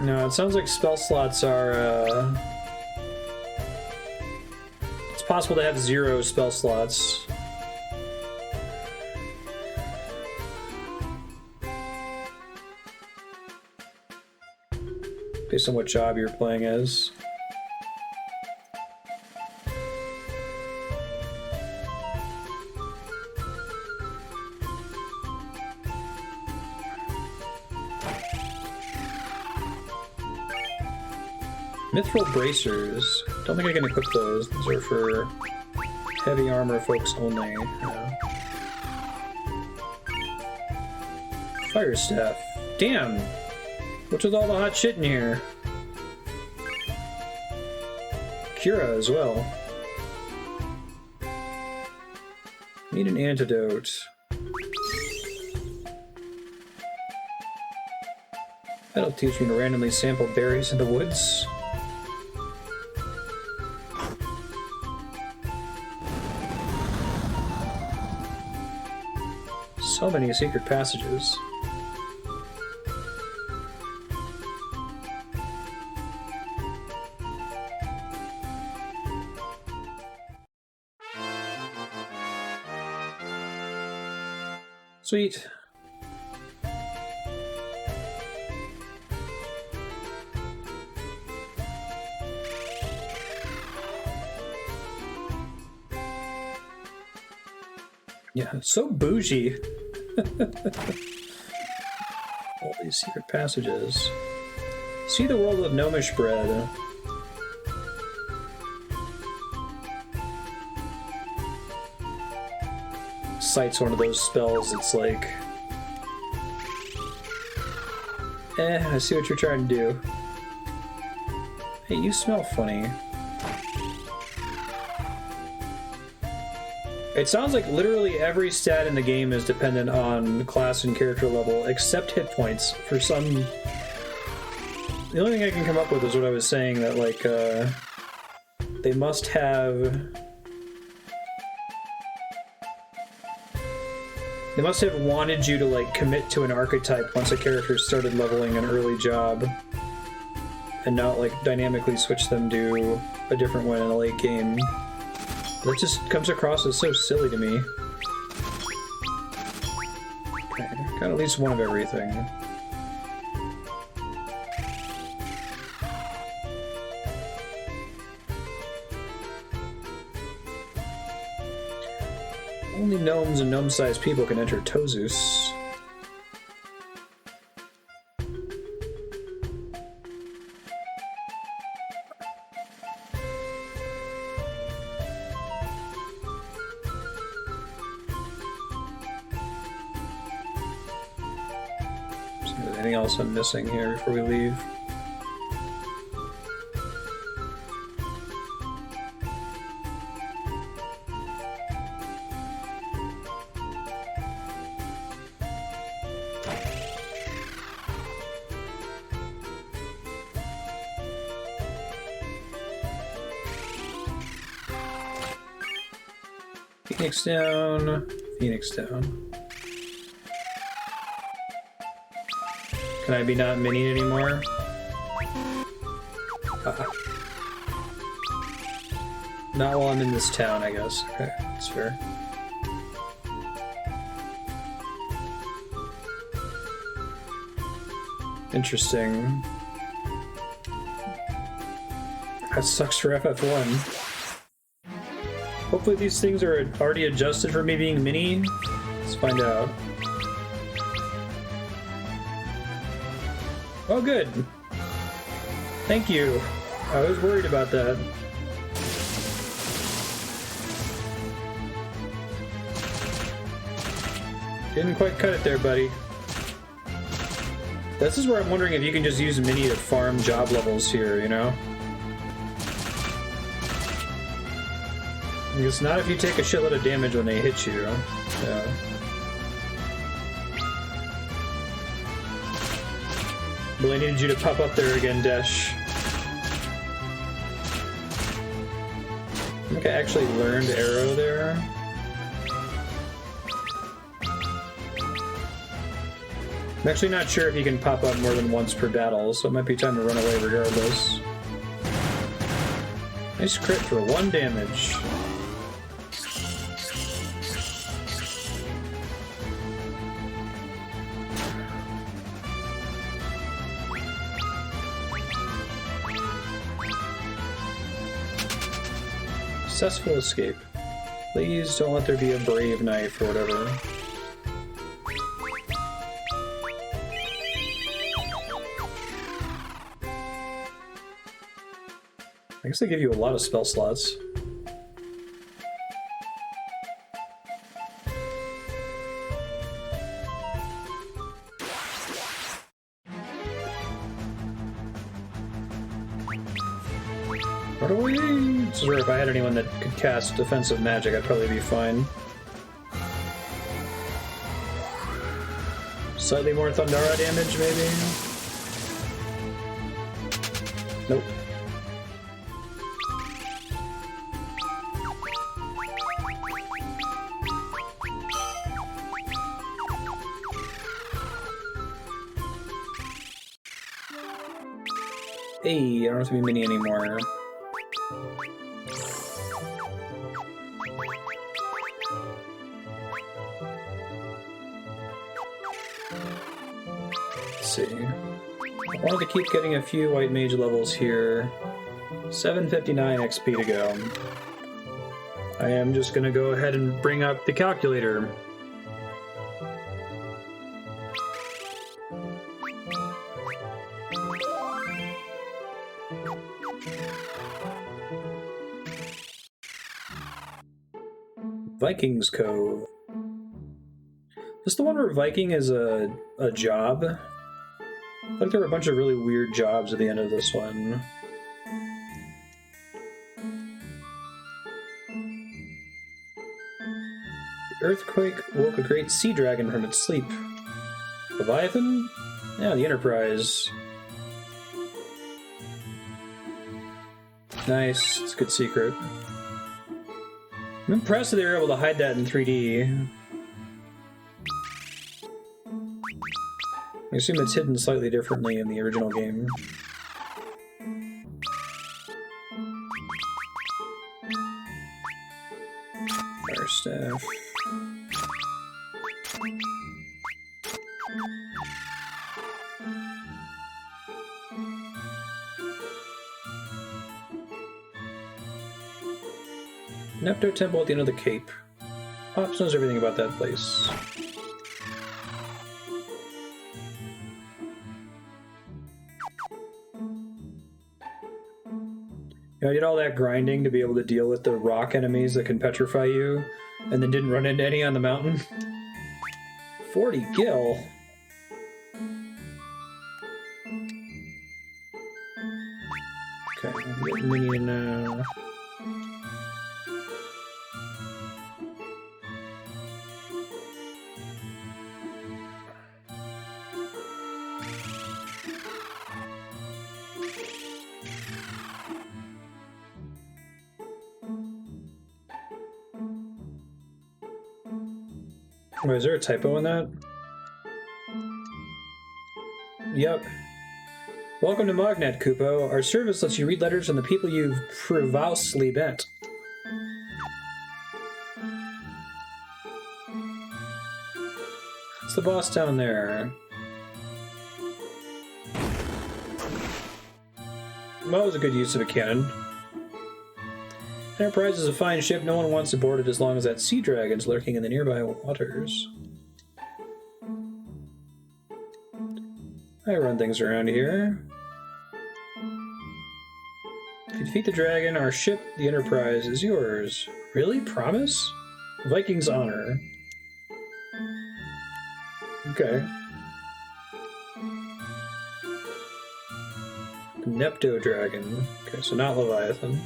No, it sounds like spell slots are, it's possible to have 0 spell slots. Based on what job you're playing as. Mythril bracers. Don't think I can equip those. Those are for heavy armor folks only. Fire staff. Damn! What's with all the hot shit in here? Cura as well. Need an antidote. That'll teach me to randomly sample berries in the woods. So many secret passages. Sweet. Yeah, it's so bougie. All these secret passages. See the world of gnomish bread. Sight's one of those spells that's like, I see what you're trying to do. Hey, you smell funny. It sounds like literally every stat in the game is dependent on class and character level, except hit points. For some... The only thing I can come up with is what I was saying, that, like, they must have... They must have wanted you to, like, commit to an archetype once a character started leveling an early job, and not, like, dynamically switch them to a different one in a late game. That just comes across as so silly to me. Okay, got at least one of everything. Only gnomes and gnome-sized people can enter Tozus. Anything else I'm missing here before we leave? Phoenix down. Phoenix down. Can I be not miniing anymore? Not while I'm in this town, I guess. Okay, that's fair. Interesting. That sucks for FF1. Hopefully these things are already adjusted for me being mini. Let's find out. Oh, good. Thank you. I was worried about that. Didn't quite cut it there, buddy. This is where I'm wondering if you can just use mini to farm job levels here, you know? It's not if you take a shitload of damage when they hit you. Yeah. Really needed you to pop up there again, Desch. I think I actually learned arrow there. I'm actually not sure if you can pop up more than once per battle, so it might be time to run away regardless. Nice crit for 1 damage. Successful escape. Please don't let there be a brave knife or whatever. I guess they give you a lot of spell slots. What are we? This is where if I had anyone that could cast defensive magic, I'd probably be fine. Slightly more Thundara damage, maybe? Nope. Hey, I don't have to be mini anymore. Let's see. I wanted to keep getting a few white mage levels here. 759 XP to go. I am just gonna go ahead and bring up the calculator. Vikings Cove. Is this the one where Viking is a job? I feel like there were a bunch of really weird jobs at the end of this one. The earthquake woke a great sea dragon from its sleep. Leviathan? Yeah, the Enterprise. Nice, it's a good secret. I'm impressed that they were able to hide that in 3D. I assume it's hidden slightly differently in the original game. Fire staff. Nepto Temple at the end of the Cape. Pops knows everything about that place. You know, I did all that grinding to be able to deal with the rock enemies that can petrify you, and then didn't run into any on the mountain. 40 gil. Okay, I'm getting minion now. Wait, is there a typo in that? Yep. Welcome to Mognet, Kupo. Our service lets you read letters from the people you've previously met. It's the boss down there. Well, that was a good use of a cannon. Enterprise is a fine ship. No one wants to board it as long as that sea dragon's lurking in the nearby waters. I run things around here. If you defeat the dragon, our ship, the Enterprise, is yours. Really? Promise? Vikings honor. Okay. Nepto dragon. Okay, so not Leviathan.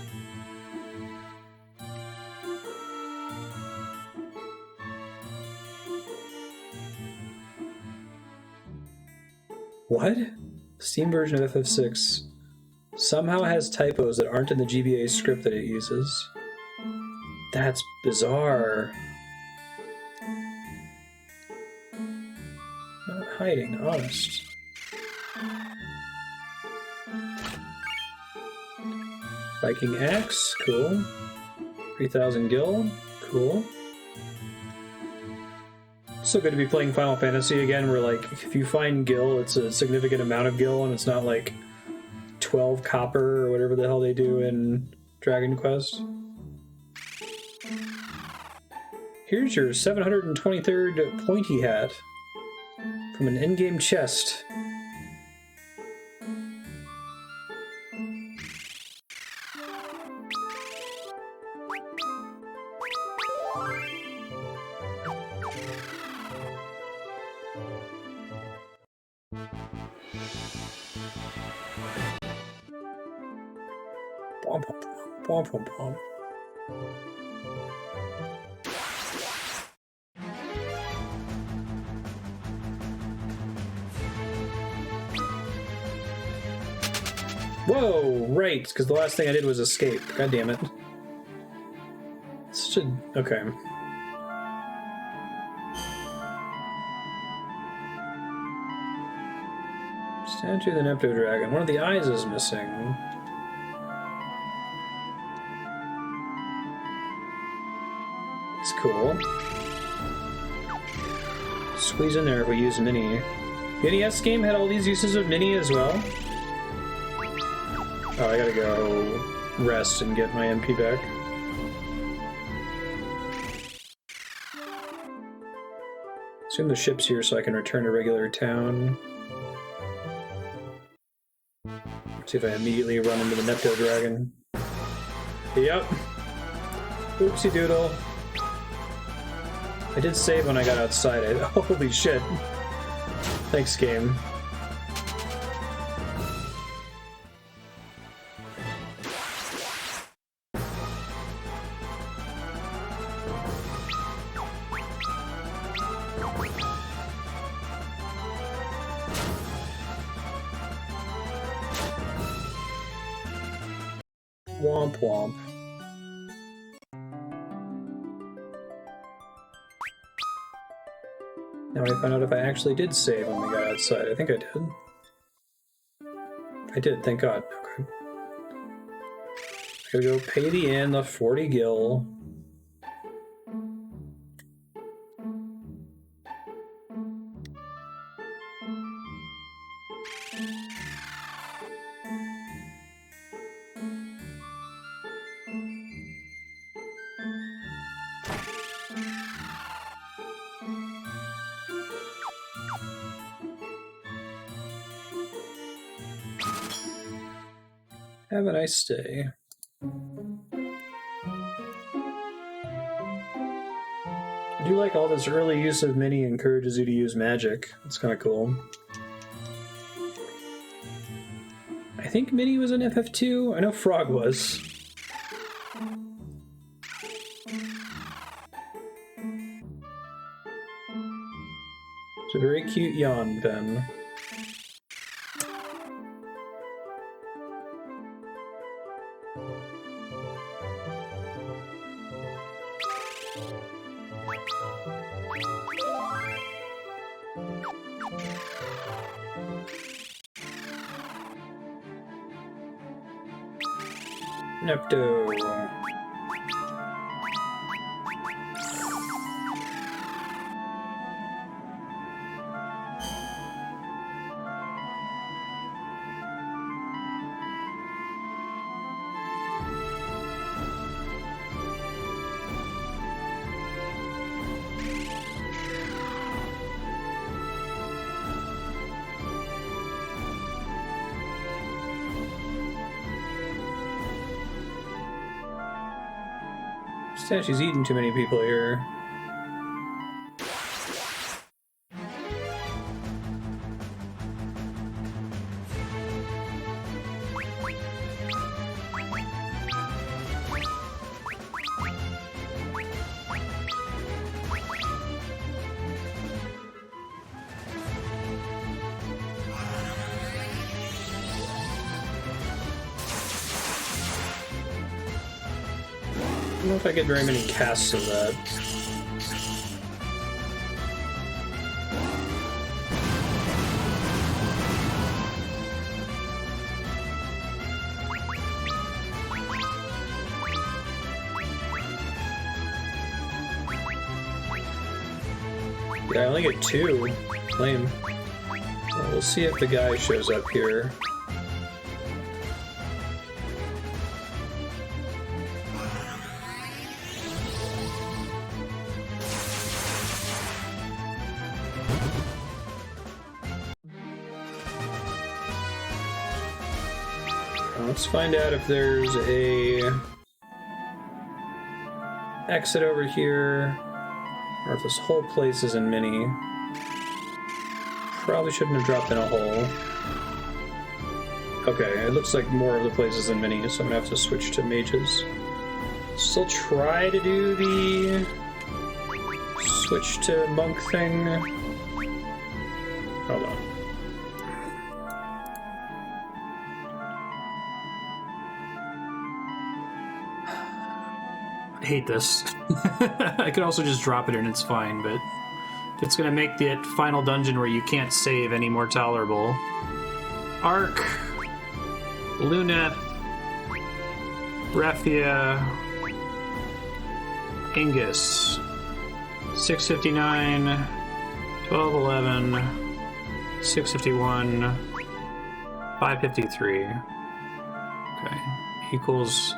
What? Steam version of FF6 somehow has typos that aren't in the GBA script that it uses. That's bizarre. Not hiding, honest. Viking axe, cool. 3000 gil, cool. So good to be playing Final Fantasy again, where like if you find gil, it's a significant amount of gil, and it's not like 12 copper or whatever the hell they do in Dragon Quest. Here's your 723rd pointy hat from an in-game chest. Pom, pom, pom. Whoa, right, because the last thing I did was escape. God damn it. Such a... okay. Statue of the Nepto dragon. One of the eyes is missing. It's cool. Squeeze in there if we use Mini. The NES game had all these uses of Mini as well. Oh, I gotta go rest and get my MP back. Assume the ship's here so I can return to regular town. See if I immediately run into the Nepto dragon. Yep. Oopsie doodle. I did save when I got outside. Holy shit. Thanks, game. Womp womp. Now I find out if I actually did save when we got outside. I think I did. I did, thank God. Okay. Gotta go pay the inn the 40 gil. Have a nice stay. I do like all this early use of Mini encourages you to use magic. It's kind of cool. I think Mini was in FF2. I know Frog was. It's a very cute yawn, Ben. Nepto. She's eating too many people here. I don't know if I get very many casts of that. Yeah, I only get 2. Lame. Well, we'll see if the guy shows up here. Let's find out if there's a exit over here, or if this whole place is in mini. Probably shouldn't have dropped in a hole. Okay, it looks like more of the place is in mini, so I'm gonna have to switch to mages. Still try to do the switch to monk thing. Hold on. I hate this. I could also just drop it and it's fine, but if it's gonna make the final dungeon where you can't save any more tolerable. Arc, Luneth, Refia, Ingus, 659, 1211, 651, 553. Okay, equals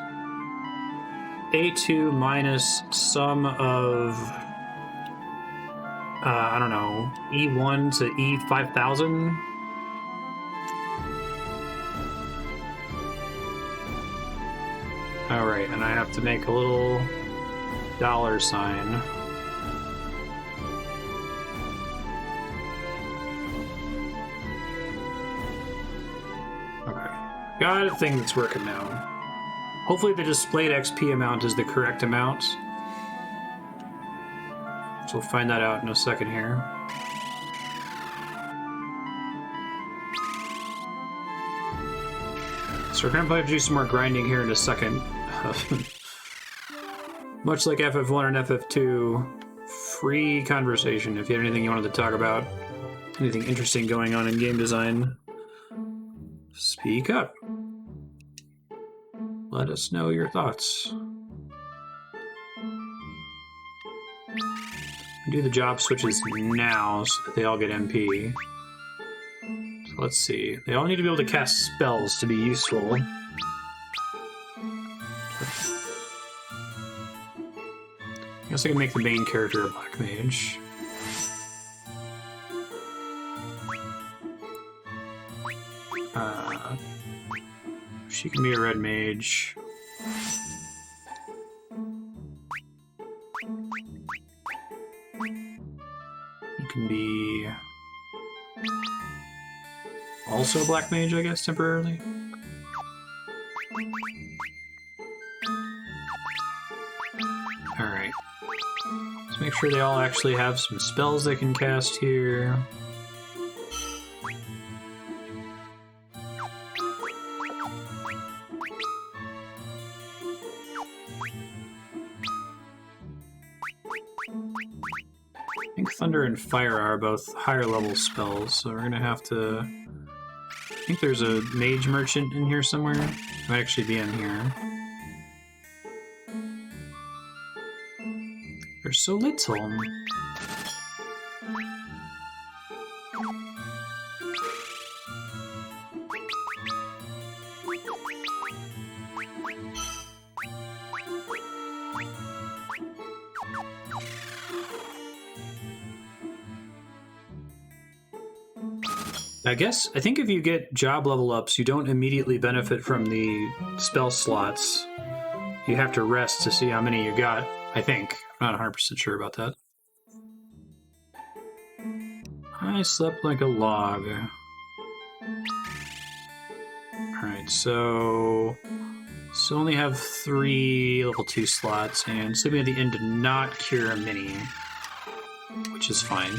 A2 minus sum of, I don't know, E1 to E5000? Alright, and I have to make a little dollar sign. Okay, got a thing that's working now. Hopefully the displayed XP amount is the correct amount. So we'll find that out in a second here. So we're gonna probably do some more grinding here in a second. Much like FF1 and FF2, free conversation. If you had anything you wanted to talk about, anything interesting going on in game design, speak up. Let us know your thoughts. Do the job switches now so that they all get MP. So let's see. They all need to be able to cast spells to be useful. I guess I can make the main character a black mage. She can be a red mage. You can be also a black mage, I guess, temporarily. Alright. Let's make sure they all actually have some spells they can cast here. Thunder and Fire are both higher level spells, so we're gonna have to... I think there's a Mage Merchant in here somewhere. It might actually be in here. There's so little. I think if you get job level ups, you don't immediately benefit from the spell slots. You have to rest to see how many you got, I think. I'm not 100% sure about that. I slept like a log. Alright, so only have 3 level 2 slots, and sleeping at the end did not cure a mini, which is fine.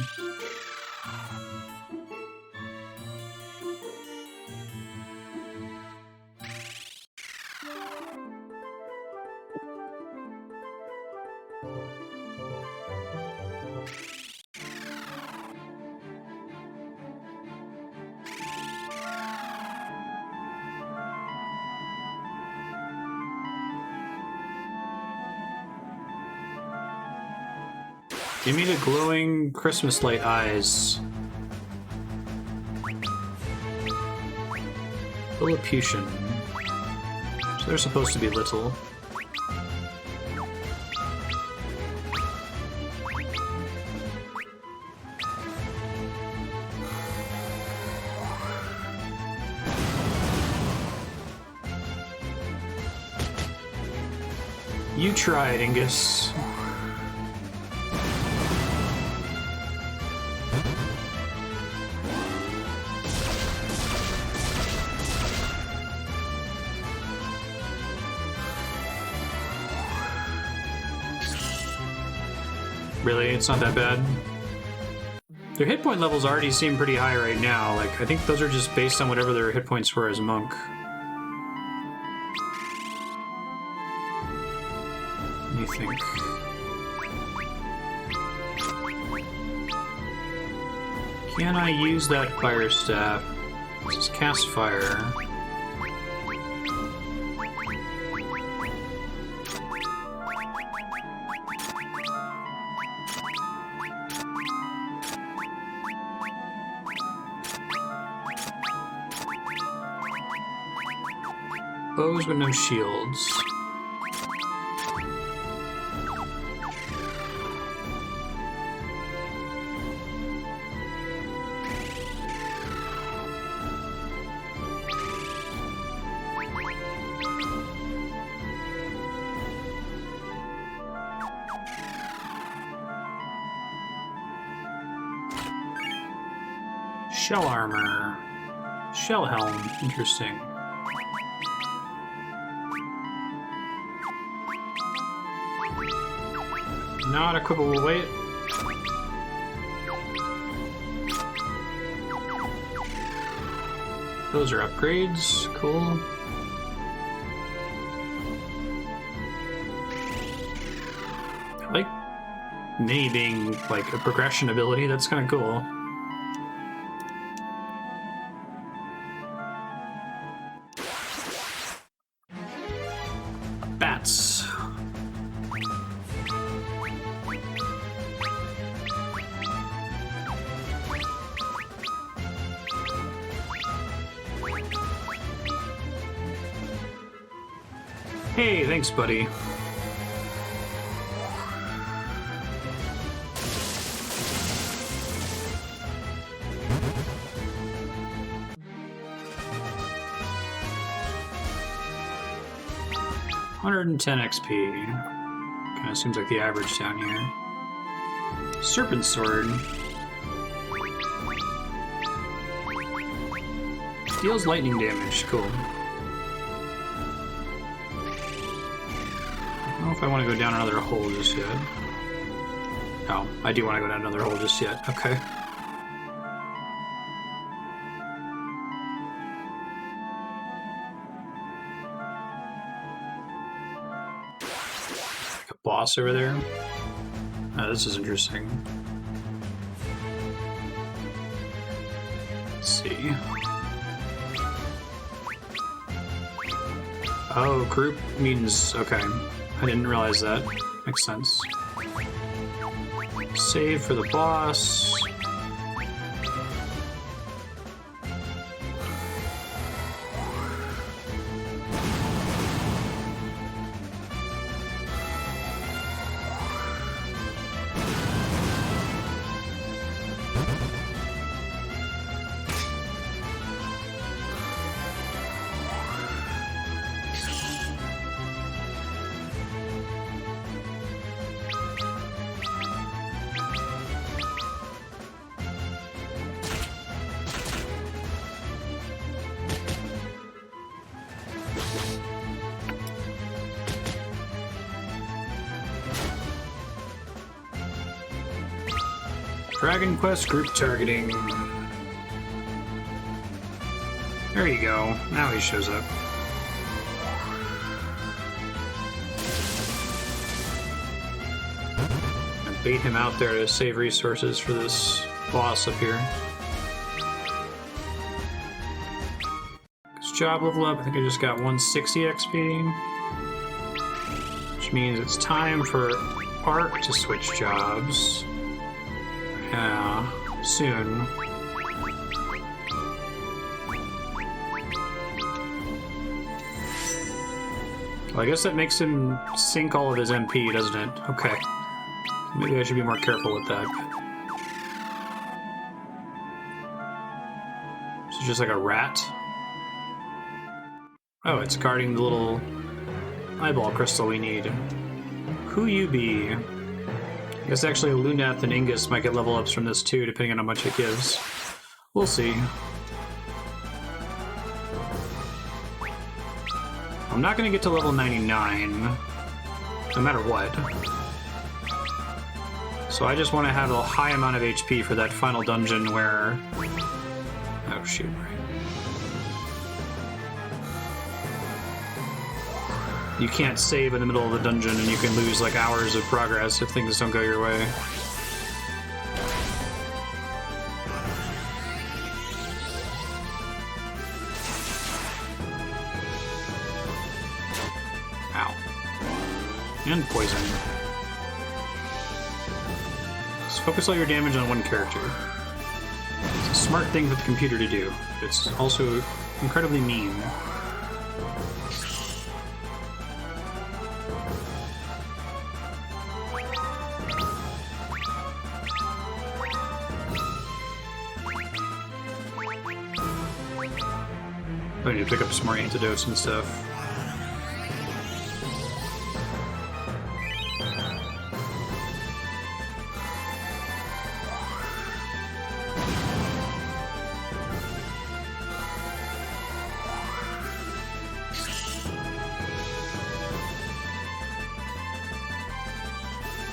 Give me the glowing Christmas light eyes. Lilliputian. So they're supposed to be little. You tried, Ingus. Really? It's not that bad? Their hit point levels already seem pretty high right now. Like, I think those are just based on whatever their hit points were as monk. Let me think. Can I use that fire staff? Just cast fire. Bows but no shields. Shell armor. Shell helm. Interesting. Not equipable weight. Those are upgrades. Cool. I like Mini being like a progression ability. That's kind of cool. Bats. Hey, thanks, buddy. $110 XP. Kind of seems like the average down here. Serpent Sword. Deals lightning damage. Cool. I don't know if I want to go down another hole just yet. Oh, I do want to go down another hole just yet. Okay. Like a boss over there. Oh, this is interesting. Let's see. Oh, group means... okay. I didn't realize that. Makes sense. Save for the boss. Dragon Quest group targeting. There you go. Now he shows up. And bait him out there to save resources for this boss up here. This job level up, I think I just got 160 XP. Which means it's time for Ark to switch jobs. Yeah, soon. Well, I guess that makes him sink all of his MP, doesn't it? Okay. Maybe I should be more careful with that. So it's just like a rat? Oh, it's guarding the little eyeball crystal we need. Who you be? I guess actually Luneth and Ingus might get level ups from this too, depending on how much it gives. We'll see. I'm not going to get to level 99, no matter what. So I just want to have a high amount of HP for that final dungeon where... oh shoot. You can't save in the middle of the dungeon and you can lose like hours of progress if things don't go your way. Ow. And poison. Just focus all your damage on one character. It's a smart thing for the computer to do. It's also incredibly mean. I need to pick up some more antidotes and stuff.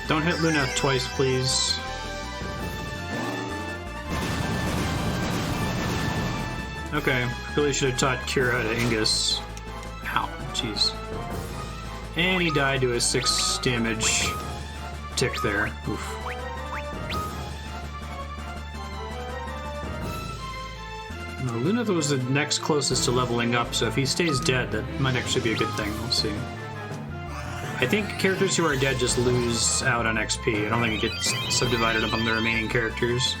Don't hit Luneth twice, please. Okay, really should have taught Kira to Ingus. Ow, jeez. And he died to a 6 damage tick there. Oof. No, Luneth was the next closest to leveling up, so if he stays dead, that might actually be a good thing. We'll see. I think characters who are dead just lose out on XP. I don't think it gets subdivided among the remaining characters.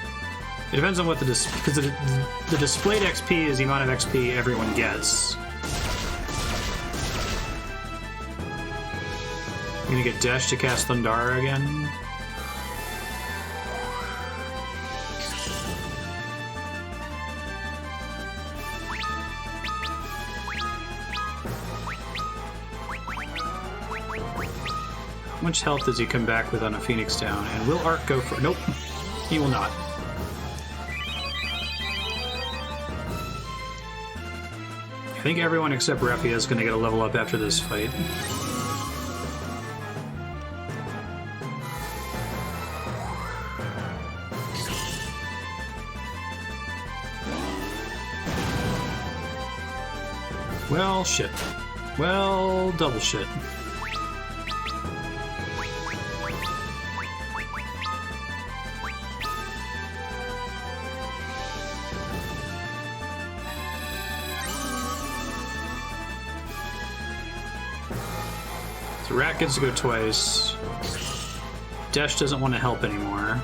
It depends on what the because the displayed XP is the amount of XP everyone gets. I'm gonna get Desch to cast Thundara again. How much health does he come back with on a Phoenix down? And will Ark go for... nope, he will not. I think everyone except Refia is going to get a level up after this fight. Well, shit. Well, double shit. So Rat gets to go twice. Desch doesn't want to help anymore.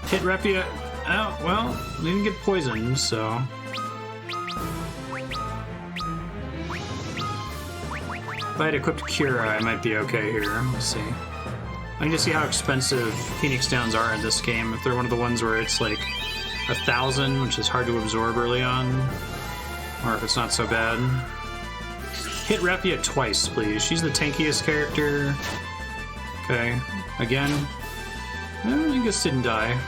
Hit Refia. Oh, well, we didn't get poisoned, so... If I had equipped Cura, I might be okay here. Let's see. I need to see how expensive Phoenix Downs are in this game. If they're one of the ones where it's like 1,000, which is hard to absorb early on, or if it's not so bad. Hit Refia twice, please. She's the tankiest character. Okay, again. Ingus didn't die.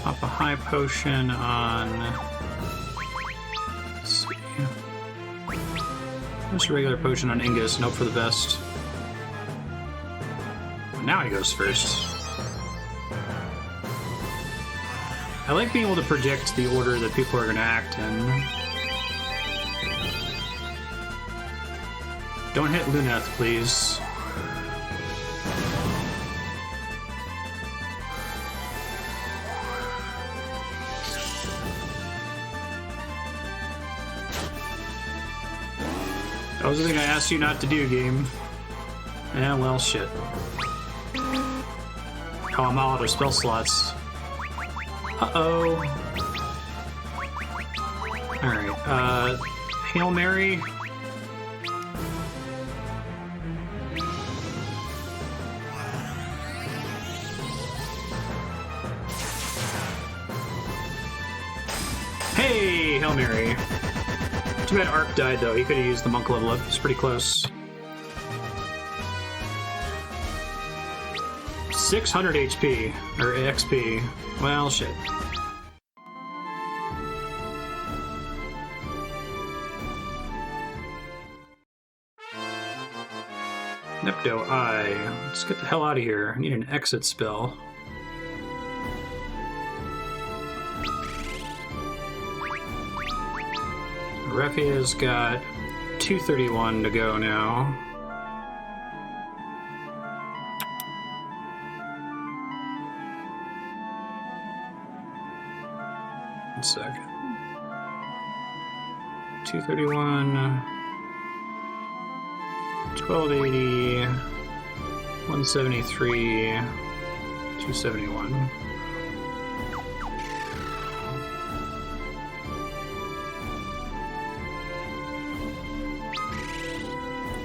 Pop a high potion on... Let's see. Just a regular potion on Ingus and hope for the best. Now he goes first. I like being able to predict the order that people are going to act in. Don't hit Luneth, please. That was the thing I asked you not to do, game. Yeah, well, shit. Oh, I'm all out of spell slots. Uh-oh. Alright, Hail Mary. Hey, Hail Mary. Too bad Arp died, though. He could have used the monk level up. It's pretty close. 600 HP. Or XP. Well, shit. Nepto, let's get the hell out of here. I need an exit spell. Refia's got 231 to go now. One second. 231, 1280, 173, 271.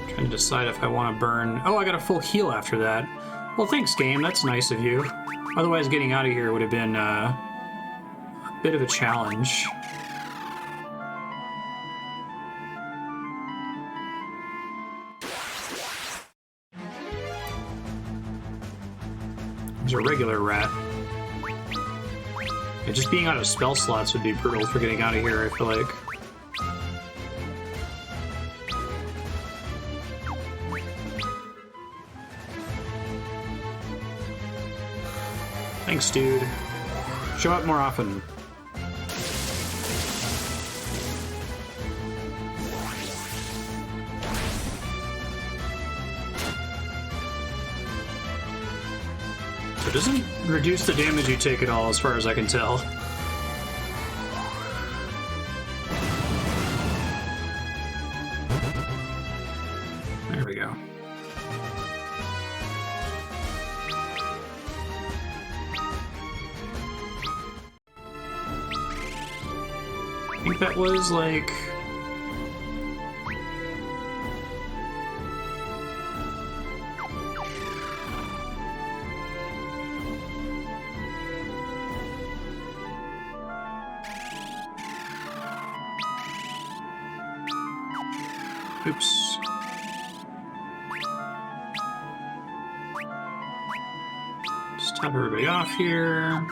Trying to decide if I want to burn... Oh, I got a full heal after that. Well, thanks, game. That's nice of you. Otherwise, getting out of here would have been a bit of a challenge. There's a regular rat. Yeah, just being out of spell slots would be brutal for getting out of here, I feel like. Thanks, dude. Show up more often. So it doesn't reduce the damage you take at all, as far as I can tell. There we go. I think that was like... Oops. Just top everybody off here.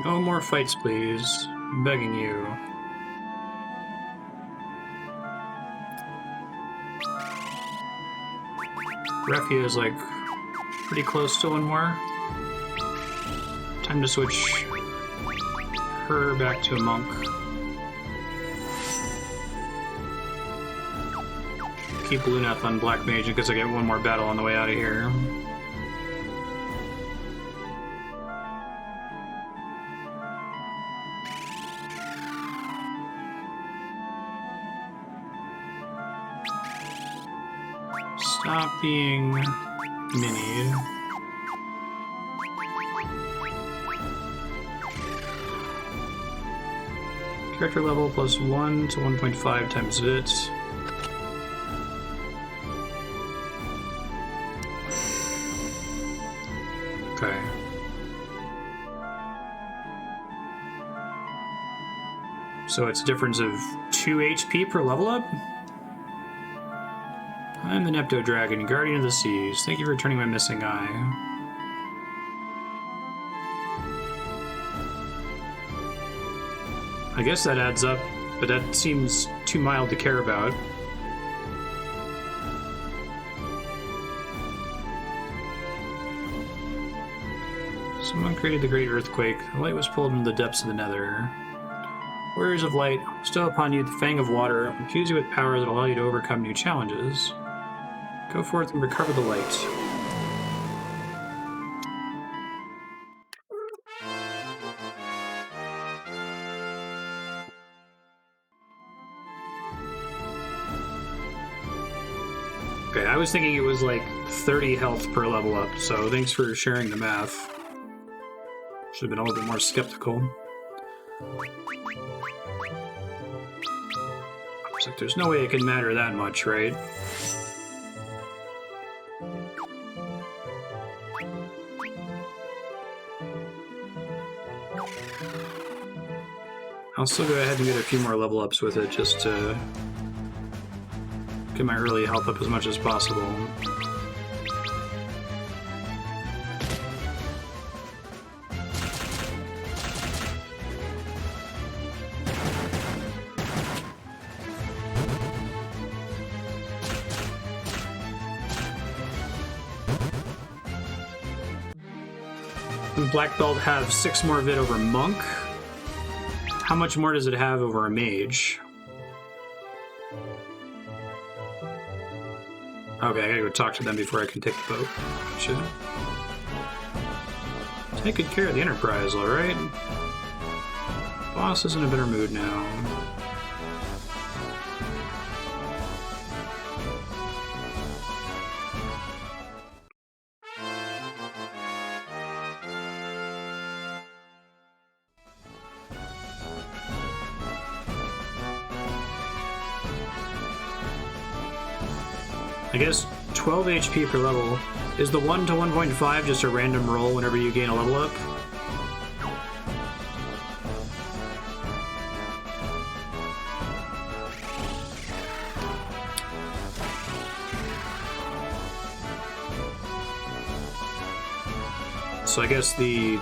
No more fights, please. I'm begging you. Refia is like pretty close to one more. Time to switch her back to a monk. Keep Luneth on Black Mage because I get one more battle on the way out of here. Stop being mini. Character level plus 1 to 1.5 times Vit. Okay. So it's a difference of 2 HP per level up? I'm the Nepto Dragon, Guardian of the Seas. Thank you for returning my missing eye. I guess that adds up, but that seems too mild to care about. Someone created the Great Earthquake. The light was pulled into the depths of the Nether. Warriors of Light, bestow upon you the Fang of Water, infuse you with power that will allow you to overcome new challenges. Go forth and recover the light. Okay, I was thinking it was like 30 health per level up, so thanks for sharing the math. Should have been a little bit more skeptical. Looks like there's no way it can matter that much, right? I'll still go ahead and get a few more level ups with it just to get my early health up as much as possible. Black Belt have 6 more Vit over Monk. How much more does it have over a Mage? Okay, I gotta go talk to them before I can take the boat. Gotcha. Take good care of the Enterprise, alright? Boss is in a better mood now. I guess 12 HP per level. Is the 1 to 1.5 just a random roll whenever you gain a level up? So I guess the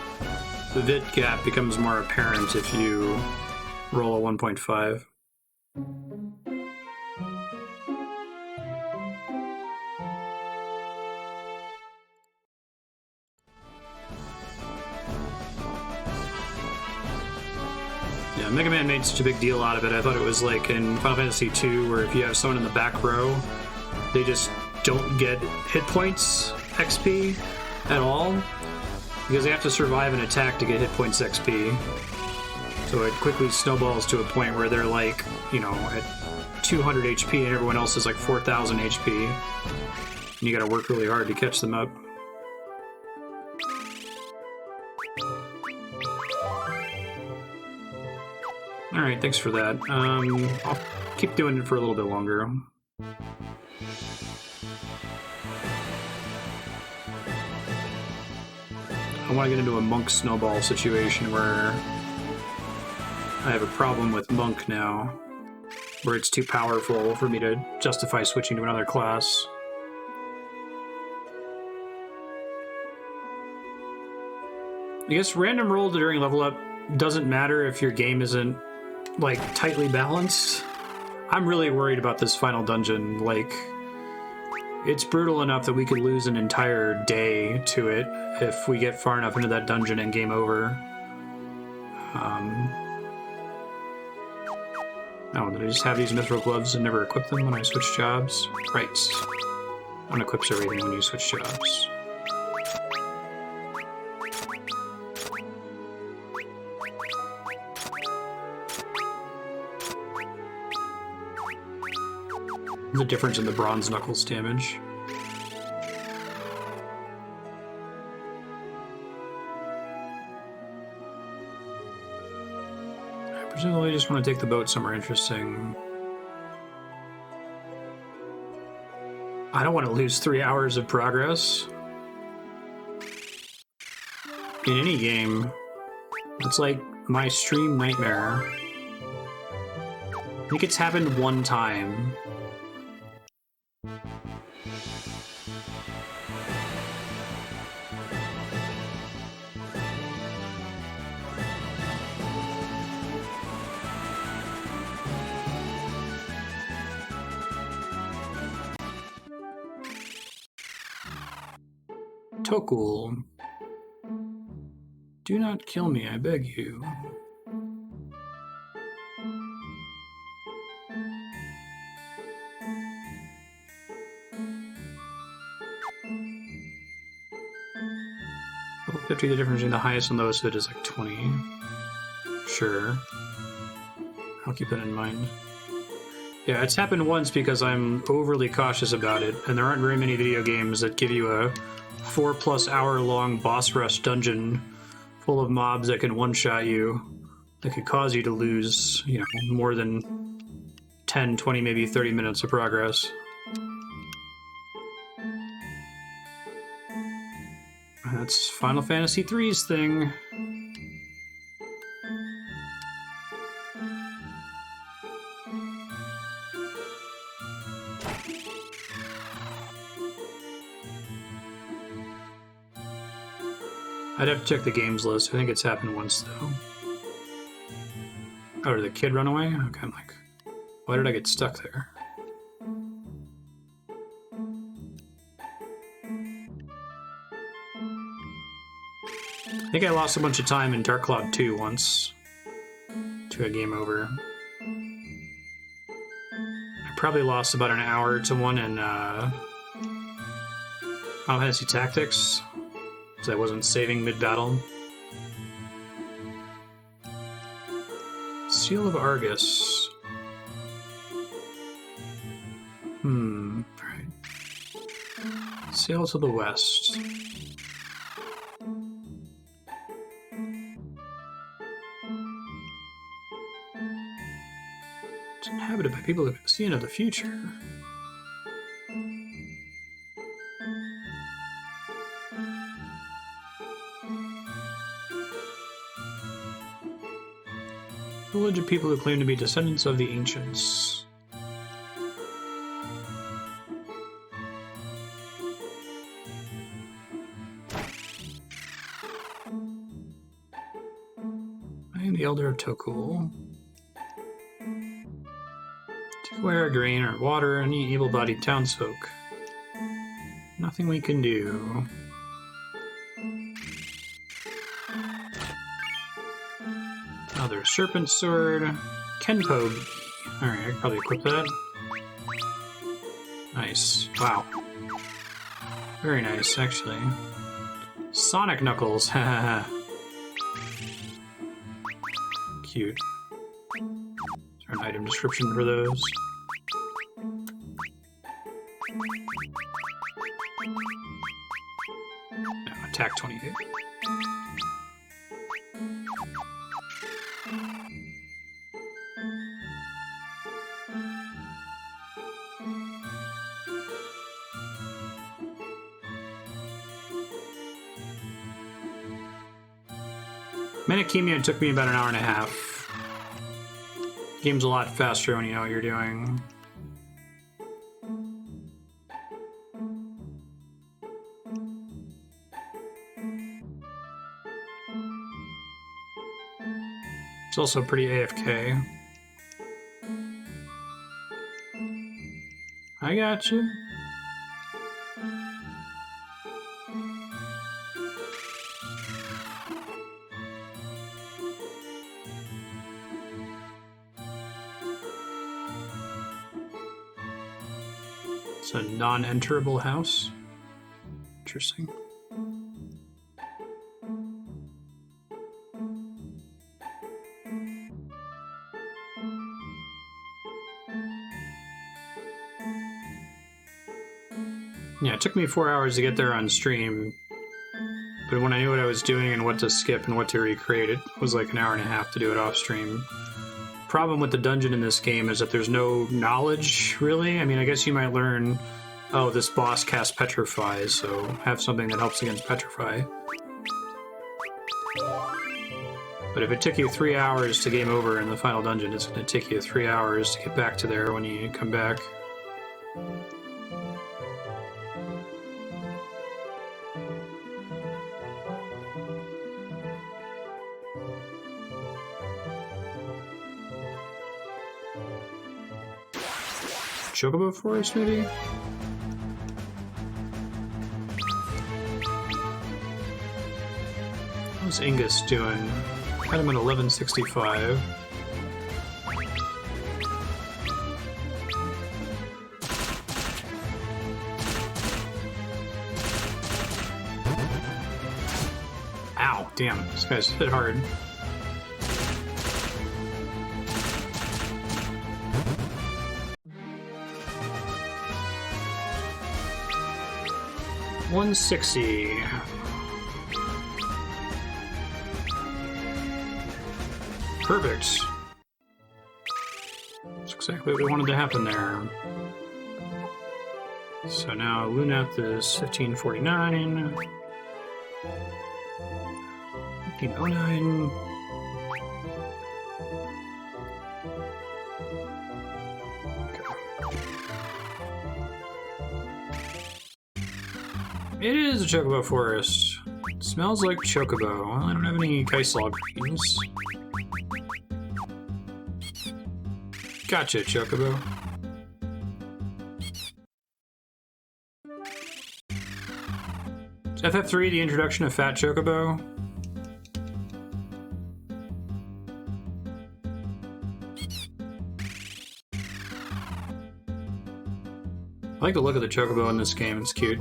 Vit gap becomes more apparent if you roll a 1.5. Yeah, Mega Man made such a big deal out of it. I thought it was like in Final Fantasy II, where if you have someone in the back row, they just don't get hit points XP at all, because they have to survive an attack to get hit points XP. So it quickly snowballs to a point where they're like, you know, at 200 HP and everyone else is like 4,000 HP. And you gotta work really hard to catch them up. Alright, thanks for that. I'll keep doing it for a little bit longer. I want to get into a Monk snowball situation where I have a problem with Monk now, where it's too powerful for me to justify switching to another class. I guess random roll during level up doesn't matter if your game isn't like tightly balanced. I'm really worried about this final dungeon. Like, it's brutal enough that we could lose an entire day to it if we get far enough into that dungeon and game over. Oh, did I just have these mithril gloves and never equip them when I switch jobs? Right. Unequips everything when you switch jobs. The difference in the bronze knuckles damage. I presumably just want to take the boat somewhere interesting. I don't want to lose 3 hours of progress. In any game, it's like my stream nightmare. I think it's happened one time. Tokkul. Do not kill me, I beg you. Level 50, the difference between the highest and lowest bid is like 20. Sure. I'll keep that in mind. Yeah, it's happened once because I'm overly cautious about it, and there aren't very many video games that give you a 4+ hour long boss rush dungeon full of mobs that can one-shot you, that could cause you to lose, you know, more than 10, 20, maybe 30 minutes of progress. That's Final Fantasy III's thing. I'd have to check the games list. I think it's happened once, though. Oh, did the kid run away? Okay, I'm like, why did I get stuck there? I think I lost a bunch of time in Dark Cloud 2 once to a game over. I probably lost about an hour to one in Final Fantasy Tactics, because I wasn't saving mid-battle. Seal of Argus. Alright. Sail to the west. It's inhabited by people who can see into the future. Village of people who claim to be descendants of the ancients. I am the elder of Tokkul. Take away our grain, our water, any able-bodied townsfolk. Nothing we can do. Another serpent sword. Kenpo. Alright, I could probably equip that. Nice. Wow. Very nice, actually. Sonic Knuckles. Haha. Cute. Is there an item description for those? No, attack 28. Menachemia took me about an hour and a half. Game's a lot faster when you know what you're doing. It's also pretty AFK. I got you. It's a non-enterable house. Interesting. Yeah, it took me 4 hours to get there on stream, but when I knew what I was doing and what to skip and what to recreate, it was like an hour and a half to do it off stream. Problem with the dungeon in this game is that there's no knowledge, really. I mean, I guess you might learn, oh, this boss casts Petrify, so have something that helps against Petrify. But if it took you 3 hours to game over in the final dungeon, it's going to take you 3 hours to get back to there when you come back. Chocobo Forest, maybe? How's Ingus doing? Had him at 1165. Ow, damn, this guy's hit hard. $160. Perfect. That's exactly what we wanted to happen there. So now Luneth is 1549. 1509. It is a Chocobo Forest. It smells like Chocobo. Well, I don't have any Kaislaw greens. Gotcha, Chocobo. Is FF3 the introduction of Fat Chocobo? I like the look of the Chocobo in this game, it's cute.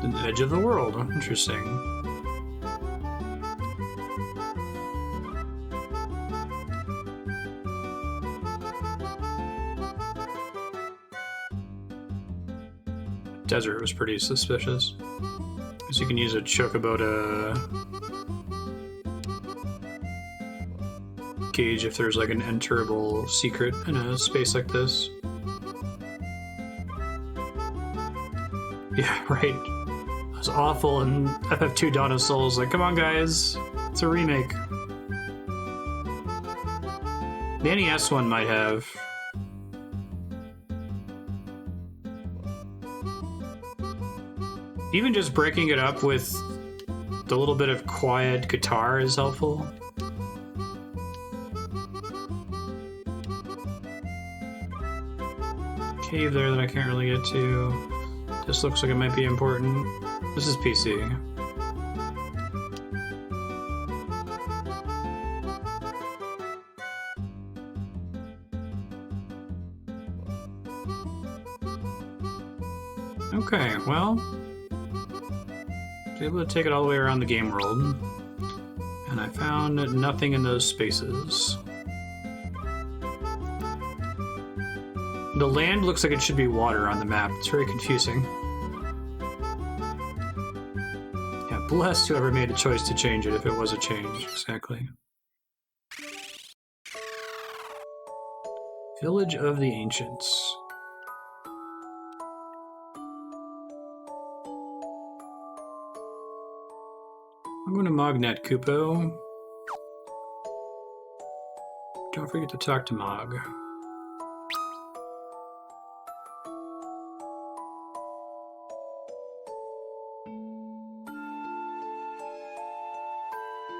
The edge of the world, interesting. Desert was pretty suspicious. Because you can use a Chocobo to gauge if there's like an enterable secret in a space like this. Yeah, right. It was awful, and FF2 Dawn of Souls like, come on guys, it's a remake. The NES one might have. Even just breaking it up with the little bit of quiet guitar is helpful. Cave there that I can't really get to. This looks like it might be important. This is PC. Okay, well, I was able to take it all the way around the game world, and I found nothing in those spaces. The land looks like it should be water on the map. It's very confusing. Yeah, bless whoever made a choice to change it, if it was a change, exactly. Village of the Ancients. I'm going to Mognet Kupo. Don't forget to talk to Mog.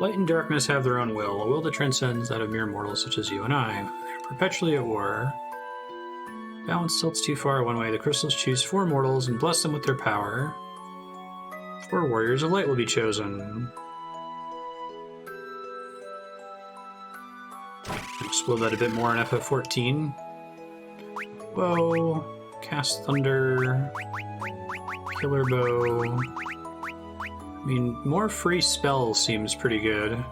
Light and darkness have their own will, a will that transcends that of mere mortals such as you and I. They're perpetually at war. Balance tilts too far one way. The crystals choose 4 mortals and bless them with their power. 4 warriors of light will be chosen. Explode that a bit more in FF14. Whoa. Cast Thunder. Killer Bow. I mean, more free spells seems pretty good.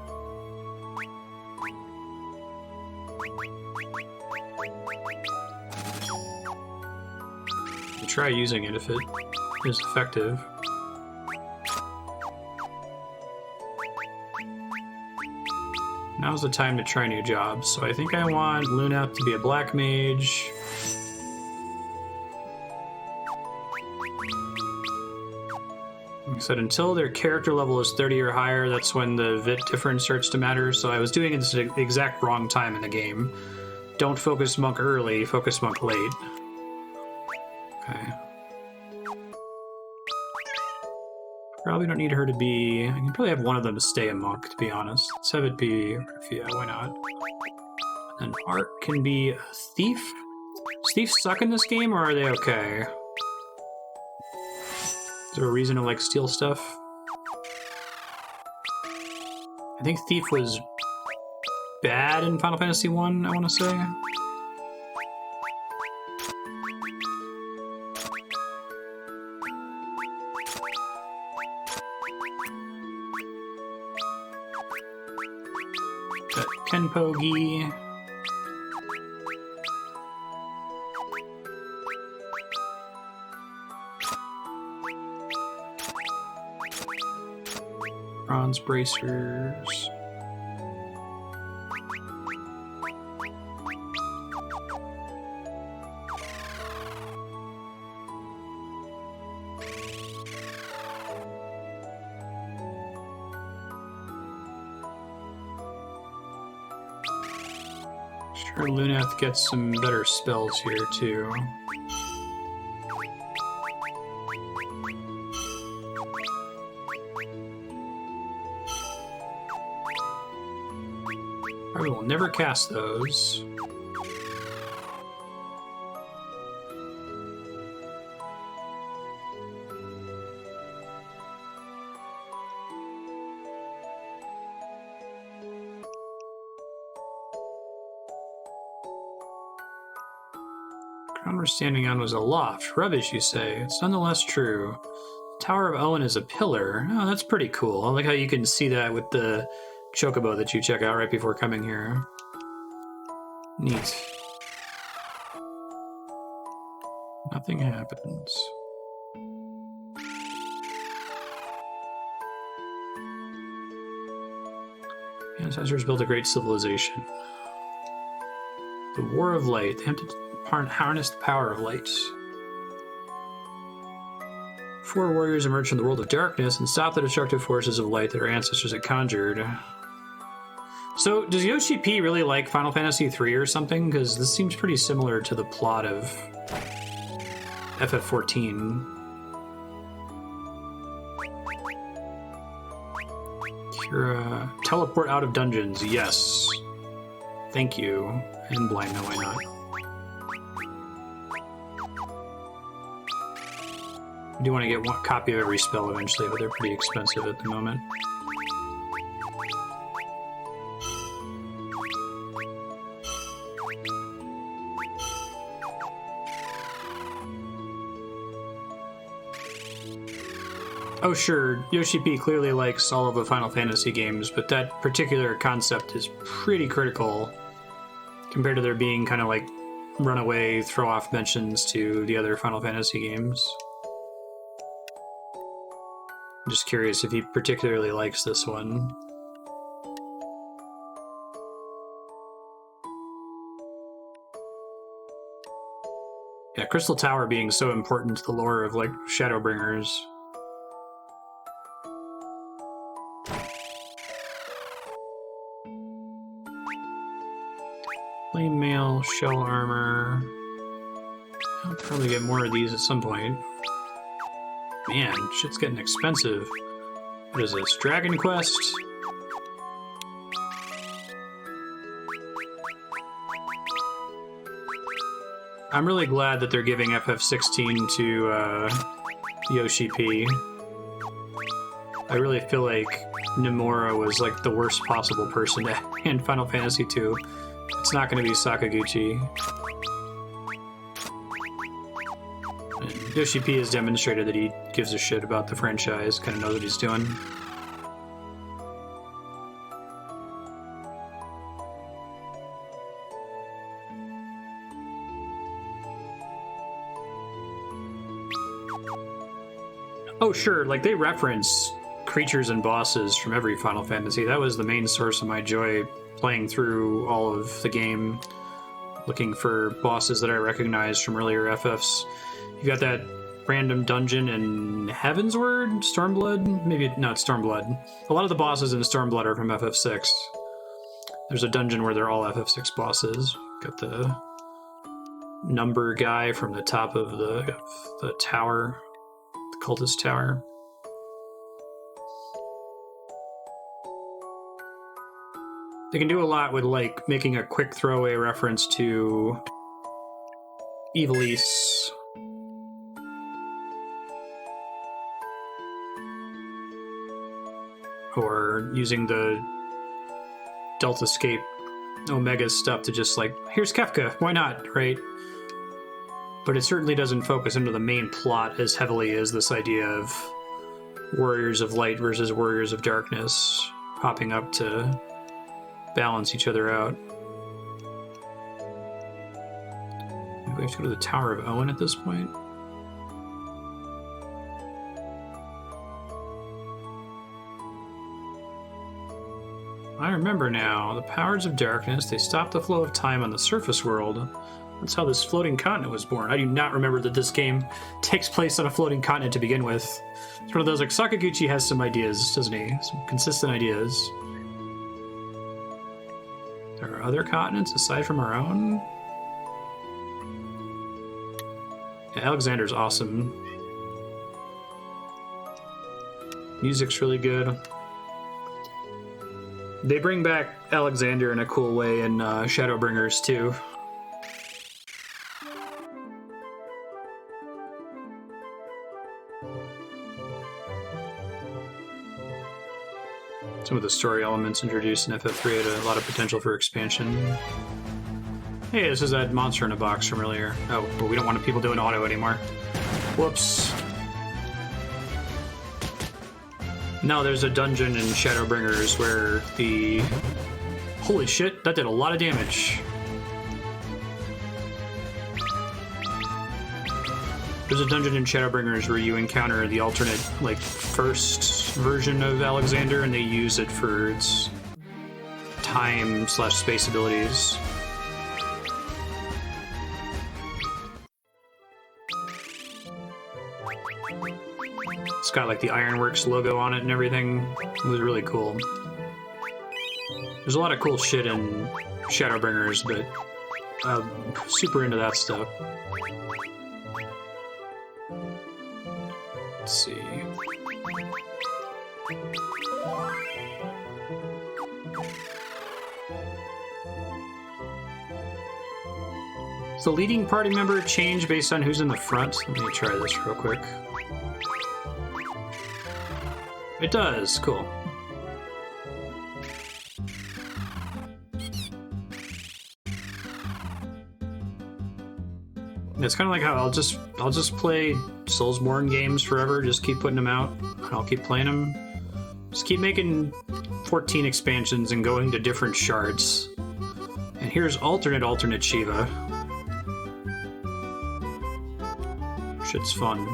I'll try using it if it is effective. Now's the time to try new jobs, so I think I want Luna to be a black mage. Like I said, until their character level is 30 or higher, that's when the VIT difference starts to matter, so I was doing it at the exact wrong time in the game. Don't focus monk early, focus monk late. Okay. Probably don't need her to be... I can probably have one of them stay a monk, to be honest. Let's have it be Refia, why not? And Art can be a thief? Does thieves suck in this game, or are they okay? Is there a reason to like steal stuff? I think Thief was bad in Final Fantasy 1, I want to say. Got Kenpogi. Bronze bracers. Sure, Luneth gets some better spells here too. I will never cast those. Ground we're standing on was a loft. Rubbish, you say. It's nonetheless true. Tower of Owen is a pillar. Oh, that's pretty cool. I like how you can see that with the chocobo that you check out right before coming here. Neat. Nothing happens. Ancestors built a great civilization. The War of Light. They have to harness the power of light. 4 warriors emerged from the world of darkness and stopped the destructive forces of light that our ancestors had conjured. So, does Yoshi P really like Final Fantasy 3 or something? Because this seems pretty similar to the plot of FF14. Kira, teleport out of dungeons, yes. Thank you. And blind, no, why not? I do want to get one copy of every spell eventually, but they're pretty expensive at the moment. Oh sure, Yoshi P clearly likes all of the Final Fantasy games, but that particular concept is pretty critical compared to there being kind of like runaway, throw-off mentions to the other Final Fantasy games. I'm just curious if he particularly likes this one. Yeah, Crystal Tower being so important to the lore of like Shadowbringers. Flame mail, shell armor. I'll probably get more of these at some point. Man, shit's getting expensive. What is this? Dragon Quest? I'm really glad that they're giving FF16 to Yoshi P. I really feel like Nomura was like the worst possible person in Final Fantasy II. It's not going to be Sakaguchi. And Yoshi P has demonstrated that he gives a shit about the franchise, kind of knows what he's doing. Oh, sure, like they reference creatures and bosses from every Final Fantasy. That was the main source of my joy playing through all of the game, looking for bosses that I recognized from earlier FFs. You got that random dungeon in Heavensward? Stormblood? Maybe not Stormblood. A lot of the bosses in Stormblood are from FF6. There's a dungeon where they're all FF6 bosses. Got the number guy from the top of the tower. Cultist Tower. They can do a lot with like making a quick throwaway reference to Ivalice. Or using the Delta Scape Omega stuff to just like, here's Kefka, why not, right? But it certainly doesn't focus into the main plot as heavily as this idea of warriors of light versus warriors of darkness popping up to balance each other out. Maybe we have to go to the Tower of Owen at this point. I remember now. The powers of darkness, they stop the flow of time on the surface world. That's how this floating continent was born. I do not remember that this game takes place on a floating continent to begin with. It's one of those, like, Sakaguchi has some ideas, doesn't he? Some consistent ideas. There are other continents aside from our own? Yeah, Alexander's awesome. Music's really good. They bring back Alexander in a cool way in Shadowbringers, too. Some of the story elements introduced in FF3 had a lot of potential for expansion. Hey, this is that monster in a box from earlier. Oh, but we don't want people doing auto anymore. Whoops. No, there's a dungeon in Shadowbringers where the... Holy shit, that did a lot of damage. There's a dungeon in Shadowbringers where you encounter the alternate, like, first version of Alexander, and they use it for its time/space abilities. It's got, like, the Ironworks logo on it and everything. It was really cool. There's a lot of cool shit in Shadowbringers, but I'm super into that stuff. Let's see. Does the leading party member change based on who's in the front? Let me try this real quick. It does. Cool. It's kind of like how I'll just play Soulsborne games forever, just keep putting them out, and I'll keep playing them. Just keep making 14 expansions and going to different shards. And here's alternate Shiva. Shit's fun.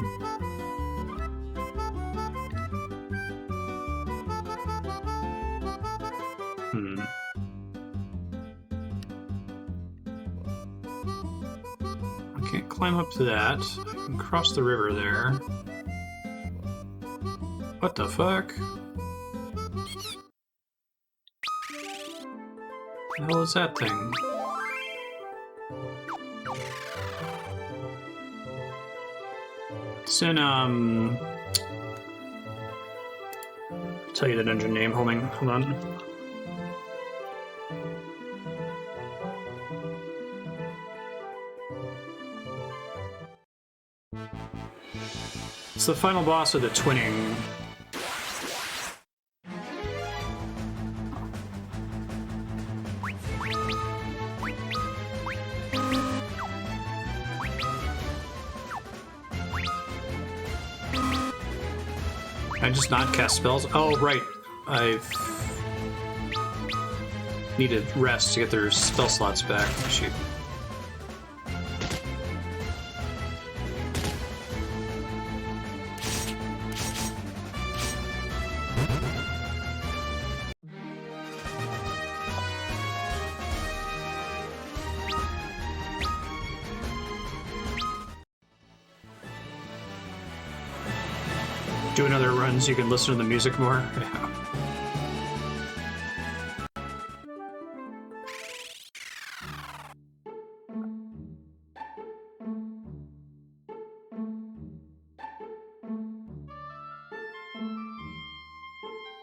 Can't climb up to that. I can cross the river there. What the fuck? The hell is that thing? It's in, I'll tell you the dungeon name. Hold on. the final boss of the twinning. Can I just not cast spells? Oh, right. I need to rest to get their spell slots back. Shoot. Doing other runs, you can listen to the music more. Yeah.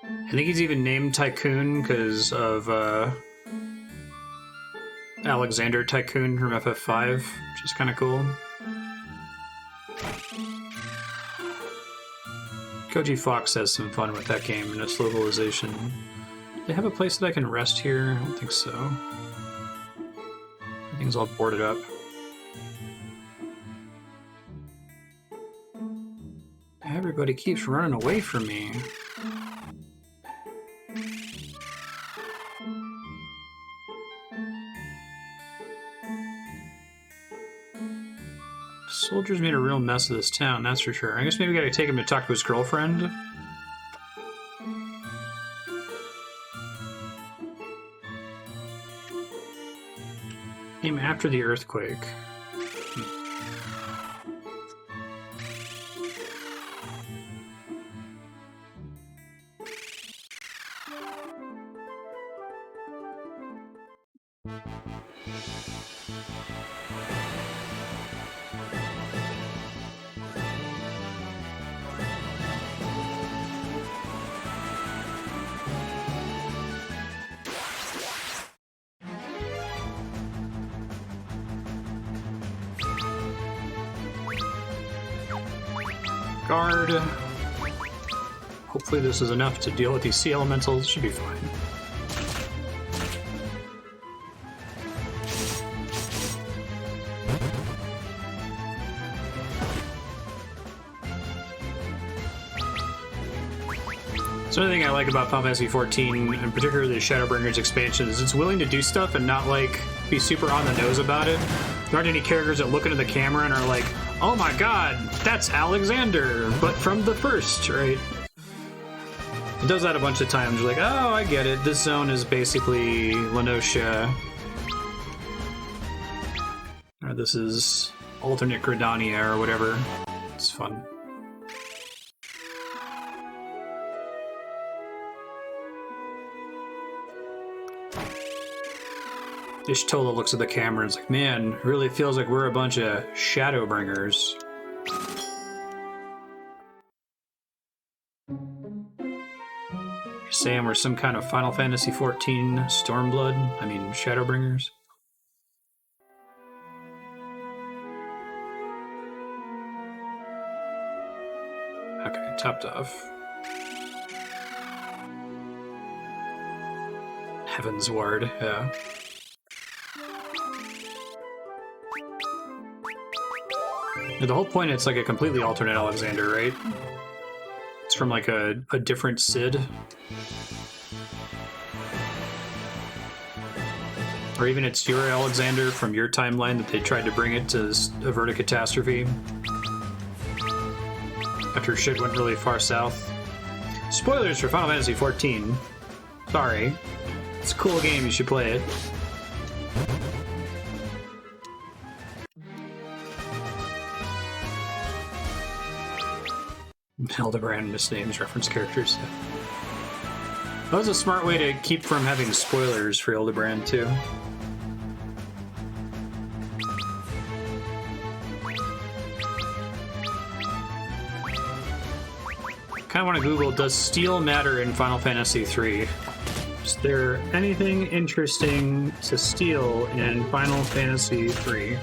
I think he's even named Tycoon because of Alexander Tycoon from FF5, which is kind of cool. Koji Fox has some fun with that game in its localization. Do they have a place that I can rest here? I don't think so. Everything's all boarded up. Everybody keeps running away from me. Soldiers made a real mess of this town, that's for sure. I guess maybe we gotta take him to talk to his girlfriend. Came after the earthquake. Guard. Hopefully this is enough to deal with these sea elementals. Should be fine. So another thing I like about Final Fantasy XIV, and particularly the Shadowbringers expansion, is it's willing to do stuff and not like be super on the nose about it. There aren't any characters that look into the camera and are like, oh my god, that's Alexander, but from the first, right? It does that a bunch of times. You're like, oh, I get it. This zone is basically Lenosha. Or this is alternate Gridania or whatever. It's fun. Ishtola looks at the camera and is like, man, it really feels like we're a bunch of Shadowbringers. You're saying we're some kind of Final Fantasy XIV Stormblood? I mean, Shadowbringers? Okay, topped off. Heaven's Ward, yeah. The whole point, it's like a completely alternate Alexander, right? It's from like a different Cid. Or even it's your Alexander from your timeline that they tried to bring it to avert a catastrophe. After shit went really far south. Spoilers for Final Fantasy XIV. Sorry. It's a cool game, you should play it. Hildebrand misnames reference characters. That was a smart way to keep from having spoilers for Hildebrand, too. Kind of want to Google, does steel matter in Final Fantasy III? Is there anything interesting to steal in Final Fantasy III?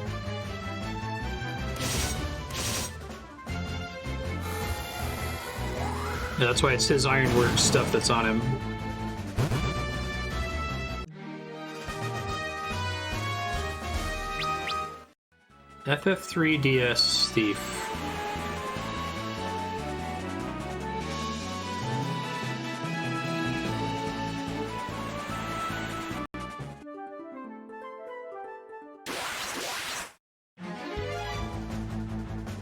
Yeah, that's why it's his ironwork stuff that's on him. FF3DS Thief.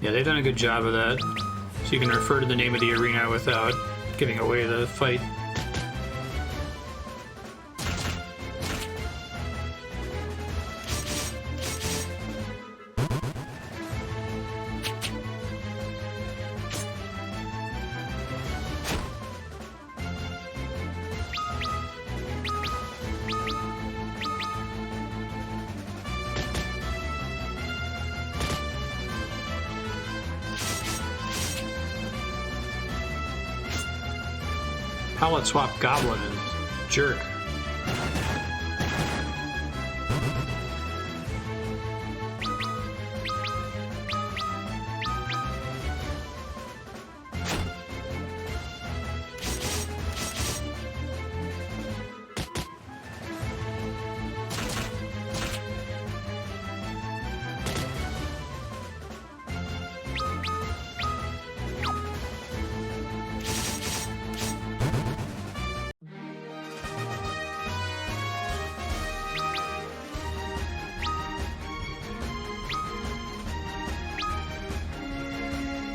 Yeah, they've done a good job of that. So you can refer to the name of the arena without giving away the fight. Palette swap goblin is jerk.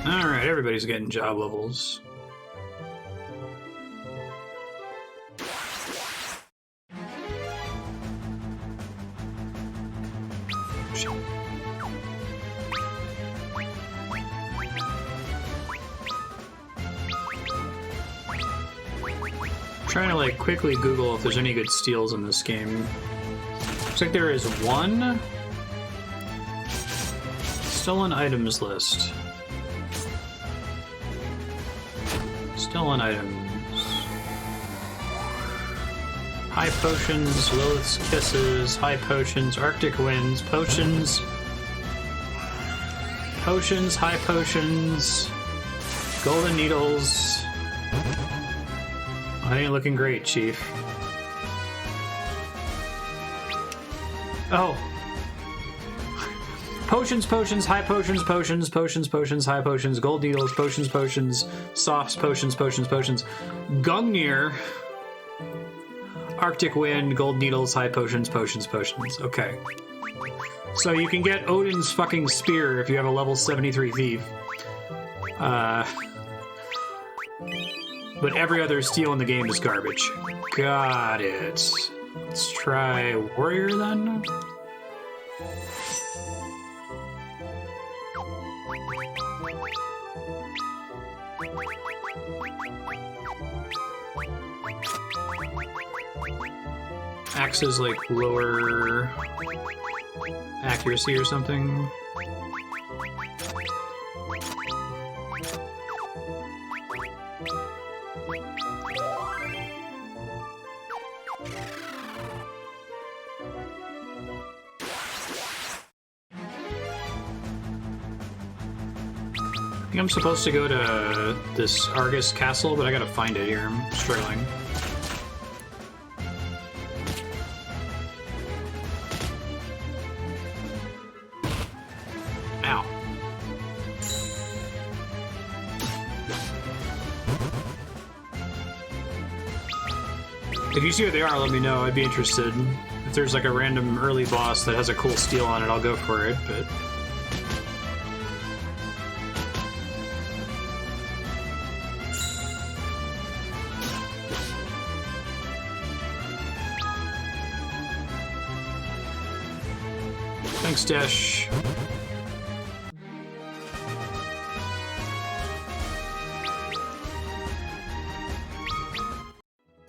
Alright, everybody's getting job levels. Trying to like quickly Google if there's any good steals in this game. Looks like there is one. Stolen items list. Stolen items. High potions, Lilith's kisses, high potions, Arctic winds, potions. Potions, high potions, golden needles. I ain't looking great, Chief. Oh. Potions, potions, high potions, potions, potions, potions, high potions, gold needles, potions, potions, softs, potions, potions, potions, Gungnir, Arctic wind, gold needles, high potions, potions, potions. Okay. So you can get Odin's fucking spear if you have a level 73 thief. But every other steal in the game is garbage. Got it. Let's try warrior then. Axe is like lower accuracy or something. I think I'm supposed to go to this Argus castle, but I gotta find it here. I'm struggling. Ow. If you see what they are, let me know. I'd be interested. If there's like a random early boss that has a cool steal on it, I'll go for it, but... Thanks, Desch.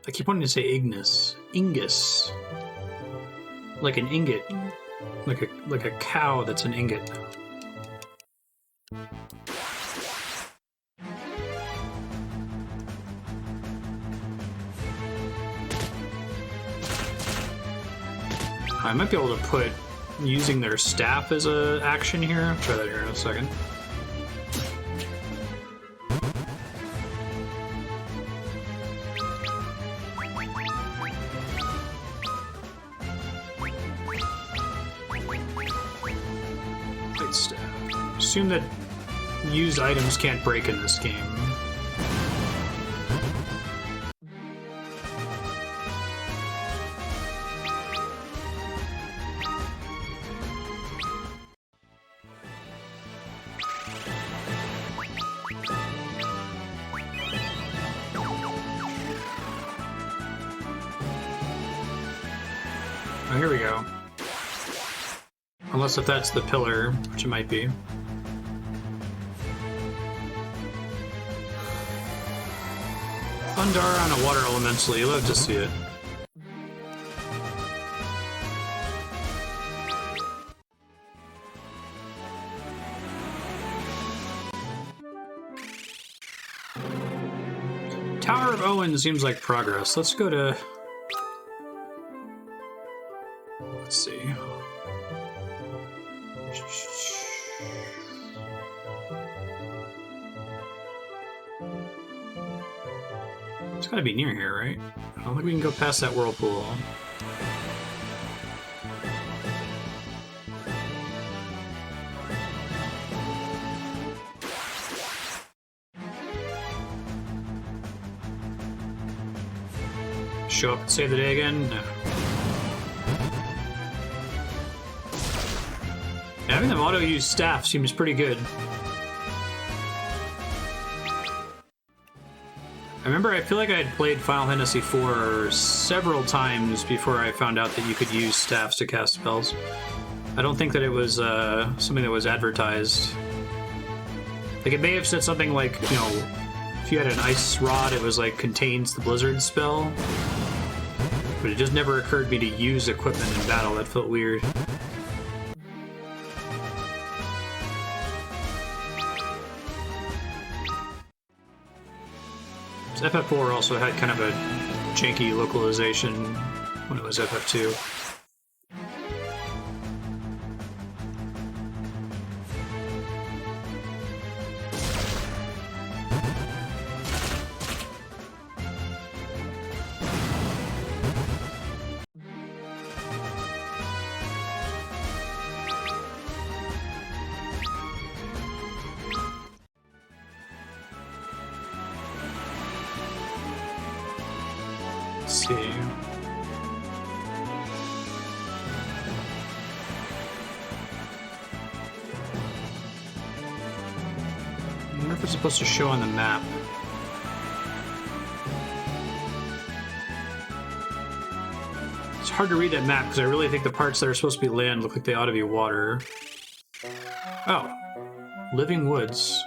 I keep wanting to say Ignis. Ingus. Like an ingot. Like a cow that's an ingot. I might be able to put using their staff as a action here. I'll try that here in a second. assume that used items can't break in this game. Oh, here we go. Unless if that's the pillar, which it might be. Thundar on a water elemental, you love to see it. Tower of Owen seems like progress. Let's go to... Let's see. It's gotta be near here, right? I don't think we can go past that whirlpool. Show up and save the day again? No. Having them auto-use staff seems pretty good. I remember I feel like I had played Final Fantasy IV several times before I found out that you could use staffs to cast spells. I don't think that it was something that was advertised. Like, it may have said something like, you know, if you had an ice rod, it was like, contains the blizzard spell. But it just never occurred to me to use equipment in battle. That felt weird. FF4 also had kind of a janky localization when it was FF2. See. I wonder if it's supposed to show on the map. It's hard to read that map because I really think the parts that are supposed to be land look like they ought to be water. Oh. Living woods.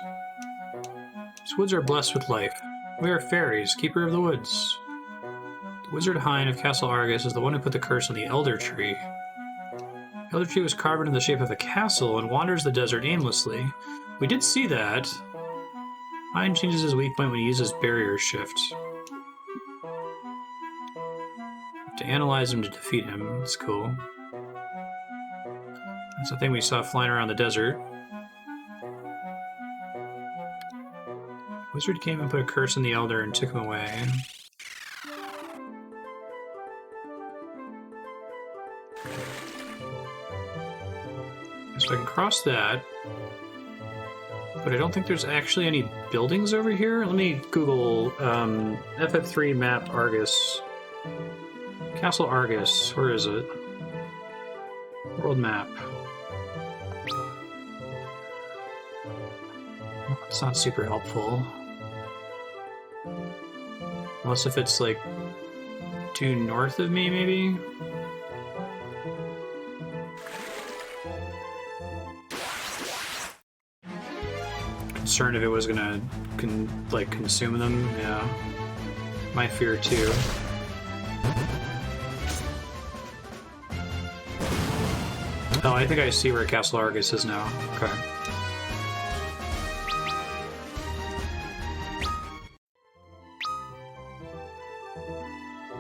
These woods are blessed with life. We are fairies, keeper of the woods. Wizard Hine of Castle Argus is the one who put the curse on the Elder Tree. The Elder Tree was carved into the shape of a castle and wanders the desert aimlessly. We did see that. Hine changes his weak point when he uses barrier shift. To analyze him to defeat him. That's cool. That's the thing we saw flying around the desert. Wizard came and put a curse on the Elder and took him away. So I can cross that, but I don't think there's actually any buildings over here. Let me Google FF3 map Argus. Castle Argus, where is it? World map. It's not super helpful. Unless if it's like due north of me, maybe? Concerned if it was gonna consume them. Yeah, my fear too. Oh, I think I see where Castle Argus is now. Okay.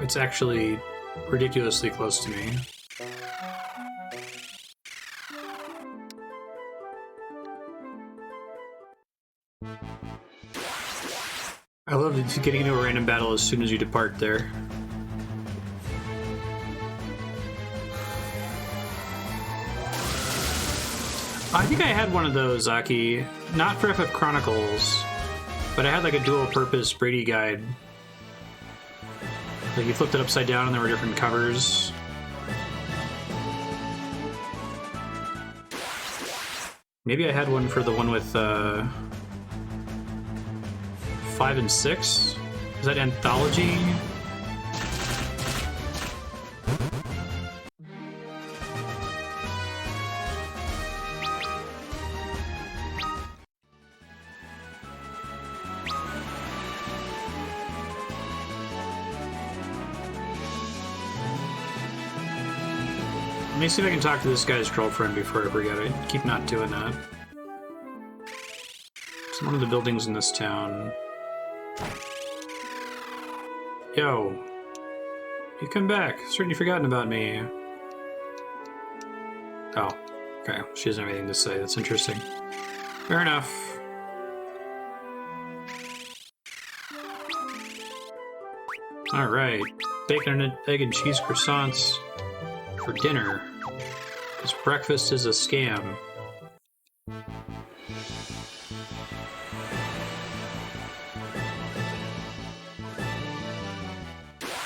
It's actually ridiculously close to me. I love getting into a random battle as soon as you depart there. I think I had one of those, Aki. Not for FF Chronicles, but I had like a dual-purpose Brady guide. Like you flipped it upside down and there were different covers. Maybe I had one for the one with 5 and 6? Is that Anthology? Let me see if I can talk to this guy's girlfriend before I forget. I keep not doing that. It's one of the buildings in this town. Yo. You come back. Certainly forgotten about me. Oh. Okay. She doesn't have anything to say. That's interesting. Fair enough. Alright. Bacon and egg and cheese croissants for dinner. Because breakfast is a scam.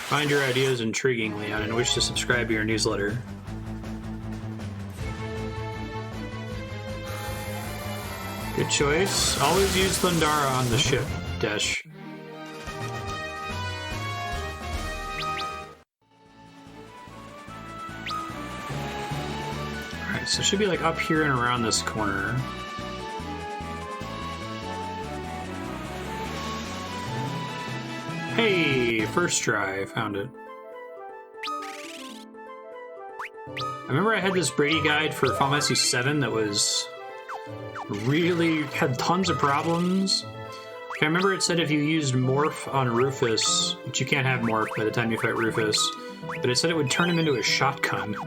Find your ideas intriguing, Leon, and wish to subscribe to your newsletter. Good choice. Always use Thundara on the ship, Desch. Alright, so it should be like up here and around this corner. Hey, first try, found it. I remember I had this Brady guide for Final Fantasy VII that was really had tons of problems. I remember it said if you used Morph on Rufus, which you can't have Morph by the time you fight Rufus, but it said it would turn him into a shotgun.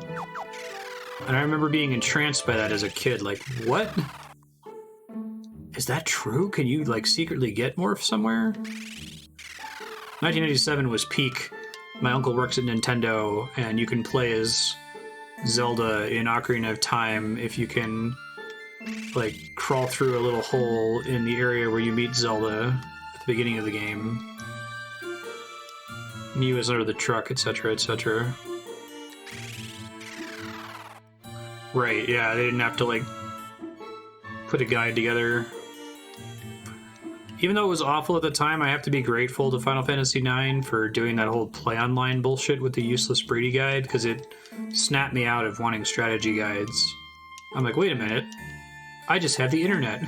And I remember being entranced by that as a kid, like, what? Is that true? Can you, like, secretly get Morph somewhere? 1987 was peak. My uncle works at Nintendo, and you can play as Zelda in Ocarina of Time if you can, like, crawl through a little hole in the area where you meet Zelda at the beginning of the game. Mew is under the truck, etc., etc. Right, yeah, they didn't have to, like, put a guide together. Even though it was awful at the time, I have to be grateful to Final Fantasy IX for doing that whole play online bullshit with the useless Brady guide, because it snapped me out of wanting strategy guides. I'm like, wait a minute. I just have the internet,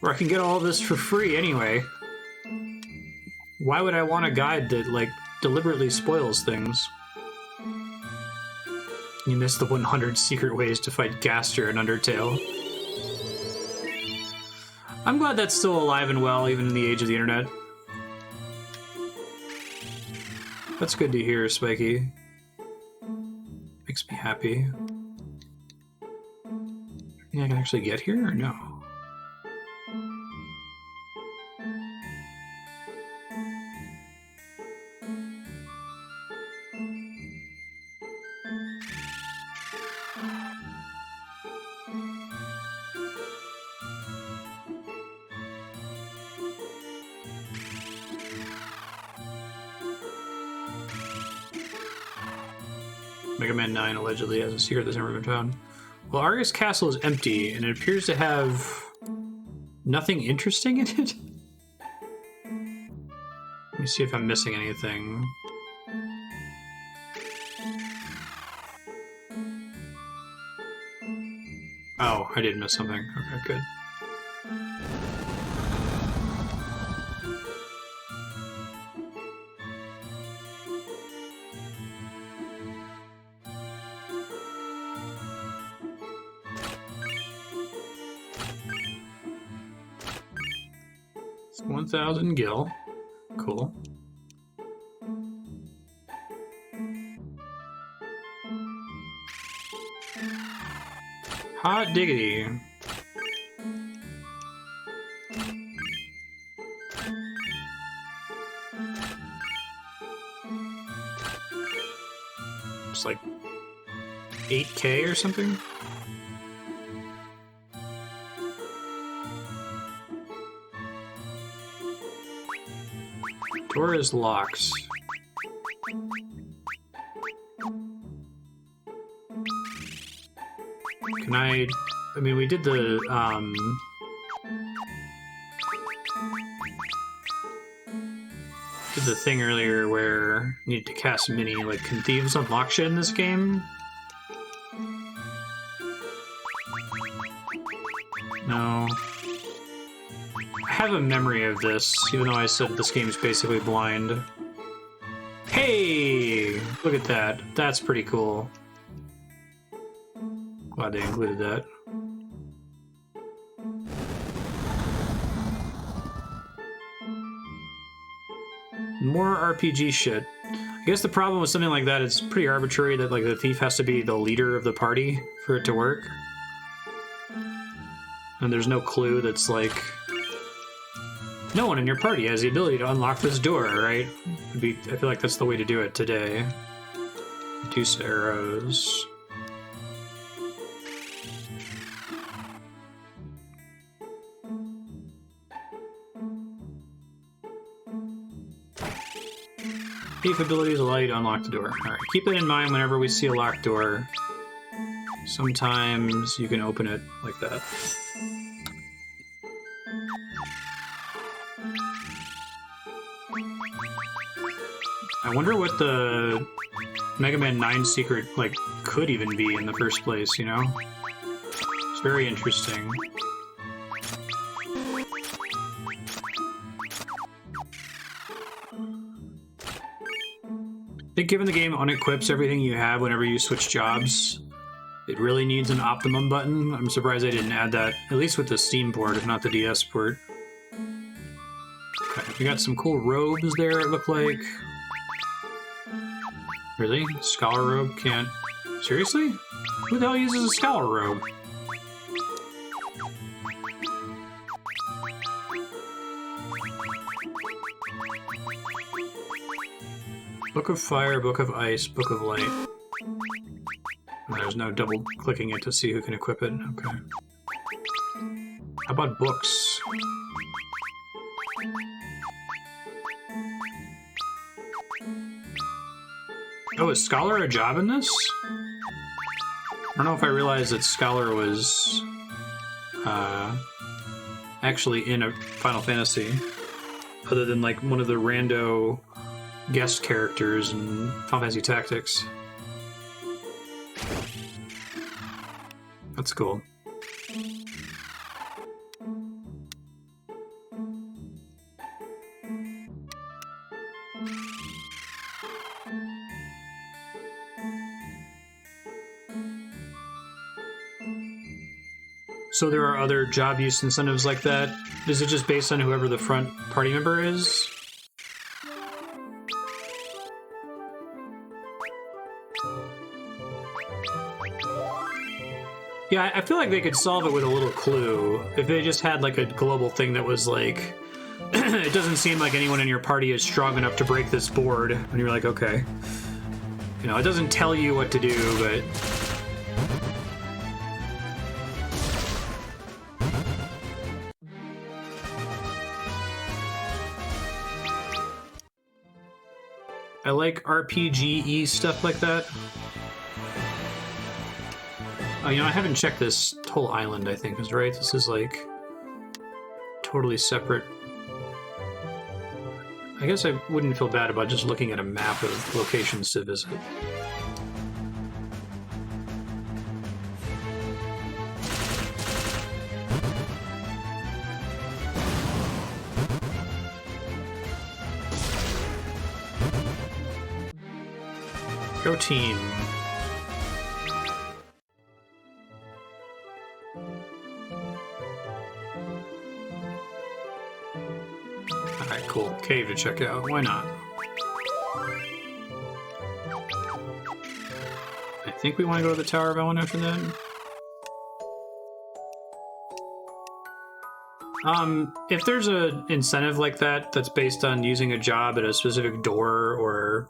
where I can get all of this for free anyway. Why would I want a guide that, like, deliberately spoils things? You missed the 100 secret ways to fight Gaster in Undertale. I'm glad that's still alive and well, even in the age of the internet. That's good to hear, Spiky. Makes me happy. Think I can actually get here, or no? Mega Man 9 allegedly has a secret that's never been found. Well, Argus Castle is empty, and it appears to have nothing interesting in it. Let me see if I'm missing anything. Oh, I did miss something. Okay, good. It's 1,000 gil. Cool. Hot diggity. It's like 8K or something. Door is locked. Can I mean, we did the, did the thing earlier where you need to cast mini. Like, can thieves unlock shit in this game? No. I have a memory of this, even though I said this game's basically blind. Hey! Look at that. That's pretty cool. Glad they included that. More RPG shit. I guess the problem with something like that is pretty arbitrary that, like, the thief has to be the leader of the party for it to work. And there's no clue that's like, no one in your party has the ability to unlock this door, right? I feel like that's the way to do it today. Reduce arrows. Thief abilities allow you to unlock the door. Alright, keep that in mind whenever we see a locked door. Sometimes you can open it like that. I wonder what the Mega Man 9 secret, like, could even be in the first place, you know? It's very interesting. I think given the game unequips everything you have whenever you switch jobs, it really needs an optimum button. I'm surprised they didn't add that, at least with the Steam port, if not the DS port. Okay, we got some cool robes there, it looked like. Really? Scholar robe can't... Seriously? Who the hell uses a scholar robe? Book of Fire, Book of Ice, Book of Light. There's no double clicking it to see who can equip it. Okay. How about books? Oh, is Scholar a job in this? I don't know if I realized that Scholar was actually in a Final Fantasy, other than like one of the rando guest characters in Final Fantasy Tactics. That's cool. So there are other job use incentives like that? Is it just based on whoever the front party member is? Yeah, I feel like they could solve it with a little clue. If they just had like a global thing that was like, it doesn't seem like anyone in your party is strong enough to break this board. And you're like, okay. You know, it doesn't tell you what to do, but... I like RPG-y stuff like that. Oh, you know, I haven't checked this whole island, I think, is right? This is, like, totally separate. I guess I wouldn't feel bad about just looking at a map of locations to visit. Go team. Alright, cool. Cave to check out. Why not? I think we want to go to the Tower of Owen after that. If there's an incentive like that that's based on using a job at a specific door or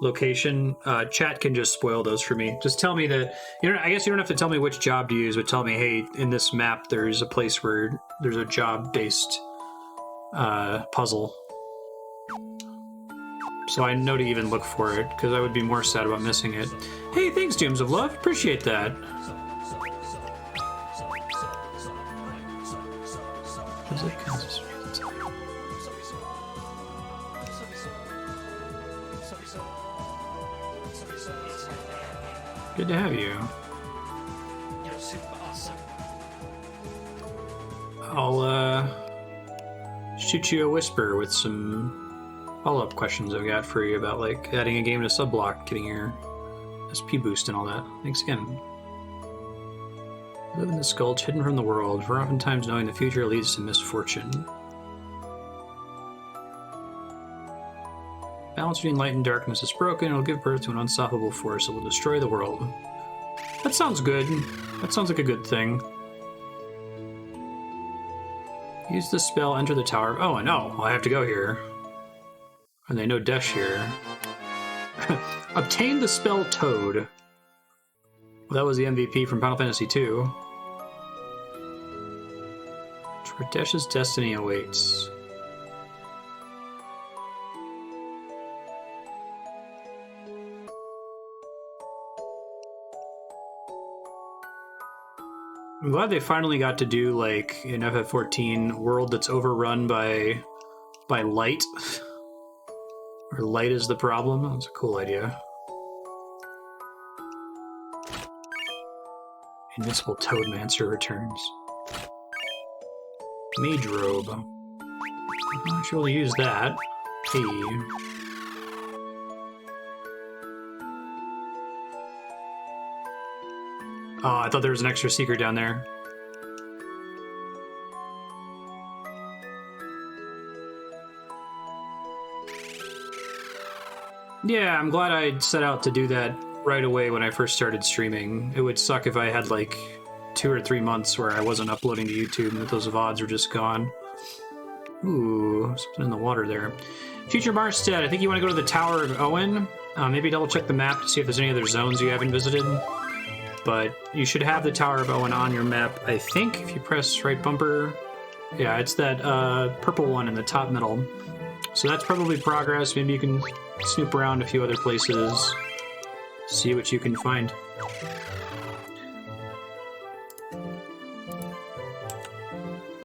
location, chat can just spoil those for me. Just tell me that, you know, I guess you don't have to tell me which job to use, but tell me, hey, in this map there's a place where there's a job-based puzzle. so I know to even look for it, because I would be more sad about missing it. Hey, thanks, Gems of Love. Appreciate that. Is it Kazus? Good to have you. I'll shoot you a whisper with some follow-up questions I've got for you about like adding a game to subblock, getting your SP boost and all that. Thanks again. Live in this Gulch, hidden from the world, for oftentimes knowing the future leads to misfortune. Balance between light and darkness is broken. It'll give birth to an unstoppable force that will destroy the world. That sounds good. That sounds like a good thing. Use the spell, enter the tower. Oh, I know. I have to go here. And they know Desch here. Obtain the spell Toad. Well, that was the MVP from Final Fantasy II. Where Desch's destiny awaits. I'm glad they finally got to do, like, in FF14, world that's overrun by light. Where light is the problem. That's a cool idea. Invincible Toadmancer returns. Mage robe. I'm not sure we'll use that. Hey. Oh, I thought there was an extra secret down there. Yeah, I'm glad I set out to do that right away when I first started streaming. It would suck if I had like 2 or 3 months where I wasn't uploading to YouTube and that those VODs were just gone. Ooh, something in the water there. Future Marstead, I think you want to go to the Tower of Owen. Maybe double check the map to see if there's any other zones you haven't visited. But you should have the Tower of Owen on your map, I think, if you press right bumper. Yeah, it's that purple one in the top middle. So that's probably progress. Maybe you can snoop around a few other places, see what you can find.